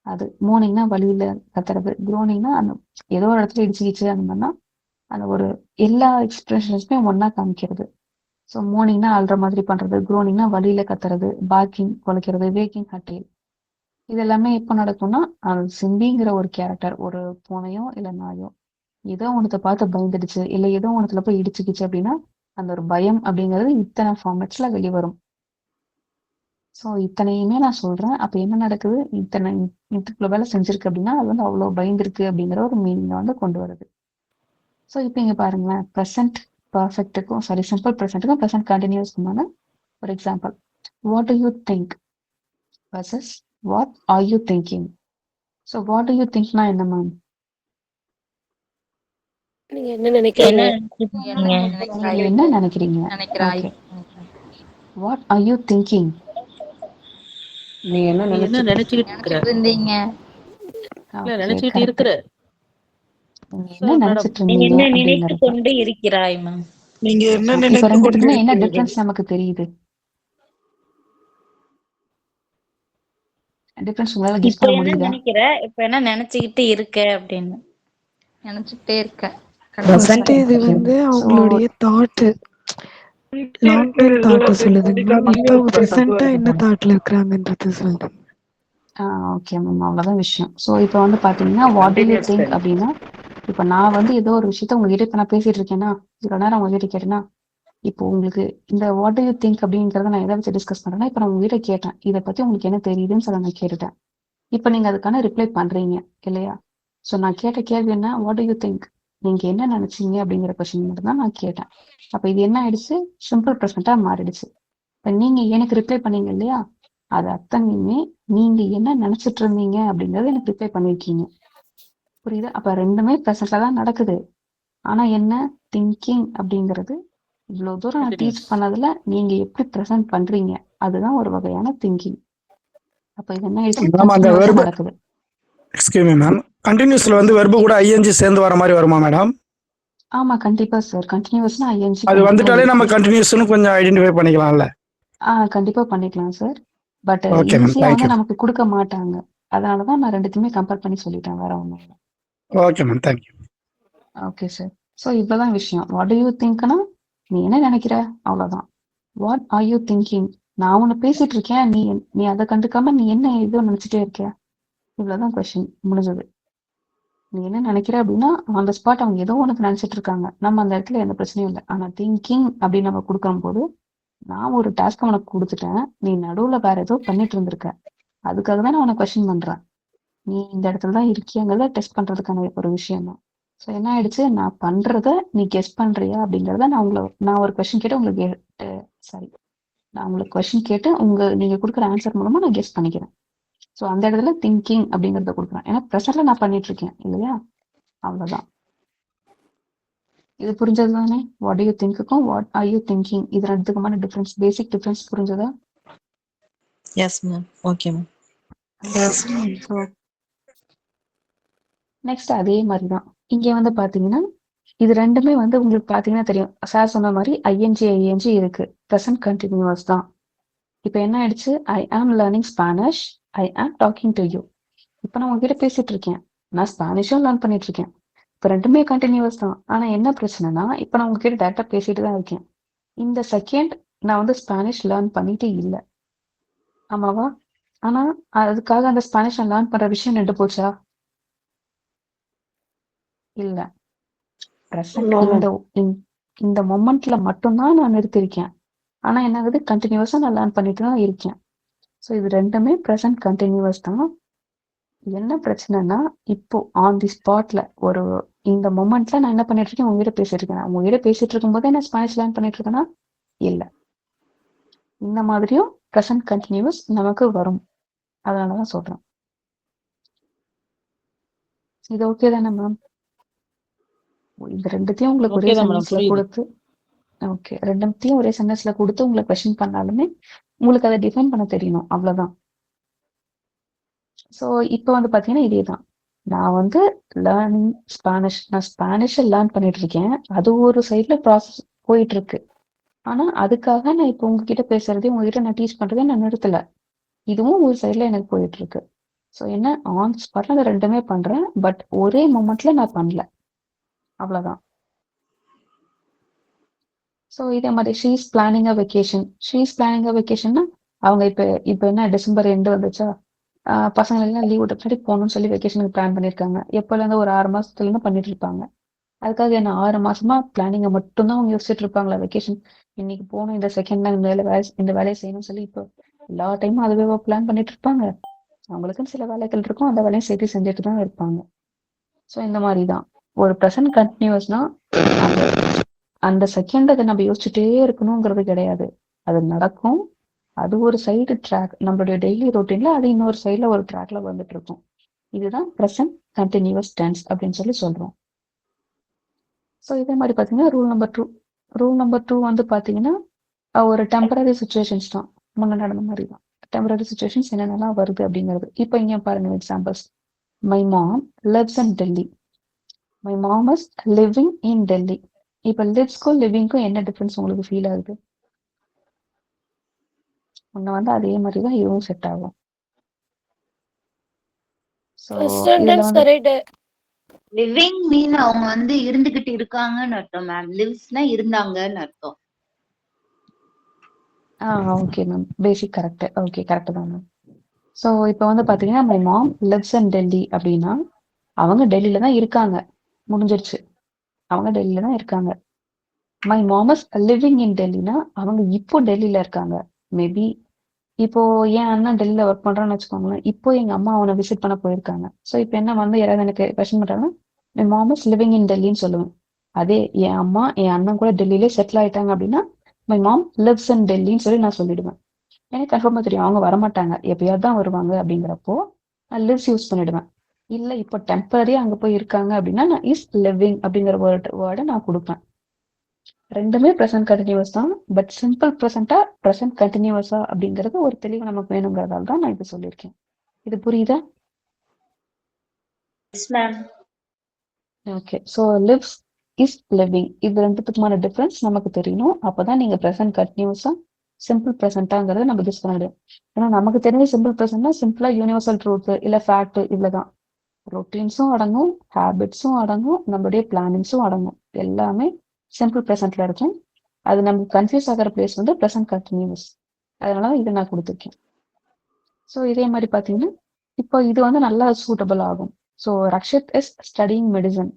அது மோர்னிங்னா வழியில கத்துறது, க்ரோனிங்னா அந்த ஏதோ ஒரு இடத்துல இடிச்சுக்கிச்சு அந்த மாதிரினா அந்த ஒரு எல்லா எக்ஸ்பிரஷன்ஸுமே ஒன்னா காமிக்கிறது. ஸோ மோர்னிங்னா அல்ற மாதிரி பண்றது, க்ரோனிங்னா வழியில கத்துறது, பார்க்கிங் குலைக்கிறது, வேக்கிங் ஹட்டேல். இது எல்லாமே எப்போ நடக்கும்னா, சிம்பிங்கிற ஒரு கேரக்டர், ஒரு பூனையோ இல்லை நாயோ ஏதோ ஒன்றத்தை பார்த்து பயந்துடுச்சு, இல்லை ஏதோ ஒன்றத்துல போய் இடிச்சுக்கிச்சு அப்படின்னா அந்த ஒரு பயம் அப்படிங்கிறது இத்தனை ஃபார்மேட்ஸ்ல வெளிவரும். ஸோ இத்தனையுமே நான் சொல்றேன். அப்போ என்ன நடக்குது, இத்தனை வேலை செஞ்சிருக்கு அப்படின்னா அது வந்து அவ்வளோ பயந்துருக்கு அப்படிங்கிற ஒரு மீனிங்கை வந்து கொண்டு வருது. ஸோ இப்போ இங்கே பாருங்களேன், ப்ரெசன்ட் பர்ஃபெக்ட்டுக்கும் சிம்பிள் ப்ரெசென்ட்டுக்கும் ப்ரெசன்ட் கண்டினியூஸ்க்குமான ஒரு example. What do you think versus what are you thinking. So what do you திங்க்னா என்ன மேம்? நீங்க என்ன நினைக்கிறீங்க? நீங்க என்ன நினைக்கிறீங்க? Okay. What are you thinking? நீ என்ன நினைச்சுக்கிட்டு இருந்தீங்க? நினைச்சிட்டு இருக்கிற என்ன நினைச்சிட்டு இருந்தீங்க? என்ன நினைத்து கொண்டு இருக்கிறாய் மேம்? நீங்க என்ன இப்ப நினைத்து ரெண்டுக்குமே என்ன கொண்டிருக்கிறீர்கள்? டிஃபரன்ஸ் நமக்கு தெரியுது? டிஃபரன்ஸ் உங்களால கெஸ் இப்ப பண்ண என்ன முடியுதா? நினைக்கிற, இப்ப என்ன நினைச்சுக்கிட்டு இருக்க அப்படின்னு நினைச்சுட்டே இருக்கேன். ஃபர்ஸ்ட் இது வந்து அவங்களுடைய தாட், லாங் டைம் தாட் சொல்லுதுங்க மேம். இப்போ அவங்க ப்ரெசென்ட்டா என்ன தாட்ல இருக்கிறாங்கன்றது சொல்லுது. Okay ma'am. அவ்வளோதான் விஷயம். ஸோ இப்போ வந்து பார்த்தீங்கன்னா, what do you continuous think tense. அப்படின்னா, இப்போ நான் வந்து ஏதோ ஒரு விஷயத்த உங்ககிட்ட இப்போ நான் பேசிட்டு இருக்கேன்னா, இவ்வளோ நேரம் உங்ககிட்ட கேட்டேன்னா, இப்போ உங்களுக்கு இந்த வாட் டு யூ திங்க் அப்படிங்கிறத நான் எதை வச்சு டிஸ்கஸ் பண்றேன்னா, இப்போ நான் உங்ககிட்ட கேட்டேன். இதை பத்தி உங்களுக்கு என்ன தெரியுதுன்னு சொல்ல நான் கேட்டுட்டேன். இப்போ நீங்க அதுக்கான ரிப்ளை பண்றீங்க இல்லையா? ஸோ நான் கேட்ட கேள்வி என்ன? What do you think? நீங்க என்ன நினைச்சீங்க அப்படிங்கிற கொஸ்டின் மட்டும் தான் நான் கேட்டேன். அப்போ இது என்ன ஆயிடுச்சு? சிம்பிள் ப்ரெசென்ட்டா மாறிடுச்சு. இப்போ நீங்க எனக்கு ரிப்ளை பண்ணீங்க இல்லையா? அது அத்தனையுமே நீங்க என்ன நினைச்சிட்டு இருந்தீங்க அப்படிங்கறது எனக்கு ரிப்ளை பண்ணிருக்கீங்க. புரியுதா? அப்ப ரெண்டுமே ப்ரெசென்ட்ல தான் நடக்குது. ஆனா என்ன திங்கிங் அப்படிங்கிறது இவ்வளவு தூரம் நான் டீச் பண்ணதுல நீங்க எப்படி ப்ரெசென்ட் பண்றீங்க அதுதான் ஒரு வகையான திங்கிங். அப்ப இது என்ன ஆயிடுச்சு? மேம் அந்த கண்டினியூஸா வெர்பு நடக்குது. எக்ஸ்கியூஸ் மீ மேம், கண்டினியூஸ்ல வந்து வெர்பு கூட ஐஎன்ஜி சேர்ந்து வர மாதிரி வருமா மேடம்? ஆமா கண்டிப்பா சார். கண்டினியூஸ்னா ஐஎன்ஜி அது கண்டிப்பா வந்துட்டாலே நம்ம இருக்கும். கண்டினியூஸ்னு கொஞ்சம் ஐடென்டிஃபை பண்ணிக்கலாம்ல? கண்டிப்பா பண்ணிக்கலாம் சார். பட் ஓகே மேம், ஈஸியா வந்து தேங்க்யூ. நமக்கு கொடுக்க மாட்டாங்க. அதனாலதான் நான் ரெண்டுத்தையுமே கம்பேர் பண்ணி சொல்லிட்டேன். வேற ஒண்ணும் இல்லை. Okay ma'am, thank you. Okay sir. So இவ்வளவுதான் விஷயம். வாட் டு யூ திங்க்னா நீ என்ன நினைக்கிற அவ்வளவுதான். What are you thinking? நான் உன்னை பேசிட்டு இருக்கேன், நீ நீ அதை கண்டுக்காம நீ என்ன ஏதோ நினைச்சிட்டே இருக்க. இவ்வளவுதான் கொஸ்டின் முடிஞ்சது. நீ என்ன நினைக்கிற அப்படின்னா ஆன் த ஸ்பாட் அவங்க ஏதோ உனக்கு நினைச்சிட்டு இருக்காங்க. நம்ம அந்த இடத்துல எந்த பிரச்சனையும் இல்லை. ஆனா திங்கிங் அப்படின்னு நம்ம கொடுக்கும் போது நான் ஒரு டாஸ்க் உனக்கு கொடுத்துட்டேன், நீ நடுவுல வேற ஏதோ பண்ணிட்டு இருந்திருக்க. அதுக்காக தான் நான் உனக்கு கொஸ்டின் பண்றேன். நீ இந்த இடத்துல தான் இருக்கியாங்கிறத டெஸ்ட் பண்றதுக்கான ஒரு விஷயம் தான். ஸோ என்ன ஆயிடுச்சு? நான் பண்றத நீ கெஸ் பண்றியா அப்படிங்கறத நான் ஒரு கொஸ்டின் கேட்டு உங்களுக்கு சாரி நான் உங்களுக்கு கொஸ்டின் கேட்டு நீங்க கொடுக்குற ஆன்சர் மூலமா நான் கெஸ் பண்ணிக்கிறேன். ஸோ அந்த இடத்துல திங்கிங் அப்படிங்கறத கொடுக்குறேன். ஏன்னா ப்ரெசென்ட்ல நான் பண்ணிட்டு இருக்கேன் இல்லையா? அவ்வளவுதான். இது புரிஞ்சது தானே? வாட் டு யூ திங்க்குக்கும் வாட் ஆர் யூ திங்கிங் இது ரெண்டுக்குமான டிஃபரன்ஸ், பேசிக் டிஃபரன்ஸ் புரிஞ்சதா? Yes ma'am. Okay ma'am. So next அதே மாதிரி தான் இங்க வந்து பாத்தீங்கன்னா, இது ரெண்டுமே வந்து உங்களுக்கு பாத்தீங்கன்னா தெரியும். சார் சொன்ன மாதிரி ஐஎன்ஜி இருக்கு. ப்ரெசன்ட் கண்டினியூஸ் தான். இப்போ என்ன ஆயிடுச்சு? ஐ ஆம் லேர்னிங் ஸ்பானிஷ், ஐ ஆம் டாக்கிங் டு யூ. இப்போ நான் உங்ககிட்ட பேசிட்டு இருக்கேன், நான் ஸ்பானிஷும் லேர்ன் பண்ணிட்டு இருக்கேன். இப்போ ரெண்டுமே கண்டினியூஸ் தான். ஆனா என்ன பிரச்சனைனா, இப்போ நான் உங்ககிட்ட டேரக்டா பேசிட்டு தான் இருக்கேன். இந்த செகண்ட் நான் வந்து ஸ்பானிஷ் லேர்ன் பண்ணிட்டு இல்லை, ஆமாவா? ஆனா அதுக்காக அந்த ஸ்பானிஷ் நான் லேர்ன் பண்ற விஷயம் நின்று போச்சா? இல்ல. ப்ரெசன்ட் இந்த மொமெண்ட்ல மட்டும்தான் நான் நிறுத்திருக்கேன். ஆனா என்ன ஆகுது? கண்டினியூஸா நான் லேர்ன் பண்ணிட்டு தான் இருக்கேன். ஸோ இது ரெண்டுமே ப்ரெசன்ட் கண்டினியூஸ் தான். என்ன பிரச்சனைனா, இப்போ ஆன் தி ஸ்பாட்ல இந்த மொமெண்ட்ல நான் என்ன பண்ணிட்டு இருக்கேன்? உங்ககிட்ட பேசிட்டு இருக்கேன். உங்ககிட்ட பேசிட்டு இருக்கும் போதே நான் ஸ்பானிஷ் லேர்ன் பண்ணிட்டு இருக்கேன்னா இல்ல. இந்த மாதிரியும் ப்ரெசன்ட் கண்டினியூஸ் நமக்கு வரும். அதனாலதான் சொல்றேன். இது ஓகே தானே மேம்? இந்த ரெண்டுத்தையும் உங்களுக்கு ஒரே ஓகே தான் மேடம், சென்டென்ஸ்ல புரியுது. கொடுத்து ஓகே ரெண்டுத்தையும் ஒரே சென்டென்ஸ்ல கொடுத்து உங்களை கொஸ்டின் பண்ணாலுமே உங்களுக்கு அதை டிஃபைன் பண்ண தெரியணும். அவ்வளவுதான். ஸோ இப்போ வந்து பாத்தீங்கன்னா இதேதான். நான் வந்து லேர்னிங் ஸ்பானிஷ், நான் ஸ்பானிஷை லேர்ன் பண்ணிட்டு இருக்கேன். அது ஒரு சைட்ல ப்ராசஸ் போயிட்டு இருக்கு. ஆனா அதுக்காக நான் இப்போ உங்ககிட்ட பேசுறதே, உங்ககிட்ட நான் டீச் பண்றதே நான் நிறுத்தல. இதுவும் ஒரு சைட்ல எனக்கு போயிட்டு இருக்கு. ஸோ என்ன ஆன் ஸ்பாட்ல நான் ரெண்டுமே பண்றேன். பட் ஒரே மொமெண்ட்ல நான் பண்ணல. அவ்வளவுதான். ஸோ இதே மாதிரி ஷீஸ் பிளானிங் அ வெக்கேஷன். ஷீஸ் பிளானிங் அ வெக்கேஷன்னா அவங்க இப்போ என்ன டிசம்பர் எண்டு வந்துச்சா, பசங்களெல்லாம் லீவ் விட்ட பின்னாடி போகணும்னு சொல்லி வெக்கேஷனுக்கு பிளான் பண்ணியிருக்காங்க. எப்போலேருந்து ஒரு 6 மாசத்துல இருந்து பண்ணிட்டு இருப்பாங்க. அதுக்காக என்ன 6 மாசமா பிளானிங்கை மட்டும்தான் அவங்க யோசிச்சுட்டு இருப்பாங்களா? வெக்கேஷன் இன்னைக்கு போகணும், இந்த செகண்ட் இந்த வேலையை செய்யணும்னு சொல்லி இப்போ எல்லா டைமும் அதுவே பிளான் பண்ணிட்டு இருப்பாங்க. அவங்களுக்குன்னு சில வேலைகள் இருக்கும், அந்த வேலையை சேர்த்து செஞ்சுட்டு தான் இருப்பாங்க. ஸோ இந்த மாதிரி தான் ஒரு ப்ரெசன்ட் கண்டினியூஸ்னா அந்த செகண்ட் அதை நம்ம யோசிச்சுட்டே இருக்கணுங்கிறது கிடையாது. அது நடக்கும். அது ஒரு சைடு ட்ராக், நம்மளுடைய டெய்லி ரொட்டீன்ல அது இன்னொரு சைட்ல ஒரு ட்ராக்ல வந்துட்டு இருக்கும். இதுதான் ப்ரெசன்ட் கண்டினியூஸ் டென்ஸ் அப்படின்னு சொல்லி சொல்றோம். ஸோ இதே மாதிரி பார்த்தீங்கன்னா ரூல் நம்பர் டூ வந்து பார்த்தீங்கன்னா ஒரு டெம்பரரி சுச்சுவேஷன்ஸ் தான். முன்ன நடந்த மாதிரி தான் டெம்பரரி சுச்சுவேஷன்ஸ் என்னென்னலாம் வருது அப்படிங்கிறது. இப்போ இங்கே பாருங்க examples. My mom lives in Delhi. My mom is living in Delhi. இப்போ லிவ்ஸ்க்கும் லிவிங்க்கும் என்ன டிஃபரன்ஸ் உங்களுக்கு ஃபீல் ஆகுது? முன்ன வந்து அதே மாதிரி தான் இதுவும் செட் ஆகும். ஸோ இதில் வந்து லிவிங் மீன் அவங்க வந்து இருந்துகிட்டு இருக்காங்கன்னு அர்த்தம் மேம். லிவ்ஸ்னா இருந்தாங்கன்னு அர்த்தம். Okay ma'am, basic correct. Okay correct தான் மேம். ஸோ இப்போ வந்து பார்த்தீங்கன்னா my mom lives in Delhi அப்படின்னா அவங்க டெல்லியில தான் இருக்காங்க, முடிஞ்சிருச்சு. அவங்க டெல்லியில தான் இருக்காங்க. My mom is living in டெல்லினா அவங்க இப்போ டெல்லியில இருக்காங்க. மேபி இப்போ என் அண்ணன் டெல்லியில ஒர்க் பண்றான்னு வச்சுக்கோங்களேன், இப்போ எங்க அம்மா அவனை விசிட் பண்ண போயிருக்காங்க. ஸோ இப்போ என்ன வந்து யாராவது எனக்கு கொஸ்டின் பண்றாங்கன்னா my mom is living in டெல்லின்னு சொல்லுவேன். அதே என் அம்மா என் அண்ணன் கூட டெல்லியிலே செட்டில் ஆயிட்டாங்க அப்படின்னா மை மாம் லிவ்ஸ் இன் டெல்லின்னு சொல்லி நான் சொல்லிடுவேன். எனக்கு கன்ஃபார்மா தெரியும் அவங்க வரமாட்டாங்க, எப்பயாவது தான் வருவாங்க. அப்படிங்கிறப்போ நான் லிவ்ஸ் யூஸ் பண்ணிடுவேன். இல்ல இப்போ டெம்பரரியா அங்க போய் இருக்காங்க அப்படின்னா நான் இஸ் லிவிங் அப்படிங்கிற வேர்டை நான் கொடுப்பேன். ரெண்டுமே ப்ரெசன்ட் கண்டினியூஸ் தான். பட் சிம்பிள் ப்ரெசென்ட்டா ப்ரெசன்ட் கண்டினியூஸா அப்படிங்கிறது ஒரு தெளிவு நமக்கு வேணுங்கிறதால தான் நான் இது சொல்லியிருக்கேன். இது புரியுதா? S ma'am. Okay. So lives is living இது ரெண்டுத்துக்குமான டிஃபரன்ஸ் நமக்கு தெரியணும். அப்பதான் நீங்க ப்ரெசன்ட் கண்டினியூஸா சிம்பிள் ப்ரெசென்ட்டாங்கிறத நம்ம டிஸ் பண்ணிடுவோம். ஏன்னா நமக்கு தெரிஞ்ச சிம்பிள் ப்ரெசென்ட்னா சிம்பிளா யூனிவர்சல் ட்ரூத் இல்ல ஃபேக்ட் இவ்வளவுதான். ரொட்டீன்ஸும் அடங்கும், ஹேபிட்ஸும் அடங்கும், நம்மளுடைய பிளானிங்ஸும் அடங்கும். எல்லாமே சிம்பிள் ப்ரெசென்ட்ல இருக்கும். அது நமக்கு கன்ஃபியூஸ் ஆகிற பிளேஸ் வந்து ப்ரெசென்ட் கண்டினியூஸ். அதனால இதை நான் கொடுத்துருக்கேன். ஸோ இதே மாதிரி பார்த்தீங்கன்னா இப்போ இது வந்து நல்லா சூட்டபிள் ஆகும். So Rakshit is studying medicine.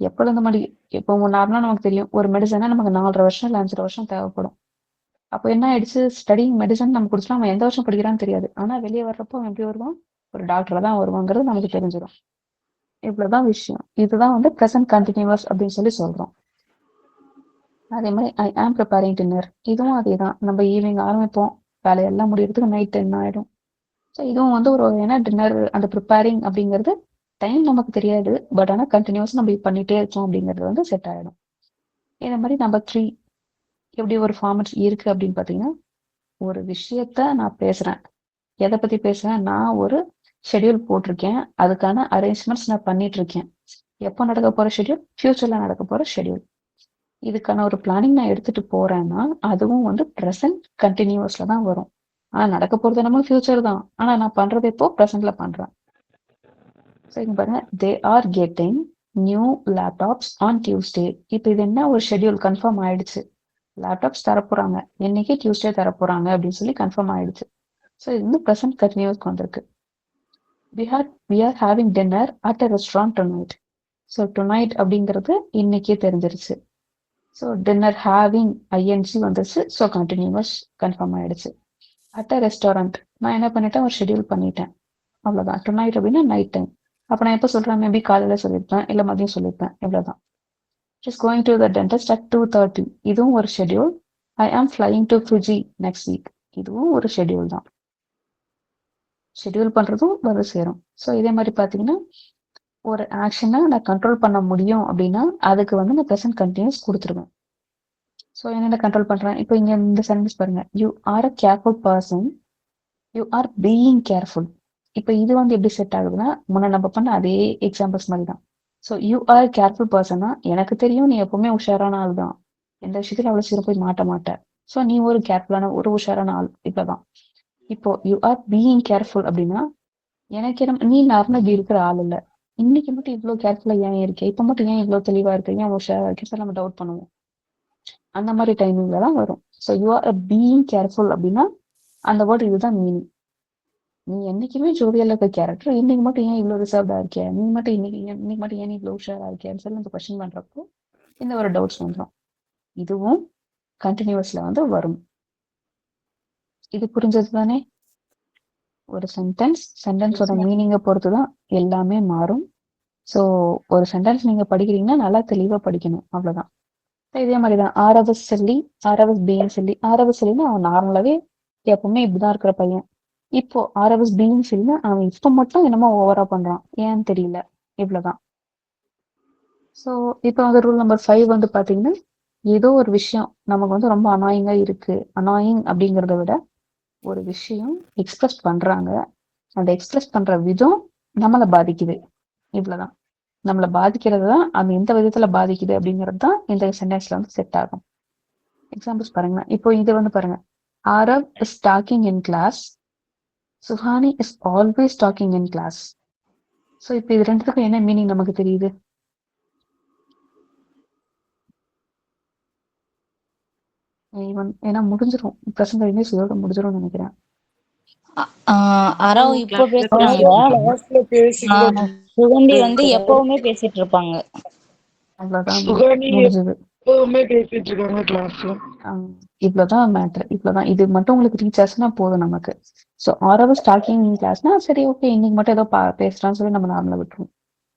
எப்போ இந்த மாதிரி இப்போ நார்மலாக நமக்கு தெரியும் ஒரு மெடிசனா நமக்கு 4.5 வருஷம் இல்லை 5 வருஷம் தேவைப்படும். அப்போ என்ன ஆயிடுச்சு, ஸ்டடிங் மெடிசன் நம்ம குடிச்சா அவன் எந்த வருஷம் படிக்கிறான்னு தெரியாது. ஆனா வெளியே வர்றப்போ அவன் எப்படி வருவான், ஒரு டாக்டரா தான் வருவாங்கிறது நமக்கு தெரிஞ்சிடும். இவ்வளவுதான் விஷயம். இதுதான் வந்து ப்ரெசன்ட் கண்டினியூஸ் அப்படின்னு சொல்லி சொல்றோம். அதே மாதிரி ஐ ஆம் ப்ரிப்பேரிங் டின்னர், இதுவும் அதே தான். நம்ம ஈவினிங் ஆரம்பிப்போம், வேலையெல்லாம் முடியறதுக்கு நைட் 10 ஆயிடும். ஸோ இதுவும் வந்து ஒரு ஏன்னா டின்னர் அந்த ப்ரிப்பேரிங் அப்படிங்கிறது டைம் நமக்கு தெரியாது. பட் ஆனால் கண்டினியூஸ் நம்ம பண்ணிட்டே இருக்கோம் அப்படிங்கிறது வந்து செட் ஆயிடும். இதே மாதிரி நம்பர் 3 எப்படி ஒரு ஃபார்மட் இருக்கு அப்படின்னு பார்த்தீங்கன்னா, ஒரு விஷயத்த நான் பேசுறேன். எதை பத்தி பேசுறேன், நான் ஒரு ஷெட்யூல் போட்டிருக்கேன், அதுக்கான அரேஞ்ச்மெண்ட்ஸ் நான் பண்ணிட்டு இருக்கேன். எப்போ நடக்க போற ஷெட்யூல், ஃபியூச்சர்ல நடக்க போற ஷெட்யூல். இதுக்கான ஒரு பிளானிங் நான் எடுத்துட்டு போறேன்னா அதுவும் வந்து ப்ரெசன்ட் கண்டினியூஸ்ல தான் வரும். ஆனா நடக்க போறது நம்ம ஃபியூச்சர் தான். ஆனா நான் பண்றது இப்போ ப்ரெசென்ட்ல பண்றேன். ஸோ இங்க பாருங்க, they are getting new laptops on Tuesday. இப்போ இது என்ன ஒரு ஷெட்யூல் கன்ஃபார்ம் ஆயிடுச்சு. லேப்டாப்ஸ் தரப்போறாங்க, என்னைக்கு டியூஸ்டே தரப்போறாங்க அப்படின்னு சொல்லி கன்ஃபார்ம் ஆயிடுச்சு. ஸோ இது வந்து ப்ரெசன்ட் கண்டினியூஸ்க்கு வந்திருக்கு. we are having dinner at a restaurant tonight. So tonight அப்படிங்கிறது இன்னைக்கே தெரிஞ்சிருச்சு. ஸோ டின்னர் ஹேவிங் ஐஎன்சி வந்துருச்சு. ஸோ கண்டினியூஸ் கன்ஃபார்ம் ஆயிடுச்சு. அட் அ ரெஸ்டாரண்ட் நான் என்ன பண்ணிட்டேன், ஒரு ஷெட்யூல் பண்ணிட்டேன், அவ்வளோதான். டுநைட் அப்படின்னா நைட் டைம். அப்போ நான் எப்போ சொல்றேன், மேபி காலையில் சொல்லியிருப்பேன் இல்லை மதியம் சொல்லியிருப்பேன், இவ்வளோதான். Is going to the dentist at 2:30, இதுவும் ஒரு ஷெட்யூல். ஐ ஆம் flying to Fiji next week, இதுவும் ஒரு ஷெட்யூல் தான். ஷெட்யூல் பண்றதும் வந்து சேரும். ஸோ இதே மாதிரி பார்த்தீங்கன்னா ஒரு ஆக்ஷனை நான் கண்ட்ரோல் பண்ண முடியும் அப்படின்னா அதுக்கு வந்து நான் ப்ரெசன்ட் கண்டினியூஸ் கொடுத்துருவேன். ஸோ என்னென்ன கண்ட்ரோல் பண்றேன், இப்போ இங்க இந்த சென்டென்ஸ் பாருங்க, you are a careful person, you are being careful. இப்போ இது வந்து எப்படி செட் ஆகுதுன்னா முன்ன நம்ம பண்ண அதே எக்ஸாம்பிள்ஸ் மாதிரி தான். ஸோ யூ ஆர் கேர்ஃபுல் பர்சனா எனக்கு தெரியும் நீ எப்பவுமே உஷாரான ஆள் தான், எந்த விஷயத்துல அவ்வளவு சீக்கிரம் போய் மாட்ட மாட்டேன். ஸோ நீ ஒரு கேர்ஃபுல்லான ஒரு உஷாரான ஆள், இப்பதான். இப்போ யூ ஆர் பீயிங் கேர்ஃபுல் அப்படின்னா எனக்கு நீ நார்மலா இப்படி இருக்கிற ஆள் இல்லை, இன்னைக்கு மட்டும் இவ்வளவு கேர்ஃபுல்லா ஏன் இருக்கேன், இப்ப மட்டும் ஏன் இவ்வளவு தெளிவா இருக்கு, ஏன் உஷாரா இருக்கு, நம்ம டவுட் பண்ணுவோம். அந்த மாதிரி டைமிங்ல தான் வரும். So you are being careful அப்படின்னா அந்த வேர்டு இதுதான் மீனிங். நீ என்னைக்குமே ஜோவியல்ல இருக்க கேரக்டர், இன்னைக்கு மட்டும் ஏன் இவ்வளவு ரிசர்வ்டா இருக்கியா, நீ மட்டும் இன்னைக்கு மட்டும் ஏன் இவ்வளவு உஷாரா இருக்கியான்னு சொல்லி நம்ம கொஸ்டின் பண்றப்போ இந்த ஒரு டவுட்ஸ் வந்துடும். இதுவும் கண்டினியூஸ்ல வந்து வரும். இது புரிஞ்சது தானே? ஒரு சென்டென்ஸோட மீனிங்கை பொறுத்து தான் எல்லாமே மாறும். ஸோ ஒரு சென்டென்ஸ் நீங்க படிக்கிறீங்கன்னா நல்லா தெளிவா படிக்கணும், அவ்வளவுதான். இதே மாதிரிதான் ஆரவஸ் சொல்லி ஆரவஸ் பீயிங் சொல்லி, ஆரவஸ் சொல்லினா அவன் நார்மலாவே எப்பவுமே இப்படிதான் இருக்கிற பையன். இப்போ ஆரவஸ் பீயிங் சொல்லினா அவன் இப்ப மட்டும் என்னமோ ஓவரா பண்றான், ஏன்னு தெரியல, இவ்வளவுதான். ஸோ இப்போ வந்து ரூல் நம்பர் 5 வந்து பாத்தீங்கன்னா, ஏதோ ஒரு விஷயம் நமக்கு வந்து ரொம்ப அனாயிங்கா இருக்கு. அனாயிங் அப்படிங்கிறத விட ஒரு விஷயம் எக்ஸ்பிரஸ் பண்றாங்க, அந்த எக்ஸ்பிரஸ் பண்ற விதம் நம்மளை பாதிக்குது, இவ்வளவுதான். நம்மளை பாதிக்கிறது தான், அது எந்த விதத்துல பாதிக்குது அப்படிங்கிறது தான் இந்த சென்டென்ஸ்ல வந்து செட் ஆகும். எக்ஸாம்பிள்ஸ் பாருங்க. இப்போ இது வந்து பாருங்க, Aarav is talking in class, Suhani is always talking in class. So இப்போ இது ரெண்டுத்துக்கும் என்ன மீனிங் நமக்கு தெரியுது? ஏன்னா முடிஞ்சிடும், ப்ரெசன்ட் இங்கிலீஷ் இதோட முடிஞ்சிடும்னு நினைக்கிறேன். அரவ் இப்போ பேசுறது இல்ல. கிளாஸ்ல பேசிக்கிட்டு சுகந்தி வந்து எப்பவுமே பேசிட்டு இருப்பாங்க. அவ்வளவுதான் சுகானி முடிஞ்சது. எப்பவுமே பேசிட்டு இருக்காங்க கிளாஸ்ல. இவ்வளவுதான் மேட்ரு. இவ்வளவுதான். இது மட்டும் உங்களுக்கு ரீச் ஆச்சுன்னா போதும் நமக்கு. ஸோ ஆரவு ஸ்டார்டிங் கிளாஸ்னா சரி ஓகே இன்னைக்கு மட்டும் ஏதோ பேசுறான்னு சொல்லி நம்ம நார்மலா விட்டுருவோம்.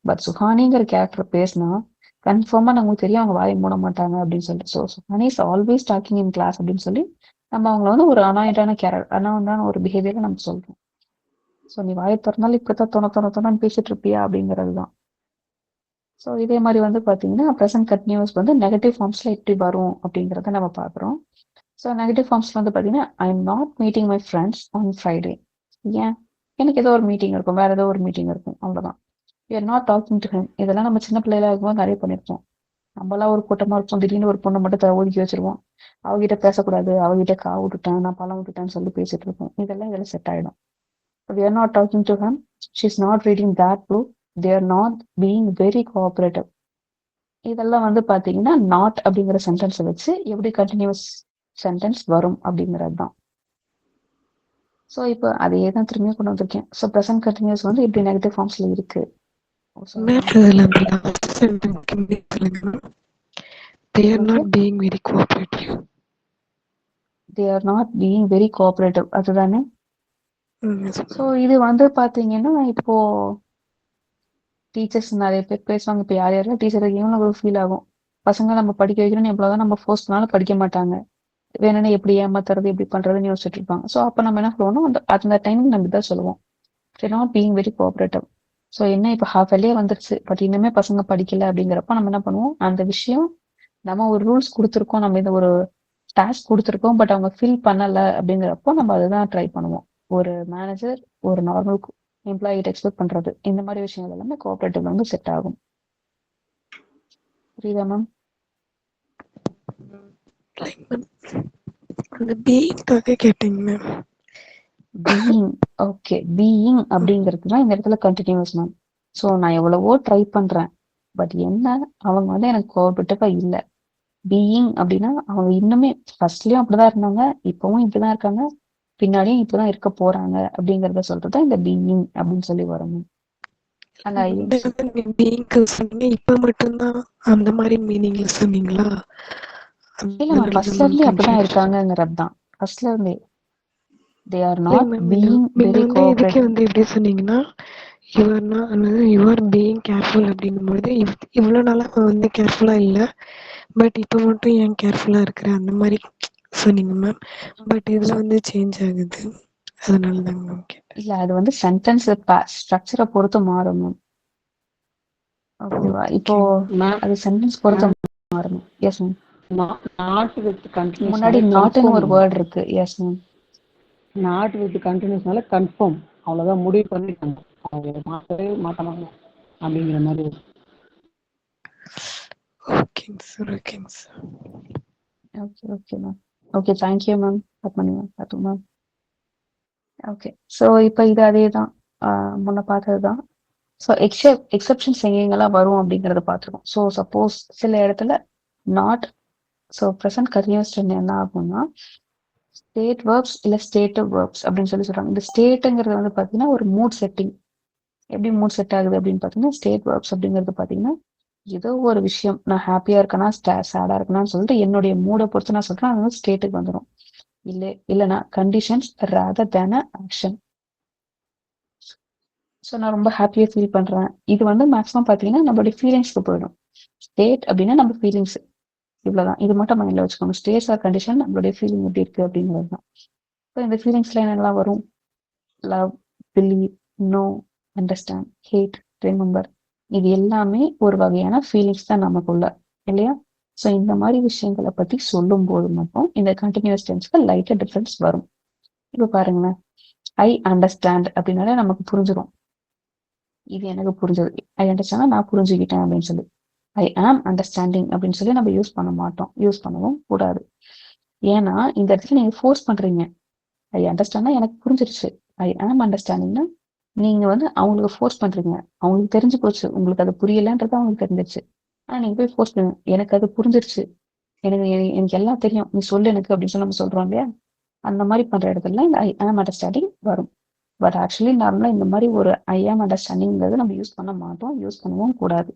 பட் சுஹானிங்கிற கேரக்டர் பேசினா கன்ஃபார்மா நமக்கு தெரியும் அவங்க வாயை மூட மாட்டாங்க அப்படின்னு சொல்லிட்டு. So Suhani is always talking in class அப்படின்னு சொல்லி நம்ம அவங்கள வந்து ஒரு அனாயிட்டான அனாயிட்டான ஒரு பிஹேவியரை நம்ம சொல்றோம். ஸோ நீ வாயை திறந்தாலும் இப்பதான் தொணன்னு பேசிட்டு இருப்பியா அப்படிங்கிறது தான். ஸோ இதே மாதிரி வந்து பார்த்தீங்கன்னா ப்ரெசன்ட் கண்டினியூஸ் வந்து நெகட்டிவ் ஃபார்ம்ஸ்ல எப்படி வரும் அப்படிங்கிறத நம்ம பார்க்குறோம். ஸோ நெகட்டிவ் ஃபார்ம்ஸ்ல வந்து பார்த்தீங்கன்னா I am not meeting my friends on Friday. ஏன் எனக்கு ஏதோ ஒரு மீட்டிங் இருக்கும், வேற ஏதோ ஒரு மீட்டிங் இருக்கும், அவ்வளோதான். We are not talking to him. இதெல்லாம் நம்ம சின்ன பிள்ளைல இருக்கும்போது நிறைய பண்ணியிருப்போம். நம்மளாம் ஒரு கூட்டமா இருப்போம், திடீர்னு ஒரு பொண்ணை மட்டும் ஒதுக்கி வச்சிருவோம். அவகிட்ட பேசக்கூடாது, அவகிட்ட காவு விட்டுட்டேன், நான் பழம் விட்டுட்டேன்னு சொல்லி பேசிட்டு இருப்போம். இதெல்லாம் செட் ஆயிடும். We are not talking to him. She's not reading that book. They are not being very cooperative. இதெல்லாம் வந்து பாத்தீங்கன்னா நாட் அப்படிங்கிற சென்டென்ஸை வச்சு எப்படி கண்டினியூஸ் சென்டென்ஸ் வரும் அப்படிங்கிறது தான். ஸோ இப்போ அதையே தான் திரும்பியும் கொண்டு வந்திருக்கேன். ஸோ ப்ரெசன்ட் கண்டினியூஸ் வந்து இப்படி நெகட்டிவ் ஃபார்ம்ஸ்ல இருக்கு. They are not being very cooperative. They are not being very cooperative. அதுதானே. ஸோ இது வந்து பாத்தீங்கன்னா இப்போ டீச்சர்ஸ் நிறைய பேர் பேசுவாங்க. இப்போ யார் யாரும் டீச்சருக்கு இவங்களுக்கு ஃபீல் ஆகும். பசங்க நம்ம படிக்க வைக்கணும்னு எவ்வளவுதான் நம்ம ஃபோர்ஸ் பண்ணாலும் படிக்க மாட்டாங்க. வேணும்னா எப்படி ஏமாத்துறது எப்படி பண்றதுன்னு யோசிச்சுட்டு இருப்பாங்க. ஸோ அப்போ நம்ம என்ன சொல்லுவோம், அந்த டைமுக்கு நம்ம இதான் சொல்லுவோம், not being very cooperative. So என்ன இப்போ ஹாஃப் இயர்லயே வந்துருச்சு, பட் இன்னுமே பசங்க படிக்கல அப்படிங்கிறப்ப நம்ம என்ன பண்ணுவோம், அந்த விஷயம் நம்ம ஒரு ரூல்ஸ் கொடுத்துருக்கோம், நம்ம இந்த ஒரு டாஸ்க் கொடுத்துருக்கோம், பட் அவங்க ஃபில் பண்ணல அப்படிங்கிறப்போ நம்ம அதுதான் ட்ரை பண்ணுவோம். ஒரு மேனேஜர் ஒரு நார்மல் எம்ப்ளாயிட்ட எக்ஸ்பெக்ட் பண்றது இந்த மாதிரி விஷயங்கள் எல்லாமே கோஆபரேட்டிவ் வந்து செட் ஆகும். புரியுதா மேம்? அந்த பீயிங்காக கேட்டீங்க மேம். Being, okay. பீயிங் அப்படிங்கிறது தான் இந்த இடத்துல கண்டினியூஸ் மேம். ஸோ நான் எவ்வளவோ ட்ரை பண்றேன், பட் என்ன அவங்க வந்து எனக்கு கோஆபரேட்டிவா இல்லை. பீயிங் அப்படின்னா அவங்க இன்னுமே ஃபர்ஸ்ட்லயும் அப்படிதான் இருந்தாங்க, இப்பவும் இப்படிதான் இருக்காங்க, பின்னாடியும் இப்பதான் இருக்க போறாங்க அப்படிங்கறத சொல்றதுதான் இந்த பீயிங் அப்படின்னு சொல்லி வரும். இப்ப மட்டும்தான் அந்த மாதிரி மீனிங்ல சொன்னீங்களா? இல்ல மேம், ஃபர்ஸ்ட்ல இருந்தே அப்படிதான் இருக்காங்கிறது தான். ஃபர்ஸ்ட்ல இருந்தே they are not being very cooperative. வந்து எப்படி சொன்னீங்கன்னா you are being careful அப்படிங்கும்போது இவ்வளவு நாளா வந்து கேர்ஃபுல்லா இல்ல, பட் இப்ப மட்டும் ஏன் கேர்ஃபுல்லா இருக்கிற அந்த மாதிரி சொன்னீங்க மேம். பட் இதுல வந்து சேஞ்ச் ஆகுது, அதனால தாங்க மேம் கேட்டேன். இல்ல அது வந்து சென்டென்ஸ் ஸ்ட்ரக்சரை பொறுத்து மாறும் மேம். ஓகேவா? இப்போ அது சென்டென்ஸ் பொறுத்து மாறும். Yes ma'am. Not with continuous முன்னாடி நாட்னு ஒரு வேர்ட் இருக்கு. Yes ma'am. நாட் வித் கண்டினியூஸ்னால கன்ஃபார்ம், அவ்வளவுதான், முடிவு பண்ணிட்டாங்க, அவங்க மாற்றவே மாட்டாங்க அப்படிங்கிற மாதிரி. ஓகேங்க சார், ஓகேங்க sir. Okay okay ma'am. Okay, thank you ma'am. Padmini ma'am, பார்த்து மேம். ஓகே, ஸோ இப்போ இது அதே தான் முன்ன பார்த்தது தான். ஸோ எக்ஸெப்ஷன்ஸ் எங்கெங்கெல்லாம் வரும் அப்படிங்கிறத பார்த்துருக்கோம். ஸோ சப்போஸ் சில இடத்துல நாட், ஸோ ப்ரெசன்ட் கண்டினியூஸ் என்ன ஆகும்னா ஸ்டேட் வேர்ப்ஸ் இல்லை ஸ்டேட்டிவ் வேர்ப்ஸ் அப்படின்னு சொல்லி சொல்றாங்க. இந்த ஸ்டேட்டுங்கிறது வந்து பார்த்தீங்கன்னா ஒரு மூட் செட்டிங். எப்படி மூட் செட் ஆகுது அப்படின்னு பார்த்தீங்கன்னா ஸ்டேட் வேர்ப்ஸ் அப்படிங்கிறது பார்த்தீங்கன்னா ஏதோ ஒரு விஷயம், நான் ஹாப்பியா இருக்கேனா சேடா இருக்கேனான்னு சொல்லிட்டு என்னுடைய மூடை பொறுத்து நான் சொல்றேன், அது வந்து ஸ்டேட்டுக்கு வந்துடும். இல்லைன்னா conditions rather than action. So நான் ரொம்ப ஹாப்பியா ஃபீல் பண்றேன், இது வந்து மேக்ஸிமம் பார்த்தீங்கன்னா நம்மளுடைய ஃபீலிங்ஸ்க்கு போயிடும். ஸ்டேட் அப்படின்னா நம்ம ஃபீலிங்ஸ், இவ்வளவுதான். இது மட்டும் மைண்ட்ல வச்சுக்கோங்க. ஸ்டேட்ஸ் ஆர் கண்டிஷன் நம்மளுடைய ஃபீலிங் எப்படி இருக்கு அப்படிங்கிறது தான். ஸோ இந்த ஃபீலிங்ஸ்ல என்னெல்லாம் வரும்? Love, believe, know, understand, hate, remember, இது எல்லாமே ஒரு வகையான ஃபீலிங்ஸ் தான் நமக்குள்ள, இல்லையா? ஸோ இந்த மாதிரி விஷயங்களை பத்தி சொல்லும் போது மட்டும் இந்த கண்டினியூஸ் டென்ஸ்க்கு லைட்டா டிஃபரன்ஸ் வரும். இப்போ பாருங்களேன், ஐ அண்டர்ஸ்டாண்ட் அப்படின்னாலே நமக்கு புரிஞ்சிடும், இது எனக்கு புரிஞ்சது. ஐ அண்டர்ஸ்டாண்ட் நான் புரிஞ்சுக்கிட்டேன் அப்படின்னு சொல்லி. ஐ ஆம் அண்டர்ஸ்டாண்டிங் அப்படின்னு சொல்லி நம்ம யூஸ் பண்ண மாட்டோம், யூஸ் பண்ணவும் கூடாது. ஏன்னா இந்த இடத்துல நீங்க ஃபோர்ஸ் பண்றீங்க. ஐ அண்டர்ஸ்டாண்ட்னா எனக்கு புரிஞ்சிருச்சு, ஐ ஆம் அண்டர்ஸ்டாண்டிங்னா நீங்க வந்து அவங்களுக்கு ஃபோர்ஸ் பண்றீங்க. அவங்களுக்கு தெரிஞ்சு போச்சு உங்களுக்கு அது புரியலன்றது அவங்களுக்கு தெரிஞ்சிருச்சு. ஆனா நீங்க போய் ஃபோர்ஸ் பண்ணுங்க, எனக்கு அது புரிஞ்சிருச்சு, எனக்கு எல்லாம் தெரியும், நீ சொல்லு எனக்கு அப்படின்னு சொல்லி நம்ம சொல்றோம் இல்லையா? அந்த மாதிரி பண்ற இடத்துல இந்த ஐ ஆம் அண்டர்ஸ்டாண்டிங் வரும். பட் ஆக்சுவலி நார்மலாக இந்த மாதிரி ஒரு ஐ ஆம் அண்டர்ஸ்டாண்டிங்கிறது நம்ம யூஸ் பண்ண மாட்டோம், யூஸ் பண்ணவும் கூடாது.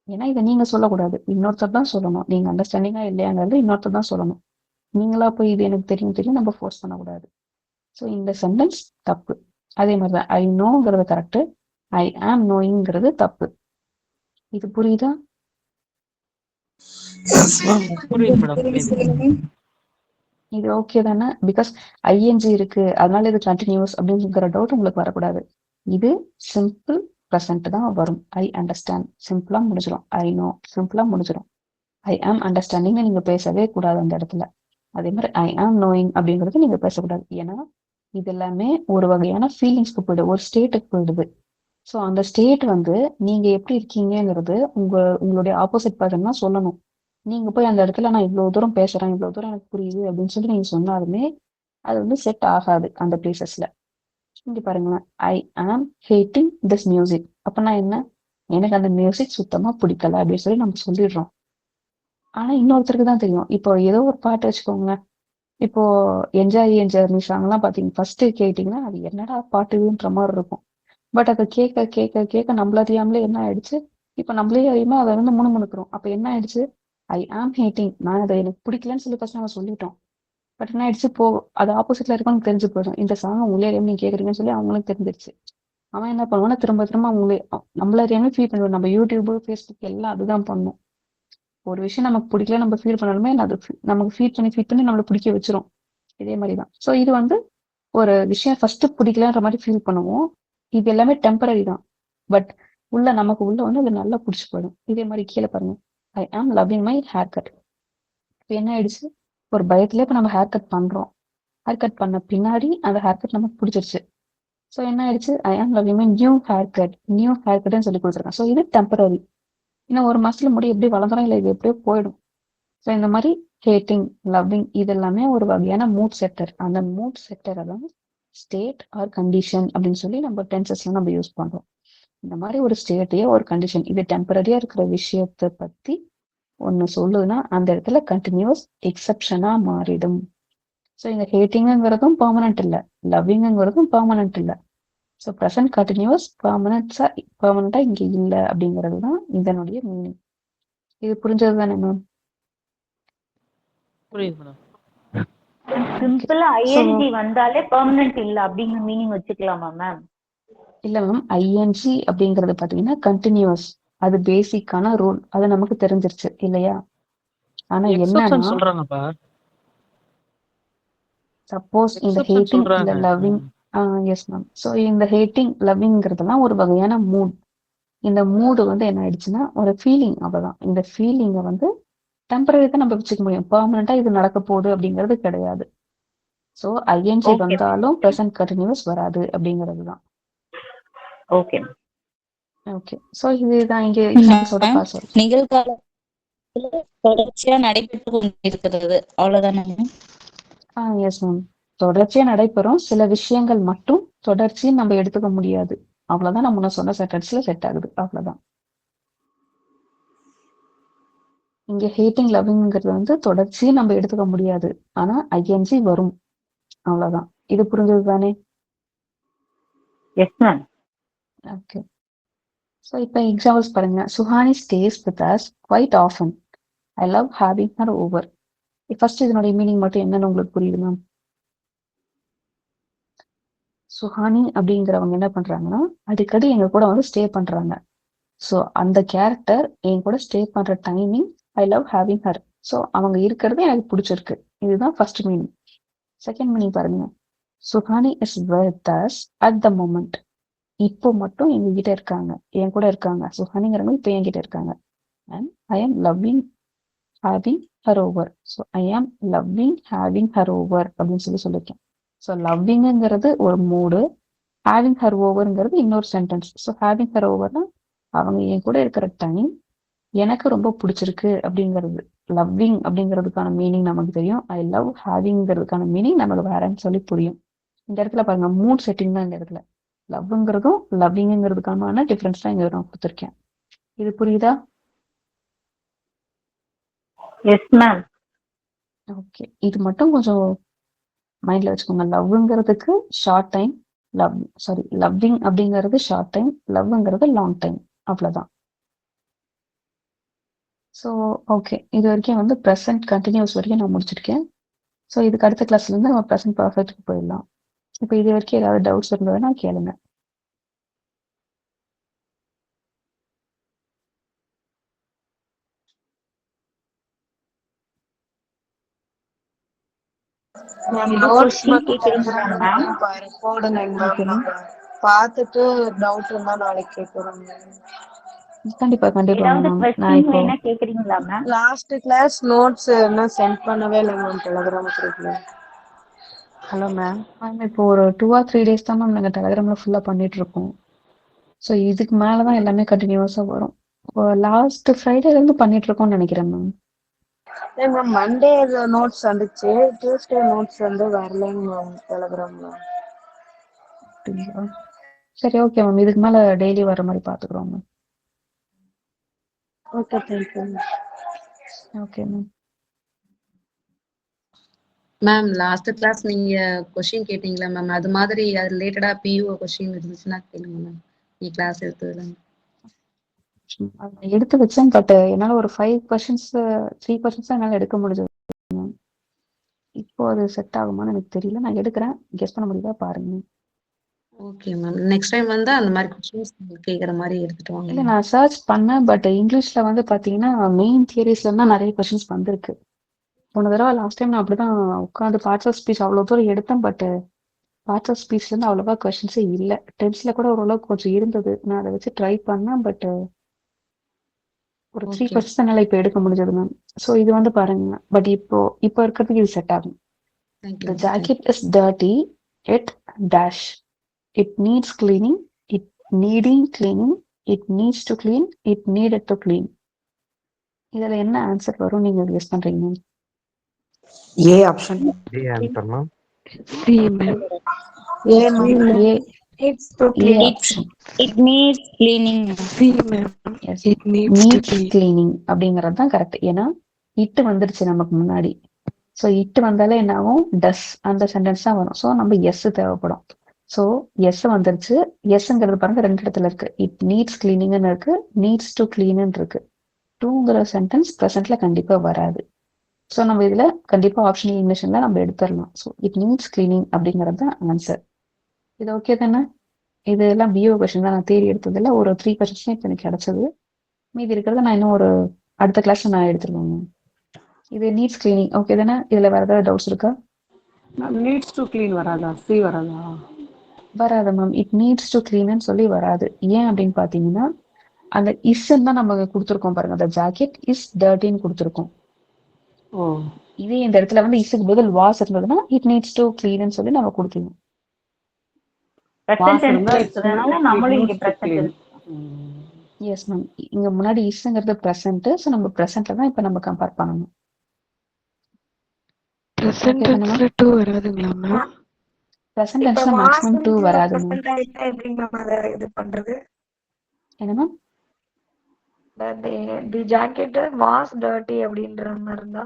ஏன்னா இதை நீங்க சொல்லக்கூடாது, இன்னொருத்தர் தான் சொல்லணும். நீங்க அண்டர்ஸ்டாண்டிங்கா இல்லையாங்கிறது இன்னொருத்தர் தான் சொல்லணும். நீங்களா போய் இது எனக்கு தெரியும் நம்ம ஃபோர்ஸ் பண்ணக்கூடாது. ஸோ இந்த சென்டென்ஸ் தப்பு. அதே மாதிரி தான் ஐ நோங்கிறது கரெக்டு, ஐ ஆம் நோயிங்கிறது தப்பு. இது புரியுதா? புரியுது மேடம், புரியுது. இது ஓகே தானே? பிகாஸ் ஐஎன்ஜி இருக்கு அதனால இது கண்டினியூஸ் அப்படிங்கிற டவுட் உங்களுக்கு வரக்கூடாது. இது சிம்பிள் ப்ரெசன்ட் தான் வரும். ஐ அண்டர்ஸ்டாண்ட் சிம்பிளா முடிஞ்சிடும், ஐ நோ சிம்பிளா முடிஞ்சிடும். ஐ ஆம் அண்டர்ஸ்டாண்டிங் நீங்க பேசவே கூடாது அந்த இடத்துல. அதே மாதிரி ஐ ஆம் நோயிங் அப்படிங்கிறது நீங்க பேசக்கூடாது. ஏன்னா இது எல்லாமே ஒரு வகையான ஃபீலிங்ஸ்க்கு போயிடுது, ஒரு ஸ்டேட்டுக்கு போயிடுது. ஸோ அந்த ஸ்டேட் வந்து நீங்க எப்படி இருக்கீங்கிறது உங்களுடைய ஆப்போசிட் பர்சன் தான் சொல்லணும். நீங்க போய் அந்த இடத்துல நான் இவ்வளவு தூரம் பேசுறேன், இவ்வளவு தூரம் எனக்கு புரியுது அப்படின்னு சொல்லி நீங்க சொன்னாலுமே அது வந்து செட் ஆகாது அந்த பிளேசஸ்ல. இங்க பாருங்களேன், ஐ ஆம் ஹேட்டிங் திஸ் மியூசிக். அப்பனா என்ன? எனக்கு அந்த மியூசிக் சுத்தமா பிடிக்கல அப்படின்னு சொல்லி நம்ம சொல்லிடுறோம். ஆனா இன்னொருத்தருக்கு தான் தெரியும். இப்போ ஏதோ ஒரு பாட்டு வச்சுக்கோங்க, இப்போ என்ஜாய் என்ஜாய் சாங் எல்லாம் பாத்தீங்க ஃபர்ஸ்ட் கேட்டீங்கன்னா அது என்னடா பாட்டுன்ற மாதிரி இருக்கும். பட் அதை கேட்க கேட்க கேட்க நம்மள அறியாமலே என்ன ஆயிடுச்சு, இப்ப நம்மளே அறியாம அதை வந்து முணுமுணுக்கிறோம். அப்ப என்ன ஆயிடுச்சு, ஐ ஆம் ஹேட்டிங், நான் அதை எனக்கு பிடிக்கலன்னு சொல்லி ஃபர்ஸ்ட் நம்ம சொல்லிட்டோம். பட் என்ன ஆயிடுச்சு, இப்போ அது ஆப்போசிட்ல இருக்கவங்க தெரிஞ்சு போயிடும். இந்த சாங் உள்ளே அறியாம நீங்க கேக்குறீங்கன்னு சொல்லி அவங்களுக்கு தெரிஞ்சிருச்சு. அவன் என்ன பண்ணுவான்னா திரும்ப திரும்ப நம்மள அறியாம ஃபீல் பண்ணுவோம். நம்ம யூடியூப் ஃபேஸ்புக் எல்லாம் அதுதான் பண்ணும். ஒரு விஷயம் நமக்கு பிடிக்கல நம்ம ஃபீல் பண்ணாலுமே அது நமக்கு ஃபீல் பண்ணி நம்மளை பிடிக்க வச்சிரும். இதே மாதிரிதான். ஸோ இது வந்து ஒரு விஷயம் ஃபர்ஸ்ட் பிடிக்கலன்ற மாதிரி ஃபீல் பண்ணுவோம். இது எல்லாமே டெம்பரரி தான். பட் நமக்கு உள்ள வந்து அது நல்லா பிடிச்சி போயிடும். இதே மாதிரி கீழே பாருங்க, ஐ ஆம் லவ்விங் மை ஹேர் கட். இப்போ என்ன ஆயிடுச்சு, ஒரு பயத்துல இப்ப நம்ம ஹேர் கட் பண்றோம். ஹேர் கட் பண்ண பின்னாடி அந்த ஹேர் கட் நமக்கு பிடிச்சிருச்சு. ஸோ என்ன ஆயிடுச்சு, ஐ ஆம் லவ்விங் மை நியூ ஹேர் கட்னு சொல்லி கொடுத்துருக்கேன். ஸோ இது டெம்பரரி. இன்னும் ஒரு மாசத்துல முடி எப்படி வளர்ந்துடும், இல்லை இது எப்படியோ போயிடும். ஸோ இந்த மாதிரி ஹேட்டிங், லவ்விங் இது எல்லாமே ஒரு வகையான மூட் செட்டர். அந்த மூட் செட்டரை தான் ஸ்டேட் ஆர் கண்டிஷன் அப்படின்னு சொல்லி நம்ம டென்சஸ்ல நம்ம யூஸ் பண்றோம். இந்த மாதிரி ஒரு ஸ்டேட்டையே ஒரு கண்டிஷன், இது டெம்பரரியா இருக்கிற விஷயத்தை பத்தி ஒண்ணு சொல்லுதுன்னா அந்த இடத்துல கண்டினியூஸ் எக்ஸப்ஷனா மாறிடும். ஸோ இந்த ஹேட்டிங்கிறதும் பெர்மனன்ட் இல்லை, லவ்விங்கிறதும் பெர்மனன்ட் இல்லை. ஸோ ப்ரெசன்ட் கண்டினியூஸ் பெர்மனண்டா இங்க இல்லை அப்படிங்கிறது தான் இதனுடைய மீனிங். இது புரிஞ்சது தானே மேம்? புரியுது மேடம். சிம்பிளா ஐஎன்ஜி வந்தாலே பெர்மனன்ட் இல்ல அப்படிங்கிற மீனிங் வச்சுக்கலாமா மேம்? இல்ல மேம், ஐஎன்ஜி அப்படிங்கறது பாத்தீங்கன்னா கண்டினியூஸ், அது பேசிக்கான ரூல், அது நமக்கு தெரிஞ்சிருச்சு இல்லையா? ஆனா எக்ஸப்ஷன் என்னன்னா சொல்றாங்கப்பா. சப்போஸ் இந்த எக்ஸப்ஷன் ஹேட்டிங் இல்ல சொல்றாங்க. Loving, S ma'am. ஸோ இந்த ஹேட்டிங் லவ்விங்கிறதுலாம் ஒரு வகையான மூட். இந்த மூடு வந்து என்ன ஆயிடுச்சுன்னா ஒரு ஃபீலிங், அவ்வளவுதான். இந்த ஃபீலிங்கை வந்து டெம்பரரி தான் நம்ம வச்சுக்க முடியும், பெர்மனண்டா இது நடக்க போகுது அப்படிங்கிறது கிடையாது. ஸோ ஐஎன்ஜி ஓகே வந்தாலும் ப்ரெசன்ட் கண்டினியூஸ் வராது அப்படிங்கிறது தான். Okay okay. ஸோ இதுதான் இங்க எக்ஸாம்பிள்ஸோட பாஸ் ஆகும். நிகழ்காலத்துல தொடர்ச்சியா நடைபெற்று கொண்டிருக்கிறது, அவ்வளவுதானே மேம்? எஸ் மேம், தொடர்ச்சியா நடைபெறும். சில விஷயங்கள் மட்டும் தொடர்ச்சியும் நம்ம எடுத்துக்க முடியாது, அவ்வளவுதான். நம்ம முன்ன சொன்ன சென்டென்ஸ்ல செட் ஆகுது, அவ்வளவுதான். இங்க ஹேட்டிங் லவ்விங்கிறது வந்து தொடர்ச்சியும் நம்ம எடுத்துக்க முடியாது, ஆனா ஐஎன்ஜி வரும், அவ்வளவுதான். இது புரிஞ்சது தானே? Yes ma'am. ஓகே. ஸோ இப்போ எக்ஸாம்பிள்ஸ் பாருங்க. Suhani stays with us quite often. I love having her over. First இதனுடைய மீனிங் மட்டும் என்னன்னு உங்களுக்கு புரியுது மேம்? சுஹானி அப்படிங்கிறவங்க என்ன பண்றாங்கன்னா அடிக்கடி எங்க கூட வந்து ஸ்டே பண்றாங்க. ஸோ அந்த கேரக்டர் என் கூட ஸ்டே பண்ற டைமிங் ஐ லவ் ஹேவிங் ஹர். ஸோ அவங்க இருக்கிறது எனக்கு பிடிச்சிருக்கு. இதுதான் ஃபர்ஸ்ட் மீனிங். செகண்ட் மீனிங் பாருங்க. Suhani is with us at the moment. இப்போ மட்டும் எங்க கிட்ட இருக்காங்க, என் கூட இருக்காங்க. சுஹானிங்கிறவங்க இப்போ என்கிட்ட இருக்காங்க. அண்ட் ஐ ஆம் loving having her over. So I ஆம் லவ்விங் ஹேவிங் ஹர் ஓவர் அப்படின்னு சொல்லியிருக்கேன். ஸோ லவ்விங்கிறது ஒரு மூடு, ஹேவிங் ஹர் ஓவர்ங்கிறது இன்னொரு சென்டென்ஸ். ஸோ ஹேவிங் ஹர் ஓவர்னா அவங்க என் கூட இருக்கிற டைம் எனக்கு ரொம்ப பிடிச்சிருக்கு அப்படிங்கிறது. லவ்விங் அப்படிங்கிறதுக்கான மீனிங் நமக்கு தெரியும், ஐ லவ் ஹேவிங்கிறதுக்கான மீனிங் நம்மளுக்கு வேறன்னு சொல்லி புரியும். இந்த இடத்துல பாருங்க, மூட் செட்டிங் தான் இந்த இடத்துல. லவ்ங்கிறதும் லவ்விங்கிறதுக்கான டிஃபரன்ஸ் தான் இங்க நான் கொடுத்துருக்கேன். இது புரியுதா? S ma'am. ஓகே. இது மட்டும் கொஞ்சம் மைண்ட்ல வச்சுக்கோங்க. லவ்ங்கிறதுக்கு ஷார்ட் டைம், லவ்விங் அப்படிங்கிறது ஷார்ட் டைம், லவ்ங்கிறது லாங் டைம், அவ்வளவுதான். ஸோ ஓகே, இது வரைக்கும் வந்து ப்ரெசன்ட் கண்டினியூஸ் வரைக்கும் நான் முடிச்சிருக்கேன். ஸோ இதுக்கு அடுத்த கிளாஸ்ல இருந்து நம்ம ப்ரெசன்ட் பர்ஃபெக்ட்டுக்கு போயிடலாம். இப்போ இது வரைக்கும் ஏதாவது டவுட்ஸ் இருந்ததுன்னா கேளுங்க. மேம் இது நோட்ஸ் கொஸ்டின் மட்டும் கேக்குறீங்களா மேம்? போடுங்க ஓகே மேம். மேம். பார்த்துட்டு டவுட் இருந்தா நாளைக்கு கேட்குறோம். கண்டிப்பா கண்டிப்பா ஏதாவது மேம். நான் கொஸ்டின் இப்போ வேணா கேக்குறீங்களா மேம்? லாஸ்ட் கிளாஸ் நோட்ஸ் என்ன சென்ட் பண்ணவே இல்லை மேம் டெலகிராம் குரூப்ல. Hello ma'am. மேம் இப்போ ஒரு 2 or 3 days தான் மேம் நாங்கள் டெலகிராம்ல ஃபுல்லாக பண்ணிட்டு இருக்கோம். ஸோ இதுக்கு மேலே தான் எல்லாமே கண்டினியூஸாக வரும். லாஸ்ட் ஃப்ரைடேலேருந்து பண்ணிட்டு இருக்கோம்னு நினைக்கிறேன் மேம். மேம் மண்டே நோட்ஸ் வந்துச்சு, டியூஸ்டே நோட்ஸ் வந்து வரலைங்க மேம் டெலகிராம்ல. அப்படிங்களா? சரி ஓகே மேம், இதுக்கு மேலே டெய்லி வர மாதிரி பார்த்துக்குறோம் ma'am. Okay thank you ma'am. Okay ma'am. Ma'am last class நீங்க கொஸ்டின் கேட்டீங்களா மேம், அது மாதிரி அது ரிலேட்டடா பியூஓ கொஸ்டின் இருந்துச்சுன்னா கேளுங்க மேம். நீ கிளாஸ் எடுத்ததுல அதை எடுத்து வச்சேன், பட் என்னால் ஒரு 3% என்னால் எடுக்க முடிஞ்சது மேம். இப்போ அது செட் ஆகுமான்னு எனக்கு தெரியல, நான் எடுக்கிறேன். கெஸ் பண்ண முடியுதா பாருங்க. Okay ma'am. நெக்ஸ்ட் டைம் வந்து அந்த மாதிரி கொஸ்டின்ஸ் கேட்குற மாதிரி எடுத்துட்டு வாங்க. இல்லை நான் சர்ச் பண்ணேன், பட் இங்கிலீஷில் வந்து பார்த்தீங்கன்னா மெயின் தியரிஸ்ல தான் நிறைய கொஸ்டின்ஸ் வந்திருக்கு. போன தடவை லாஸ்ட் டைம் நான் அப்படிதான் உட்காந்து பார்ட்ஸ் ஆஃப் ஸ்பீச் அவ்வளோ தூரம் எடுத்தேன், பட் பார்ட்ஸ் ஆஃப் ஸ்பீச்லேருந்து அவ்வளோவா கொஸ்டின்ஸே இல்லை. டென்ஸில் கூட ஓரளவுக்கு கொஞ்சம் இருந்தது, நான் அதை வச்சு ட்ரை பண்ணேன், பட் ஒரு 3% என்னால் இப்போ எடுக்க முடிஞ்சது மேம். ஸோ இது வந்து பாருங்க, பட் இப்போ இருக்கிறதுக்கு இது செட் ஆகும். The jacket is dirty, it dash. It needs cleaning, it needing cleaning, it needs to clean, it needed to clean. இதுல என்ன ஆன்சர் வரும் நீங்க கெஸ் பண்றீங்க? A option. D answer ma'am. C ma'am. A ma'am. A It's to A clean. Option. It needs cleaning. C ma'am. Yes, it needs to needs clean. Cleaning அப்படிங்கிறது தான் correct. ஏன்னா இட்டு வந்துருச்சு நமக்கு முன்னாடி. ஸோ இட்டு வந்தாலே என்ன ஆகும்? டஸ், அந்த சென்டென்ஸ் தான் வரும். ஸோ நம்ம எஸ் தேவைப்படும். ஸோ எஸ் வந்துருச்சு. எஸ்ங்கிறது பாருங்க 2 இடத்துல இருக்கு. இட் நீட்ஸ் கிளீனிங்னு இருக்கு, நீட்ஸ் டு கிளீன் இருக்கு. டூங்கிற சென்டென்ஸ் ப்ரெசென்ட்ல கண்டிப்பா வராது. ஸோ நம்ம இதுல கண்டிப்பா ஆப்ஷனல் இங்கிலீஷ்ல நம்ம எடுத்துடலாம். ஸோ இட் நீட்ஸ் கிளீனிங் அப்படிங்கிறது தான் ஆன்சர். இது ஓகே தானே? இதெல்லாம் பிஓ கொஸ்டின் தான், நான் தேடி எடுத்ததில்ல. ஒரு 3% இப்போ எனக்கு கிடைச்சது. மீதி இருக்கிறத நான் இன்னும் ஒரு அடுத்த கிளாஸ்ல நான் எடுத்துருவேங்க. இது நீட்ஸ் கிளீனிங் ஓகே தானே? இதுல வேற ஏதாவது டவுட்ஸ் இருக்கா? நீட்ஸ் டு க்ளீன் வராதா? சி வராதா? வராது மேம். இட் நீட்ஸ் டு கிளீன்னு சொல்லி வராது. ஏன் அப்படின்னு பாத்தீங்கன்னா அந்த இஸ்ன்னு தான் நம்ம கொடுத்துருக்கோம் பாருங்க. அந்த ஜாக்கெட் இஸ் டர்ட்டின்னு கொடுத்துருக்கோம். ஓ, இதே இந்த இடத்துல வந்து இஸ்ஸுக்கு பதில் வாஸ் இருந்ததுன்னா இட் நீட்ஸ் டு கிளீன்னு சொல்லி நம்ம கொடுக்கணும். Present tense இருக்கிறதுனால நம்மளும் இங்க present tense. Yes ma'am. இங்க முன்னாடி இஸ்ங்கிறது ப்ரெசென்ட். ஸோ நம்ம ப்ரெசென்ட்ல தான் இப்போ நம்ம கம்பேர் பண்ணணும். ப்ரெசன்ட் டென்ஸ்ல 2 வராதுங்களா மேம்? ப்ரெசென்ட் டென்ஸ்ல மேக்ஸிமம் 2 வராது மேம். present ஆயிட்டா எப்படி மேம் அதை இது பண்றது? என்ன ma'am? The jacket was dirty அப்படின்ற மாதிரி இருந்தா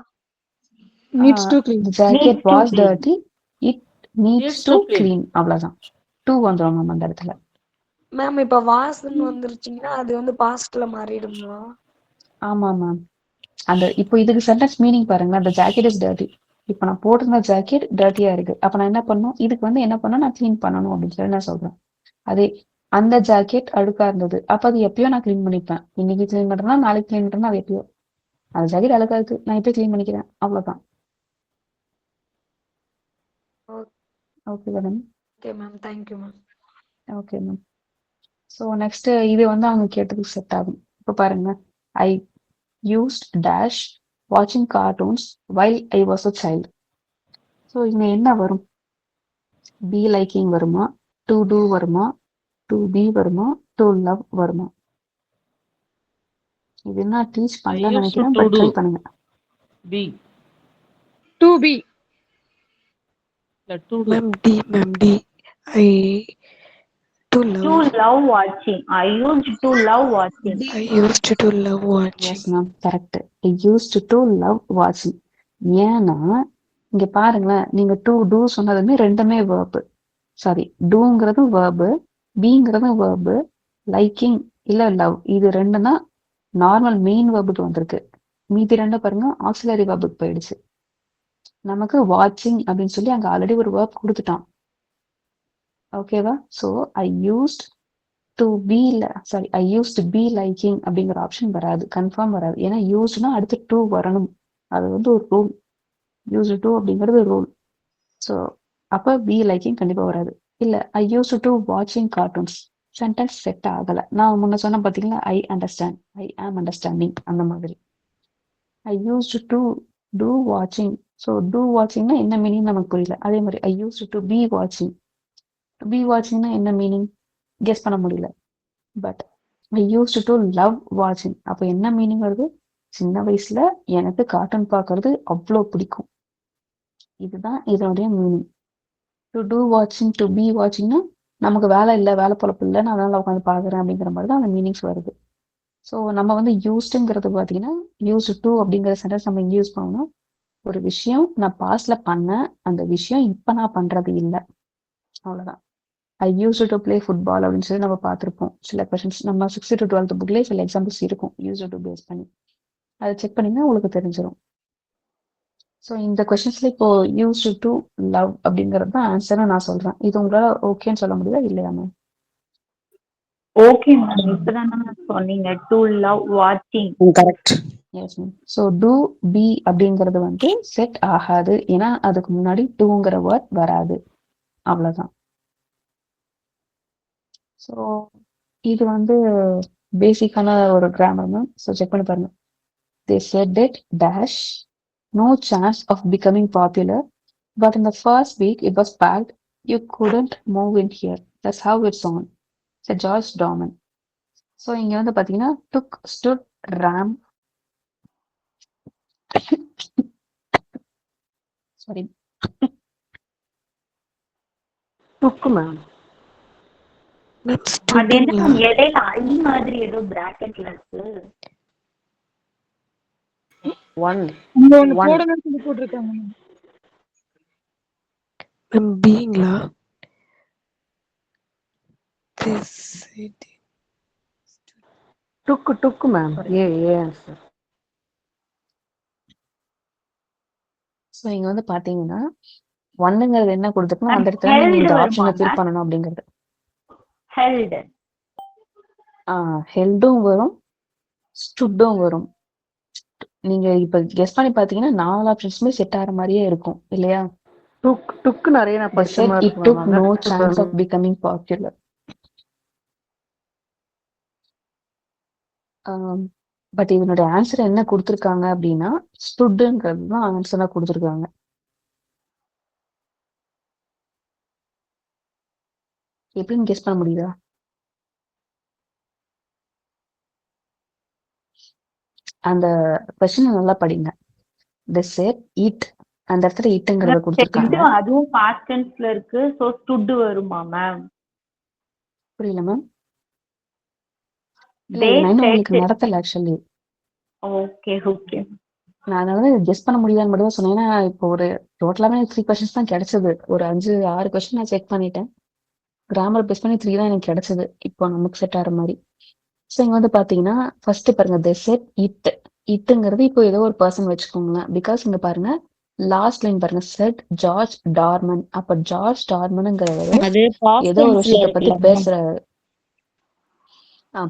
needs to clean. Jacket was dirty, it needs to clean, அவ்வளவுதான். 2 வந்துரும் மேம் அந்த இடத்துல. மேம் இப்ப வாஸ்ன்னு வந்துருச்சுங்கன்னா அது வந்து பாஸ்ட்ல மாறிடுங்களா? ஆமா மேம். அந்த இப்போ இதுக்கு சென்டென்ஸ் மீனிங் பாருங்க. அந்த ஜாக்கெட் இஸ் டர்ட்டி. இப்போ நான் போட்டிருந்த ஜாக்கெட் டர்ட்டியா இருக்கு. அப்ப நான் என்ன பண்ணணும்? இதுக்கு வந்து என்ன பண்ணணும்? நான் கிளீன் பண்ணணும் அப்படின்னு சொல்லி நான் சொல்றேன். அதே அந்த ஜாக்கெட் அழுக்கா இருந்தது, அப்ப அது எப்பயோ நான் கிளீன் பண்ணிப்பேன். இன்னைக்கு கிளீன் பண்றேன்னா நாளைக்கு கிளீன் பண்றேன்னா அது எப்பயோ. அந்த ஜாக்கெட் அழுக்கா இருக்கு, நான் எப்போ கிளீன் பண்ணிக்கிறேன், அவ்வளவுதான். Okay ma'am. Okay ma'am, thank you ma'am. Okay ma'am. So next இது வந்து அவங்க கேட்டதுக்கு செட் ஆகும். இப்போ பாருங்க, ஐ யூஸ்ட் டேஷ் வாட்சிங் cartoons while I was a child. So இங்க என்ன வரும்? பி லைக்கிங் வருமா, டு டூ வருமா, டு பி வருமா, டு லவ் வருமா? இது என்ன டீச் பண்ணலன்னு நினைக்கிறேன், பட் ட்ரை பண்ணுங்க. Be. To be. Ma'am D ma'am D. I to love watching. I used to love watching. I used to love watching. Yes ma'am, correct. I used to love watching. ஏன்னா இங்க பாருங்களேன், நீங்க to two சொன்னதுமே ரெண்டுமே verb. Sorry டூங்கிறதும் verb, பீங்கிறதும் verb, liking இல்ல love இது ரெண்டும் தான் நார்மல் மெயின் வேர்புக்கு வந்திருக்கு. மீதி ரெண்டும் பாருங்க ஆக்சிலரி வேர்புக்கு போயிடுச்சு. நமக்கு வாட்சிங் அப்படின்னு சொல்லி அங்க ஆல்ரெடி ஒரு வேர்ப் கொடுத்துட்டான். ஓகேவா? So I used to be sorry I used be liking அப்படிங்கிற ஆப்ஷன் வராது, கன்ஃபார்ம் வராது. ஏன்னா யூஸ்ட்னா அடுத்து டூ வரணும், அது வந்து ஒரு ரூல். யூஸ் டு அப்படிங்கிறது ரூல். ஸோ அப்போ பி லைக்கிங் கண்டிப்பாக வராது. இல்லை ஐ யூஸ் டு வாட்சிங் கார்ட்டூன்ஸ் சென்டென்ஸ் செட் ஆகலை. நான் முன்ன சொன்ன பார்த்தீங்களா ஐ அண்டர்ஸ்டாண்ட், ஐ ஆம் அண்டர்ஸ்டாண்டிங் அந்த மாதிரி. ஐ யூஸ் டு டூ வாட்சிங். ஸோ டூ வாட்சிங்னா என்ன மீனிங் நமக்கு புரியல. அதே மாதிரி ஐ யூஸ் டு பி வாட்சிங். பி வாட்சிங்னா என்ன மீனிங் கெஸ் பண்ண முடியல. But I use to love வாட்சிங். அப்போ என்ன மீனிங் வருது? சின்ன வயசுல எனக்கு கார்ட்டூன் பார்க்கறது அவ்வளோ பிடிக்கும். இதுதான் இதனுடைய மீனிங். டு டூ வாட்சிங், டு பி வாட்சிங்னா நமக்கு வேலை இல்லை, வேலை பொழப்பு இல்லை, நான் அதனால உட்காந்து பார்க்குறேன் அப்படிங்கிற மாதிரி தான் அந்த மீனிங்ஸ் வருது. ஸோ நம்ம வந்து யூஸ்டுங்கிறது பார்த்தீங்கன்னா யூஸ் டு அப்படிங்கிற சென்டென்ஸ் நம்ம இங்கே யூஸ் பண்ணோம்னா ஒரு விஷயம் நான் பாஸ்ட்ல பண்ணேன், அந்த விஷயம் இப்போ நான் பண்றது இல்லை, அவ்வளோதான். ஐ யூஸ் டு பிளே ஃபுட்பால் அப்படின்னு சொல்லி நம்ம பார்த்துருப்போம். சில கொஸ்டின்ஸ் நம்ம 6th to 12th புக்லேயே சில எக்ஸாம்பிள்ஸ் இருக்கும் யூஸ் டு பேஸ் பண்ணி. அதை செக் பண்ணிங்கன்னா உங்களுக்கு தெரிஞ்சிடும். ஸோ இந்த கொஸ்டின்ஸ்ல இப்போ யூஸ் டு லவ் அப்படிங்கிறது தான் ஆன்சர்னு நான் சொல்றேன். இது உங்களால ஓகேன்னு சொல்ல முடியுதா இல்லையா மேம்? ஓகே மேம், இப்பதான் சொன்னீங்க டு லவ் வாட்சிங். Correct. Yes ma'am. So to be அப்படிங்கிறது வந்து செட் ஆகாது, ஏன்னா அதுக்கு முன்னாடி டூங்கிற வேர்ட் வராது, அவ்வளோதான். ஸோ இது வந்து பேசிக்கான ஒரு கிராமர் மேம். ஸோ செக் பண்ணி பாருங்க. They said that dash no chance of becoming popular, but in the first week it was packed. You couldn't move in here. That's how it's on. Said George Dorman. So இங்க வந்து பாத்தீங்கன்னா took, stood, ram. Sorry. Book ma'am. அது என்ன ma'am இடையில ஐ மாதிரி ஏதோ பிராக்கெட்ல இருக்கு. இங்க ஒண்ணு போடணும்னு சொல்லி போட்டிருக்காங்க மேம். பீங்களா? டுக்கு மேம். A answer. ஸோ இங்க வந்து பாத்தீங்கன்னா ஒன்னுங்கிறது என்ன கொடுத்துருக்கணும், அந்த இடத்துல நீங்க இந்த ஆப்ஷனை ஃபில் பண்ணணும் அப்படிங்கிறது. ஹெல்ட். ஹெல்டும் வரும், ஸ்டுட்டும் வரும். நீங்க இப்ப கெஸ் பண்ணி பாத்தீங்கன்னா 4 ஆப்ஷன்ஸுமே செட் ஆகிற மாதிரியே இருக்கும் இல்லையா? டுக்கு நிறைய நான் படிச்ச It took no chance of becoming popular. But இதனுடைய ஆன்சர் என்ன கொடுத்துருக்காங்க அப்படின்னா ஸ்டுட்ங்கிறது தான் ஆன்சரா கொடுத்துருக்காங்க. எப்படின்னு கெஸ் பண்ண முடியுதா? அந்த கொஸ்டினை நல்லா படிங்க. The said it, அந்த இடத்துல இட்டுங்கிறத கொடுத்துருக்காங்க. அதுவும் பாஸ்ட் டென்ஸ்ல இருக்கு. சோ ஸ்டுட் வருமா மேம்? புரியல மேம். நான் உங்களுக்கு நடத்தல ஆக்சுவலி. Okay okay. நான் அதனால கெஸ் பண்ண முடியாதுன்னு மட்டும் தான் சொன்னேன். ஏன்னா இப்போ ஒரு டோட்டலாவே எனக்கு 3 கொஸ்டின்ஸ் தான் கிடைச்சது. ஒரு 5-6 கொஸ்டின் நான் செக் பண்ணிட்டேன். கிராமர் பேஸ் பண்ணி 3 தான் எனக்கு கிடைச்சது இப்போ நமக்கு செட் ஆகிற மாதிரி. ஸோ இங்க வந்து பாத்தீங்கன்னா ஃபர்ஸ்ட் பாருங்க they said it. இட்டுங்கிறது இப்போ ஏதோ ஒரு பர்சன் வச்சுக்கோங்களேன். பிகாஸ் இங்க பாருங்க லாஸ்ட் லைன் பாருங்க செட் ஜார்ஜ் டார்மன். அப்ப ஜார்ஜ் டார்மனுங்கிறவர் ஏதோ ஒரு விஷயத்தை பத்தி பேசுறாரு.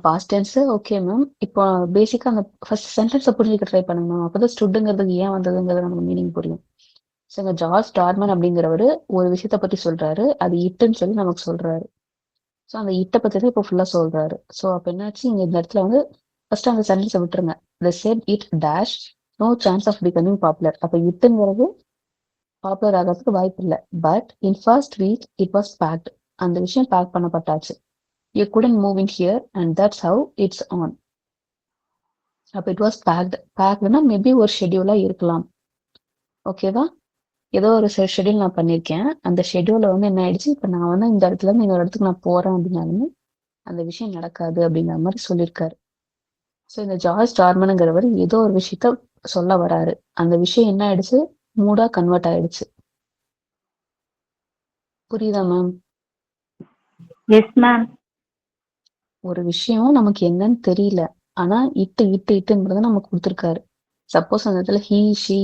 Past tense. Okay ma'am. இப்போ பேசிக்கா அந்த ஃபர்ஸ்ட் சென்டென்ஸை புரிஞ்சுக்க ட்ரை பண்ணுங்க மேம். அப்பதான் ஸ்டுட்ங்கிறதுக்கு ஏன் வந்ததுங்கிறது நமக்கு மீனிங் புரியும். ஸோ இங்க ஜார்ஜ் டார்மன் அப்படிங்கிறவரு ஒரு விஷயத்த பத்தி சொல்றாரு, அது இட்டுன்னு சொல்லி நமக்கு சொல்றாரு. ஸோ அந்த இட்டை பத்தி தான் இப்போ ஃபுல்லா சொல்றாரு. ஸோ அப்ப என்னாச்சு, இங்க இந்த இடத்துல வந்து ஃபர்ஸ்ட் அந்த சென்டென்ஸை விட்டுருங்க. They said it dash no chance of becoming popular. அப்ப இட்டுங்கிறது பாப்புலர் ஆகிறதுக்கு வாய்ப்பு இல்லை. But in first week it was packed. அந்த விஷயம் பேக் பண்ணப்பட்டாச்சு. You couldn't move in here and that's how it's on. அப்ப it was packed. பேக்ட்னா மேபி ஒரு ஷெட்யூலா இருக்கலாம். ஓகேவா? ஏதோ ஒரு ஷெட்யூல் நான் பண்ணியிருக்கேன். அந்த ஷெட்யூல வந்து என்ன ஆயிடுச்சு, இப்ப நான் வந்து இந்த இடத்துல இருந்து இன்னொரு இடத்துக்கு நான் போறேன் அப்படின்னாலுமே அந்த விஷயம் நடக்காது அப்படிங்கிற மாதிரி சொல்லியிருக்காரு. ஸோ இந்த ஜார்ஜ் டார்மனுங்கிறவர் ஏதோ ஒரு விஷயத்த சொல்ல வராரு. அந்த விஷயம் என்ன ஆயிடுச்சு, மூடா கன்வெர்ட் ஆயிடுச்சு. புரியுதா மேம்? Yes ma'am. ஒரு விஷயம் நமக்கு என்னன்னு தெரியல. ஆனா இட்டுங்கிறத நமக்கு கொடுத்துருக்காரு. சப்போஸ் அந்த இடத்துல ஹீ, ஷீ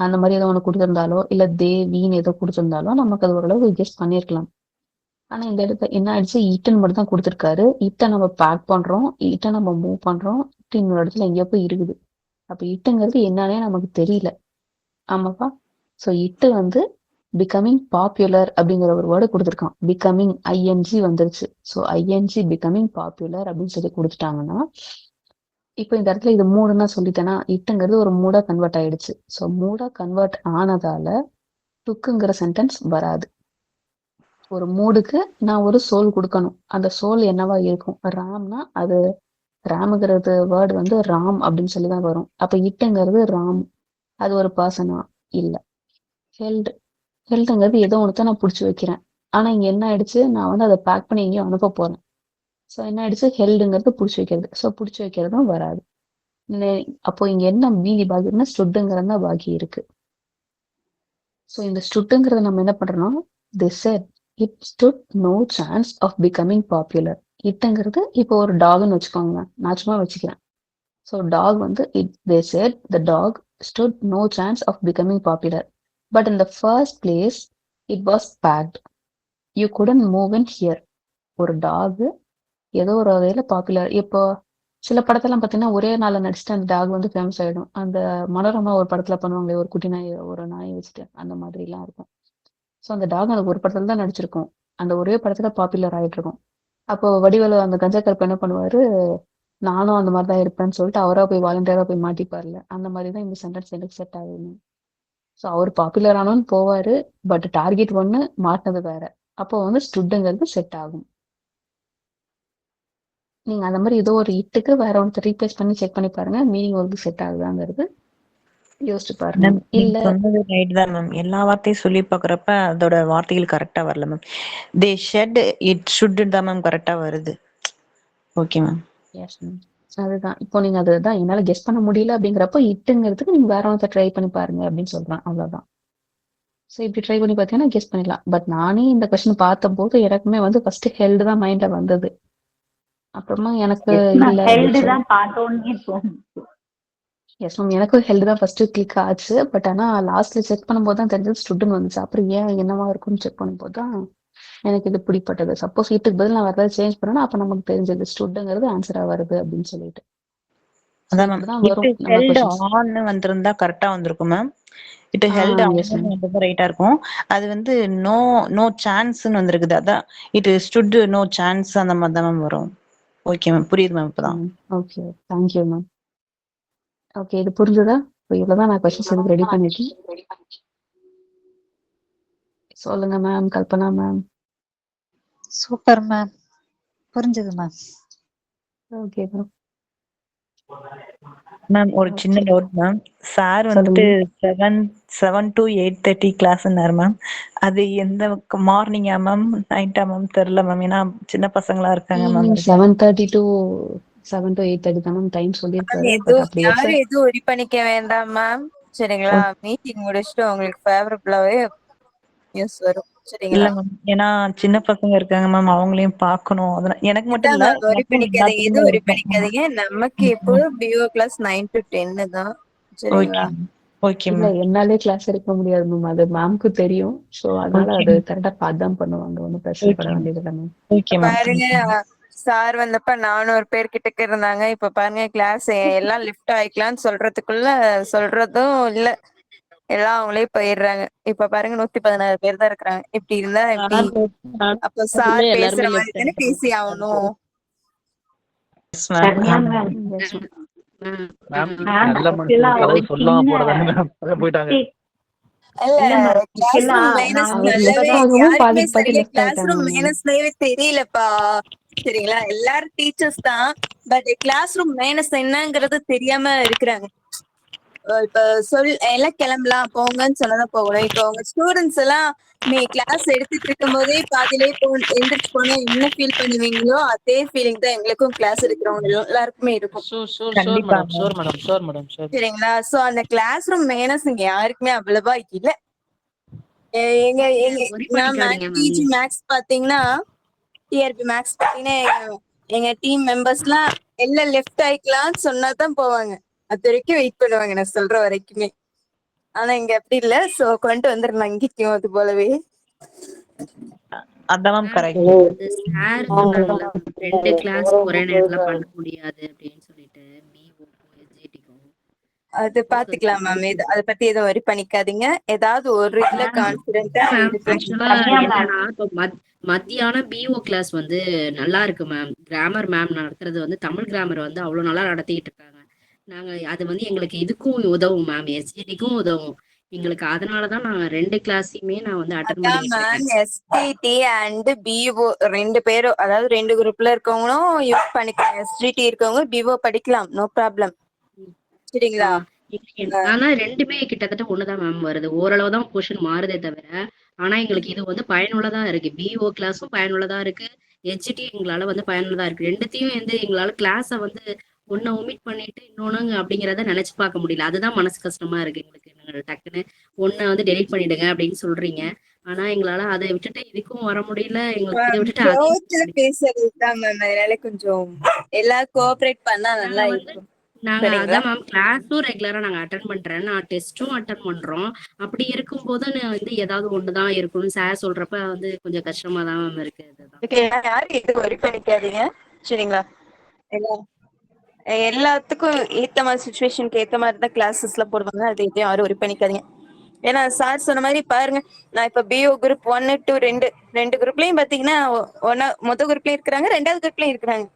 அந்த மாதிரி ஏதோ ஒண்ணு கொடுத்திருந்தாலோ, இல்ல தே, வீன்னு ஏதோ கொடுத்திருந்தாலோ நமக்கு அது ஓரளவு கெஸ் பண்ணியிருக்கலாம். ஆனா இந்த இடத்துல என்ன ஆயிடுச்சு, இட்டுன்னு மட்டும் தான் கொடுத்துருக்காரு. இட்டை நம்ம பேக் பண்றோம், இட்டை நம்ம மூவ் பண்றோம், இட்டு இன்னொரு இடத்துல எங்கேயோ போய் இருக்குது. அப்ப இட்டுங்கிறது என்னன்னே நமக்கு தெரியல. ஆமாப்பா. ஸோ இட்டு வந்து பிகமிங் பாப்புலர் அப்படிங்கிற ஒரு வேர்டு கொடுத்துருக்கான். பிகமிங் ஐஎன்ஜி வந்துருச்சு. ஸோ ஐஎன்ஜி பிகமிங் பாப்புலர் அப்படின்னு சொல்லி கொடுத்துட்டாங்கன்னா, இப்போ இந்த இடத்துல இது மூடுன்னா சொல்லிட்டேன்னா, இட்டுங்கிறது ஒரு மூடா கன்வெர்ட் ஆயிடுச்சு. ஸோ மூடா கன்வெர்ட் ஆனதால டுக்குங்கிற சென்டென்ஸ் வராது. ஒரு மூடுக்கு நான் ஒரு சோல் கொடுக்கணும். அந்த சோல் என்னவா இருக்கும்? ராம்னா அது ராமுங்கிறது வேர்டு வந்து ராம் அப்படின்னு சொல்லிதான் வரும். அப்ப இட்டுங்கிறது ராம், அது ஒரு பர்சனா? இல்ல. ஹெல்ட், ஹெல்ட்ங்கிறது ஏதோ ஒன்று நான் பிடிச்சி வைக்கிறேன். ஆனா இங்க என்ன ஆயிடுச்சு, நான் வந்து அதை பேக் பண்ணி எங்கேயும் அனுப்ப போறேன். ஸோ என்ன ஆயிடுச்சு, ஹெல்டுங்கிறது பிடிச்சி வைக்கிறது. ஸோ பிடிச்சி வைக்கிறதும் வராது. அப்போ இங்க என்ன மீதி பாக்கி இருக்குன்னா ஸ்டுட்டுங்கிறது தான் பாக்கி இருக்கு. ஸோ இந்த ஸ்டுட்டுங்கிறத நம்ம என்ன பண்றோம்னா, they said it stood no chance of becoming popular. இட்டுங்கிறது இப்போ ஒரு டாக்னு வச்சுக்கோங்க, நான் சும்மா வச்சுக்கிறேன். ஸோ டாக் வந்து they said the dog stood no chance of becoming popular. But in the first place, it was packed. You couldn't move in here. ஒரு talk ஏதோ ஒரு வகையில பாப்புலர். இப்போ சில படத்தெல்லாம் பார்த்தீங்கன்னா ஒரே நாள்ல நடிச்சுட்டு அந்த டாக் வந்து ஃபேமஸ் ஆயிடும். அந்த மனோரமா ஒரு படத்துல பண்ணுவாங்களே, ஒரு குட்டி நாய் ஒரு நாயை வச்சுட்டு அந்த மாதிரி எல்லாம் இருக்கும். ஸோ அந்த டாக் அந்த ஒரு படத்துல தான் நடிச்சிருக்கும், அந்த ஒரே படத்துல பாப்புலர் ஆயிட்டு இருக்கும். அப்போ வடிவேலு அந்த கஞ்சா கருப்பு என்ன பண்ணுவாரு, நானும் அந்த மாதிரி தான் இருப்பேன்னு சொல்லிட்டு அவரா போய் வாலண்டியரா போய் மாட்டிப்பார்ல, அந்த மாதிரி தான் இந்த சென்டென்ஸ் எனக்கு செட் ஆகுது. ஸோ அவர் பாப்புலர் ஆனோன்னு போவாரு, பட் டார்கெட் ஒண்ணு, மாட்டினது வேற. அப்போ வந்து ஸ்டுட்டுங்கிறது செட் ஆகும். நீங்க அந்த மாதிரி ஏதோ ஒரு இட்டுக்கு வேற ஒன்று ரீப்ளேஸ் பண்ணி செக் பண்ணி பாருங்க, மீனிங் வந்து செட் ஆகுதாங்கிறது யோசிச்சு பாருங்க. மேம் நீங்க இல்ல சொன்னது ரைட் தான் மேம். எல்லா வார்த்தையும் சொல்லி பாக்குறப்ப அதோட வார்த்தைகள் கரெக்டா வரல ma'am. They shed it shut தான் மேம் கரெக்டா வருது. Okay ma'am. எஸ் மேம், அதுதான். இப்போ நீங்க அதுதான் என்னால கெஸ் பண்ண முடியல அப்படிங்கிறப்போ இட்டுங்கிறதுக்கு நீங்க வேற ஒன்று ட்ரை பண்ணி பாருங்க அப்படின்னு சொல்றேன், அவ்வளவுதான். ஸோ இப்படி ட்ரை பண்ணி பார்த்தீங்கன்னா கெஸ் பண்ணிடலாம். பட் நானே இந்த கொஸ்டின் பார்த்த போது எனக்குமே வந்து ஃபர்ஸ்ட் ஹெல்டு தான் மைண்ட்ல வந்தது. அப்புறமா எனக்கு இல்ல ஹெல்டு தான் பார்த்தோன்னே தோணுச்சு. எஸ் மேம், எனக்கும் ஹெல்டு தான் ஃபர்ஸ்ட் கிளிக் ஆச்சு. பட் ஆனா லாஸ்ட்ல செக் பண்ணும்போது தான் தெரிஞ்சது ஸ்டுட்னு வந்துச்சு. அப்புறம் ஏன் என்னவா இருக்கும்னு செக் பண்ணும்போது தான் எனக்கு இது பிடிப்பட்டது. சப்போஸ் இட்டுக்கு பதில் நான் வேற சேஞ்ச் பண்ணா அப்ப நமக்கு தெரிஞ்சது ஸ்டுட்ங்கிறது ஆன்சரா வருது அப்படின்னு சொல்லிட்டு. அதான் மேம். இப்படிதான் இட் வரும் நம்ம ஹெல்ட் கொஸ்டின்ஸ். ஆன் வந்திருந்தா கரெக்டா வந்திருக்கும் ma'am. It held yes ma'am. On வந்தது ரைட்டா இருக்கும். அது வந்து நோ நோ சான்ஸ்னு வந்திருக்குது. அதான் இட் ஸ்டுட் நோ சான்ஸ் அந்த மாதிரி தான் மேம் வரும். ஓகே மேம், புரியுது மேம் இப்பதான். Okay, thank you ma'am. ஓகே, இது புரிஞ்சுதா? இப்போ இவ்வளவுதான் நான் கொஸ்டின்ஸ் எனக்கு ரெடி பண்ணிட்டேன். சொல்லுங்க ma'am, Kalpana ma'am. Super ma'am, புரிஞ்சது மேம். Okay ma'am. மேம் ஒரு சின்ன டவுட் மேம். சார் வந்துட்டு 7 to 8:30 கிளாஸ்னாரு மேம். அது எந்த மார்னிங்கா மேம் நைட்டா மேம் தெரியல மேம். ஏன்னா சின்ன பசங்களா இருக்காங்க மேம். 7:30 to 7 to 8:30 தான் மேம் டைம் சொல்லியிருக்காரு. பட் அப்படி யாரும் எதுவும் ஒரி பண்ணிக்க வேண்டாம் மேம், சரிங்களா? மீட்டிங் முடிச்சுட்டு உங்களுக்கு ஃபேவரபிளாவே நியூஸ் வரும், சரிங்களா? இல்ல மேம், ஏன்னா சின்ன பசங்க இருக்காங்க மேம், அவங்களையும் பார்க்கணும். அதனால எனக்கு மட்டும் இல்ல, ஒரி பண்ணிக்காதீங்க, எதுவும் ஒரி பண்ணிக்காதீங்க. நமக்கு இப்போ பிஓ கிளாஸ் 9 to 10 தான், சரிங்களா? ஓகே இல்ல மேம். என்னாலே கிளாஸ் எடுக்க முடியாது மேம், அது மேம்க்கு தெரியும். சோ அதனால அது கரெக்டா பார்த்து தான் பண்ணுவாங்க, ஒன்றும் பிரச்சனை பட வேண்டியது இல்லை மேம். Okay ma'am. பாருங்க, சார் வந்தப்ப 400 பேர் கிட்டக்க இருந்தாங்க. இப்ப பாருங்க கிளாஸ் எல்லாம் லிஃப்ட் ஆயிக்கலாம்னு சொல்றதுக்குள்ள சொல்றதும் இல்ல, எல்லாம் அவங்களே போயிடுறாங்க. இப்ப பாருங்க 116 பேர் தான் இருக்கிறாங்க. இப்படி இருந்தா எப்படி? அப்ப சார் பேசுற மாதிரி தானே பேசி ஆகணும். தெரியலப்பா, சரிங்களா? எல்லாரும் டீச்சர்ஸ் தான், பட் கிளாஸ் ரூம் மைனஸ் என்னங்கிறது தெரியாம இருக்கிறாங்க. இப்ப எல்லாம் கிளம்பலாம் போங்கன்னு சொன்னதான் போகணும். இப்ப உங்க ஸ்டூடெண்ட்ஸ் எல்லாம் கிளாஸ் எடுத்துட்டு இருக்கும் போதே பாதியிலே எந்திரிச்சு போனா என்ன ஃபீல் பண்ணுவீங்களோ அதே ஃபீலிங் தான் எங்களுக்கும் கிளாஸ் எடுக்கிறவங்க எல்லாருக்குமே இருக்கும், சரிங்களா? சோ அந்த கிளாஸ் ரூம் மைனஸ் இங்க யாருக்குமே அவ்வளவா இல்ல. எங்க பிஜி மேக்ஸ் பாத்தீங்கன்னா டிஆர்பி மேக்ஸ் பார்த்தீங்கன்னா எங்க டீம் மெம்பர்ஸ்லாம் எல்லாம் லெஃப்ட் ஆயிக்கலாம்னு சொன்னாதான் போவாங்க. அது வரைக்கும் வெயிட் பண்ணுவாங்க நான் சொல்ற வரைக்குமே. ஆனா இங்க அப்படி இல்ல. சோ கொண்டு வந்துடலாம் இங்கேயும் அது போலவே. அதான் மேம் கரெக்ட். அந்த சார் சொன்னாங்கல்ல 2 கிளாஸ் ஒரே நேரத்துல பண்ண முடியாது அப்படின்னு சொல்லிட்டு பிஓக்கும் எஸ்ஜிடிக்கும் அது பாத்துக்கலாம் மேம். இது அதை பத்தி எதுவும் வரி பண்ணிக்காதீங்க. ஏதாவது ஒரு இதுல கான்பிடென்ட்டா ஆக்சுவலா என்னன்னா இப்போ மத்தியானம் பிஓ கிளாஸ் வந்து நல்லா இருக்கு மேம். கிராமர் மேம் நடத்துறது வந்து தமிழ் கிராமர் வந்து அவ்வளவு நல்லா நடத்திட்டு இருக்காங்க. நாங்க அது வந்து எங்களுக்கு இதுக்கும் உதவும் மேம், எஸ்ஜிடிக்கும் உதவும் எங்களுக்கு. அதனாலதான் நான் 2 கிளாஸையுமே நான் வந்து அட்டன் பண்ணிட்டு இருக்கேன். எஸ்டிடி அண்ட் பிஓ 2 பேரும், அதாவது 2 குரூப்ல இருக்கவங்களும் யூஸ் பண்ணிக்கலாம். எஸ்டிடி இருக்கவங்க பிஓ படிக்கலாம், நோ ப்ராப்ளம். சரிங்களா? ஆனா 2மே கிட்டத்தட்ட ஒண்ணுதான் மேம் வருது. ஓரளவு தான் கொஸ்டின் மாறுதே தவிர, ஆனா எங்களுக்கு இது வந்து பயனுள்ளதா இருக்கு. பிஓ கிளாஸும் பயனுள்ளதா இருக்கு, எஸ்ஜிடி எங்களால வந்து பயனுள்ளதா இருக்கு. 2த்தையும் வந்து எங்களால கிளாஸ வந்து ஒன்ன ஒமிட் பண்ணிட்டு இன்னொன்னு அப்படிங்கறத நினைச்சு பார்க்க முடியல. அதுதான் மனசு கஷ்டமா இருக்கு எங்களுக்கு. நாங்க டக்குன்னு ஒன்ன வந்து டெலிட் பண்ணிடுங்க அப்படின்னு சொல்றீங்க. ஆனா எங்களால அதை விட்டுட்டு இதுக்கும் வர முடியல. எங்களுக்கு இதை விட்டுட்டு க்ளோஸ்ல பேசுறது தான் மேம். அதனால கொஞ்சம் எல்லாரும் கோஆபரேட் பண்ணா நல்லா இருக்கும். நாங்க அதான் மேம் கிளாஸும் ரெகுலரா நாங்க அட்டென்ட் பண்றேன், நான் டெஸ்டும் அட்டென்ட் பண்றோம். அப்படி இருக்கும்போது வந்து ஏதாவது ஒண்ணுதான் இருக்கும்னு சார் சொல்றப்ப வந்து கொஞ்சம் கஷ்டமா தான் மேம் இருக்கு. அதுதான் யாரும் இது வரி பண்ணிக்காதீங்க. சரிங்களா? எல்லாத்துக்கும் ஏத்த மாதிரி சுச்சுவேஷனுக்கு ஏத்த மாதிரி தான் கிளாஸஸ்ல போடுவாங்க. அது எதையும் யாரும் வரி பண்ணிக்காதீங்க. ஏன்னா சார் சொன்ன மாதிரி பாருங்க, நான் இப்ப பிஓ குரூப் 1 to 2 குரூப்லயும் பாத்தீங்கன்னா மொத குரூப்லயும் இருக்கிறாங்க, 2வது குரூப்லயும் இருக்கிறாங்க.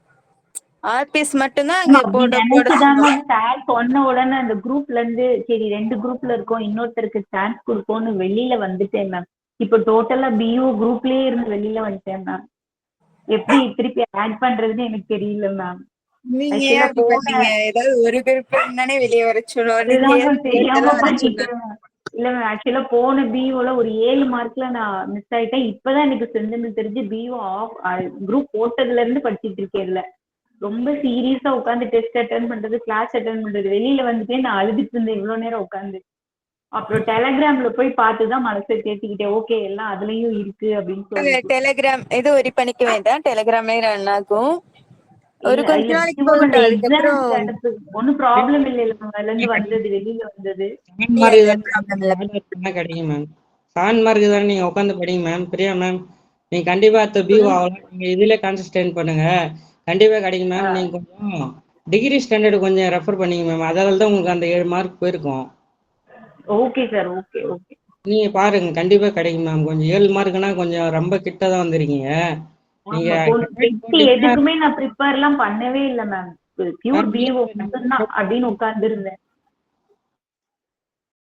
ஆர்பிஎஸ் மட்டும்தான் அங்க நினைச்சுதாங்க சார் சொன்ன உடனே அந்த குரூப்ல இருந்து சரி 2 குரூப்ல இருக்கோம், இன்னொருத்தருக்கு சான்ஸ் கொடுப்போம்னு வெளியில வந்துட்டேன் மேம். இப்ப டோட்டலா பிஓ குரூப்லயே இருந்து வெளியில வந்துட்டேன் மேம். எப்படி திருப்பி ஆட் பண்றதுன்னு எனக்கு தெரியல மேம். நீங்க ஏதாவது ஒரு குரூப்ல இருந்தானே வெளியே வர தெரியாம பண்ணிட்டேன். இல்ல மேம், ஆக்சுவலா போன பிஓல ஒரு 7 மார்க்ல நான் மிஸ் ஆயிட்டேன். இப்பதான் எனக்கு செஞ்சது தெரிஞ்சு பிஓ ஆஃப் குரூப் போட்டதுல இருந்து படிச்சுட்டு இருக்கேன்ல. ரொம்ப சீரியஸா உட்காந்து டெஸ்ட் அட்டென்ட் பண்றது, கிளாஸ் அட்டென்ட் பண்றது, வெளியில வந்துட்டே நான் அழுதுட்டு இருந்தேன் இவ்வளவு நேரம் உட்காந்து. அப்புறம் டெலிகிராம்ல போய் பார்த்துதான் மனசை தேத்திக்கிட்டேன். ஓகே எல்லாம் அதுலயும் இருக்கு அப்படின்னு சொல்லி. டெலிகிராம் எது வரி பண்ணிக்க வேண்டாம், டெலிகிராம்லயே ரன் ஆகும். ஒரு கொஞ்ச நாளைக்கு போகட்டும், அதுக்கப்புறம் ஒன்னும் ப்ராப்ளம் இல்ல. அதுல இருந்து வந்தது வெளியில வந்தது கிடைக்கும் மேம். 7 மார்க் தானே நீங்க உட்காந்து படிங்க மேம். பிரியா மேம், நீங்க கண்டிப்பா பிஓ ஆகலாம். நீங்க இதுல கான்சன்ட்ரேட் பண்ணுங்க, கண்டிப்பா கிடைக்கும் மேம். நீங்க கொஞ்சம் டிகிரி ஸ்டாண்டர்ட் கொஞ்சம் ரெஃபர் பண்ணீங்க மேம். அதனால தான் உங்களுக்கு அந்த 7 மார்க் போயிருக்கும். Okay sir, okay okay. நீங்க பாருங்க, கண்டிப்பா கிடைக்கும் மேம். கொஞ்சம் 7 மார்க்னா கொஞ்சம் ரொம்ப கிட்ட தான் வந்திருக்கீங்க நீங்க. எதுக்குமே நான் ப்ரிப்பேர் எல்லாம் பண்ணவே இல்லை மேம். பியூர் பிஓ மட்டும்தான் அப்படின்னு உட்கார்ந்து இருந்தேன்.